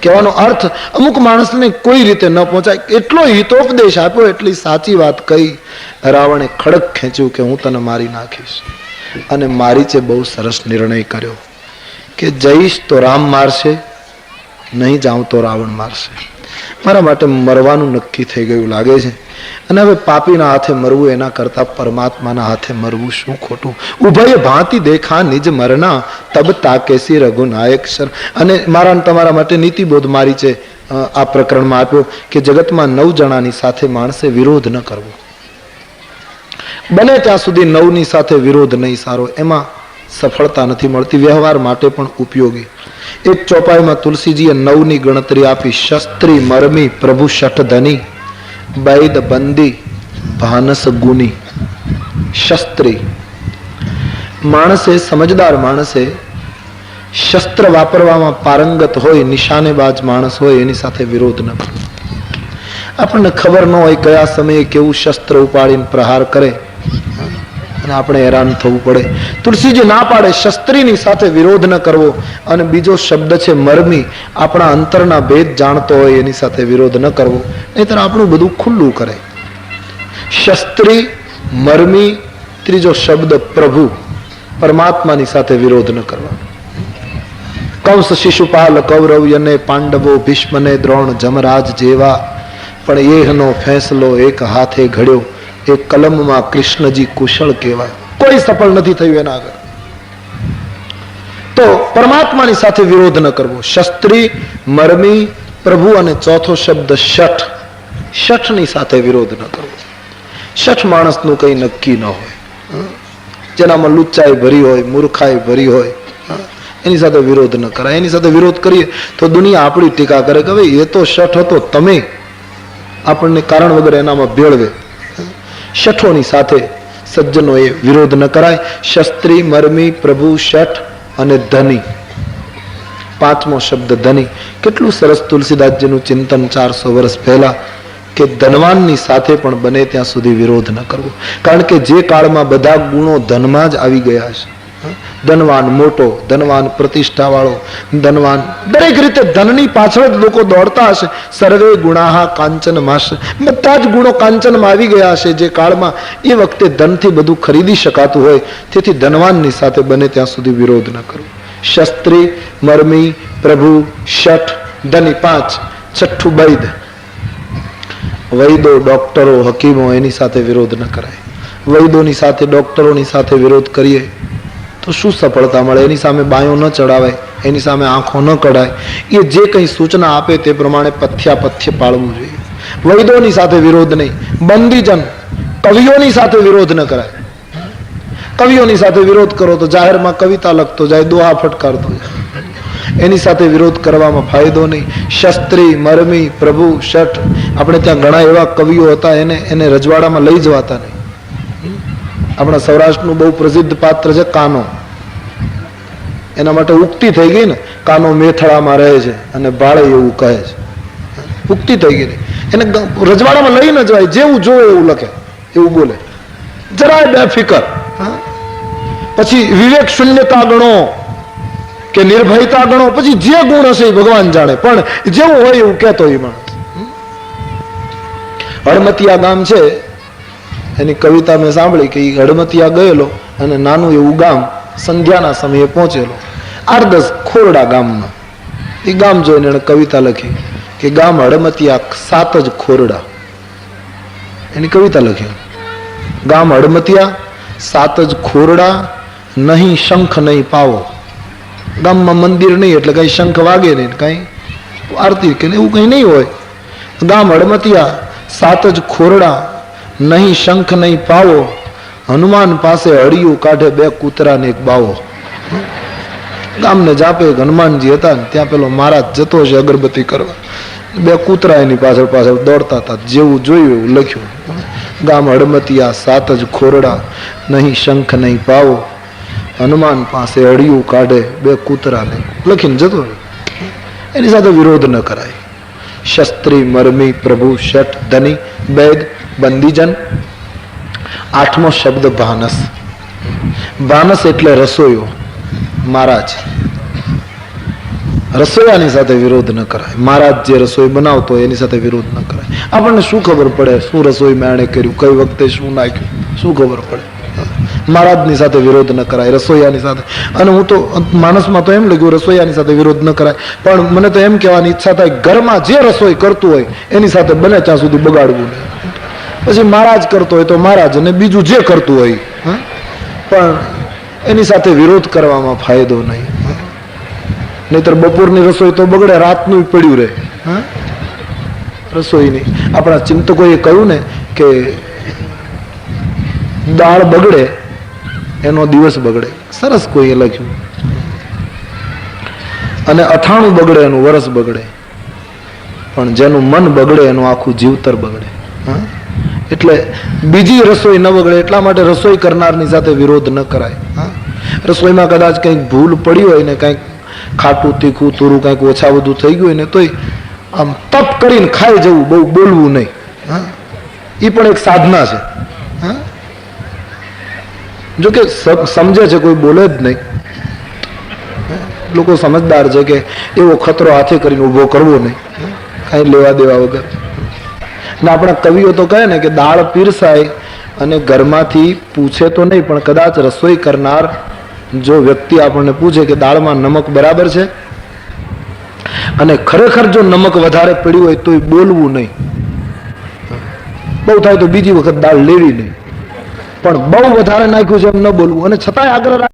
કહેવાનો અર્થ અમુક માણસને કોઈ રીતે ન પહોંચાય એટલો હિતોપદેશ આપ્યો, એટલી સાચી વાત કહી. રાવણે ખડક ખેંચ્યું કે હું તને મારી નાખીશ. અને મારીચે બહુ સરસ નિર્ણય કર્યો કે જઈશ તો રામ મારશે, નહીં જાઉં તો રાવણ મારશે. મારા માટે મરવાનું નક્કી થઈ ગયું લાગે છે. અને હવે પાપીના હાથે મરવું એના કરતા પરમાત્માના હાથે મરવું શું ખોટું? ઉભય ભાંતિ દેખા નિજ મરના તબ તાકેસી રઘુનાયક સર. અને મારા તમારા માટે નીતિબોધ મારી છે આ પ્રકરણમાં આપ્યો કે જગતમાં 9 જણાની સાથે માણસે વિરોધ ન કરવો. બને ત્યાં સુધી 9ની સાથે વિરોધ નહીં સારો. એમાં સફળતા નથી મળતી, વ્યવહાર માટે પણ ઉપયોગી. એક ચોપાઈમાં તુલસીજીએ 9ની ગણતરી આપી. શસ્ત્રી મરમી પ્રભુ શઠ ધની બૈદ બંદી ભાનસ ગુની. શસ્ત્રી માણસે, સમજદાર માણસે શસ્ત્ર વાપરવામાં પારંગત હોય, નિશાનેબાજ માણસ હોય, એની સાથે વિરોધ ન કરવો. આપણને ખબર ન હોય કયા સમયે કેવું શસ્ત્ર ઉપાડીને પ્રહાર કરે અને આપણે હેરાન થવું પડે. તુલસીજી ના પાડે શસ્ત્રીની સાથે વિરોધ ન કરવો. અને બીજો શબ્દ છે મરમી, આપણા અંતરના ભેદ જાણતો હોય એની સાથે વિરોધ ન કરવો, નહીતર આપણું બધું ખુલ્લું કરે. શસ્ત્રી, મરમી. ત્રીજો શબ્દ પ્રભુ, પરમાત્માની સાથે વિરોધ ન કરવા. કંસ, શિશુપાલ, કૌરવ અને પાંડવો, ભીષ્મને, દ્રોણ, જમરાજ જેવા, પણ એહનો ફેંસલો એક હાથે ઘડ્યો. એ કલમમાં કૃષ્ણજી કુશળ કહેવાય. કોઈ સફળ નથી થયું એના આગળ. તો પરમાત્માની સાથે વિરોધ ન કરવો. શસ્ત્રી, મરમી, પ્રભુ. અને ચોથો શબ્દ શઠ. શઠની સાથે વિરોધ ન કરવો. શઠ માણસનું કઈ નક્કી ન હોય, જેનામાં લુચ્ચાઈ ભરી હોય, મૂર્ખાઈ ભરી હોય, એની સાથે વિરોધ ન કરાય. એની સાથે વિરોધ કરીએ તો દુનિયા આપણી ટીકા કરે કે ભાઈ એ તો શઠ હતો, તમે આપણને કારણ વગર એનામાં ભેળવે. શઠોની સાથે સજ્જનોએ વિરોધ ન કરાય. શસ્ત્રી, મરમી, પ્રભુ, શઠ અને ધની. 5મો શબ્દ ધની. કેટલું સરસ તુલસીદાસજીનું ચિંતન 400 વર્ષ પહેલા કે ધનવાનની સાથે પણ બને ત્યાં સુધી વિરોધ ન કરવો. કારણ કે જે કાળમાં બધા ગુણો ધનમાં જ આવી ગયા છે, ધનવાન મોટો, ધનવાન પ્રતિષ્ઠા વાળો, ધનવાન દરેક રીતે ધનની પાછળ જ લોકો દોડતા હશે. સર્વે ગુણાહા કાંચન માસ, બધા જ ગુણો કાંચનમાં આવી ગયા હશે જે કાળમાં. એ વખતે ધનથી બધું ખરીદી શકાતું હોય, તેથી ધનવાનની સાથે બને ત્યાં સુધી વિરોધ ન કરવો. શસ્ત્રી, મર્મી, પ્રભુ, શઠ, ધની 5. છઠ્ઠું વૈદ. વૈદો, ડોક્ટરો, હકીમો, એની સાથે વિરોધ ન કરાય. વૈદોની સાથે, ડોક્ટરોની સાથે વિરોધ કરીએ તો શું સફળતા મળે? એની સામે બાયો ન ચડાવાય, એની સામે આંખો ન કઢાય. એ જે કંઈ સૂચના આપે તે પ્રમાણે પથ્ય પાળવું જોઈએ. વૈદોની સાથે વિરોધ નહીં. બંદીજન, કવિઓની સાથે વિરોધ ન કરાય. કવિઓની સાથે વિરોધ કરો તો જાહેરમાં કવિતા લખતો જાય, દોહા ફટકારતો જાય. એની સાથે વિરોધ કરવામાં ફાયદો નહીં. શસ્ત્રી, મરમી, પ્રભુ, શઠ, આપણે ત્યાં ઘણા એવા કવિઓ હતા, એને રજવાડામાં લઈ જવાતા નહીં. આપણા સૌરાષ્ટ્રનું બહુ પ્રસિદ્ધ પાત્ર છે કાનો. એના માટે ઉક્તિ થઈ ગઈ ને, કાનો મેથળામાં રહે છે અને ભાળે એવું કહે છે. ઉક્તિ થઈ ગઈ. એને રજવાડામાં લઈ ન જવાય, જેવું જોવે એવું લખે, એવું બોલે, જરાય બેફિકર. પછી વિવેક શૂન્યતા ગણો કે નિર્ભયતા ગણો, પછી જે ગુણ હશે એ ભગવાન જાણે, પણ જેવું હોય એવું કહેતો એ માણસ. હળમતિયા ગામ છે, એની કવિતા મેં સાંભળી કે હળમતિયા ગયેલો અને નાનું એવું ગામ, સંધ્યાના સમયે પહોંચેલો 8-10 ખોરડા ગામમાં. એ ગામ જોઈને એને કવિતા લખી કે ગામ હળમતિયા 7 જ ખોરડા. એની કવિતા લખી, ગામ હળમતિયા 7 જ ખોરડા, નહીં શંખ નહીં પાવો. ગામમાં મંદિર નહીં એટલે કઈ શંખ વાગે નહીં, કઈ આરતી કે એવું કઈ નહીં હોય. ગામ હળમતિયા 7 જ ખોરડા, નહીં શંખ નહીં પાવો. હનુમાન પાસે હળિયું કાઢે 2 કૂતરા ને 1 બાવો. ગામને જાપે હનુમાનજી હતા ને ત્યાં પેલો મહારાજ જતો છે અગરબત્તી કરવા, 2 કૂતરા એની પાછળ પાછળ દોડતા હતા. જેવું જોયું એવું લખ્યું, ગામ હળમતિયા 7 જ ખોરડા, નહીં શંખ નહીં પાવો. હનુમાન પાસે હળિયું કાઢે 2 કૂતરાને, લખીને જતો. એની સાથે વિરોધ ન કરાય. શસ્ત્રી, મરમી, પ્રભુ, શઠ, ધની, વૈદ, બંદીજન. 8મો શબ્દ ભાનસ. ભાનસ એટલે રસોઈયો, મહારાજ. રસોઈયાની સાથે વિરોધ ન કરાય. મહારાજ જે રસોઈ બનાવતો હોય એની સાથે વિરોધ ન કરાય. આપણને શું ખબર પડે શું રસોઈમાં એણે કર્યું, કઈ વખતે શું નાખ્યું, શું ખબર પડે? મહારાજની સાથે વિરોધ ન કરાય, રસોઈયાની સાથે. અને હું તો માણસમાં તો એમ લખ્યું રસોઈયાની સાથે વિરોધ ન કરાય, પણ મને તો એમ કહેવાની ઈચ્છા થાય ઘરમાં જે રસોઈ કરતું હોય એની સાથે બને ત્યાં સુધી બગાડવું નહીં. પછી મહારાજ કરતો હોય તો મહારાજ, અને બીજું જે કરતું હોય, પણ એની સાથે વિરોધ કરવામાં ફાયદો નહીં. નહીતર બપોરની રસોઈ તો બગડે, રાતનું પડ્યું રહે રસોઈની. આપણા ચિંતકોએ કહ્યું ને કે દાળ બગડે એનો દિવસ બગડે. સરસ કોઈએ લખ્યું. અને અથાણું બગડે એનું વરસ બગડે, પણ જેનું મન બગડે એનું આખું જીવતર બગડે. એટલે બીજી રસોઈ ન બગડે એટલા માટે રસોઈ કરનારની સાથે વિરોધ ન કરાય. રસોઈમાં કદાચ કંઈક ભૂલ પડી હોય ને, કંઈક ખાટું તીખું તુરું કંઈક ઓછા વધુ થઈ ગયું હોય ને, તોય આમ તપ કરીને ખાઈ જવું, બહુ બોલવું નહીં. એ પણ એક સાધના છે. જોકે સમજે છે, કોઈ બોલે જ નહીં. લોકો સમજદાર છે કે એવો ખતરો હાથે કરીને ઉભો કરવો નહીં, કઈ લેવા દેવા વગર. ને આપણા કવિઓ તો કહે ને કે દાળ પીરસાય અને ઘરમાંથી પૂછે તો નહીં, પણ કદાચ રસોઈ કરનાર જો વ્યક્તિ આપણને પૂછે કે દાળમાં નમક બરાબર છે, અને ખરેખર જો નમક વધારે પડ્યું હોય તો બોલવું નહીં. બહુ થાય તો બીજી વખત દાળ લેવી નહીં, પણ બહુ વધારે નાખ્યું છે એમ ન બોલવું. અને છતાંય આગ્રહ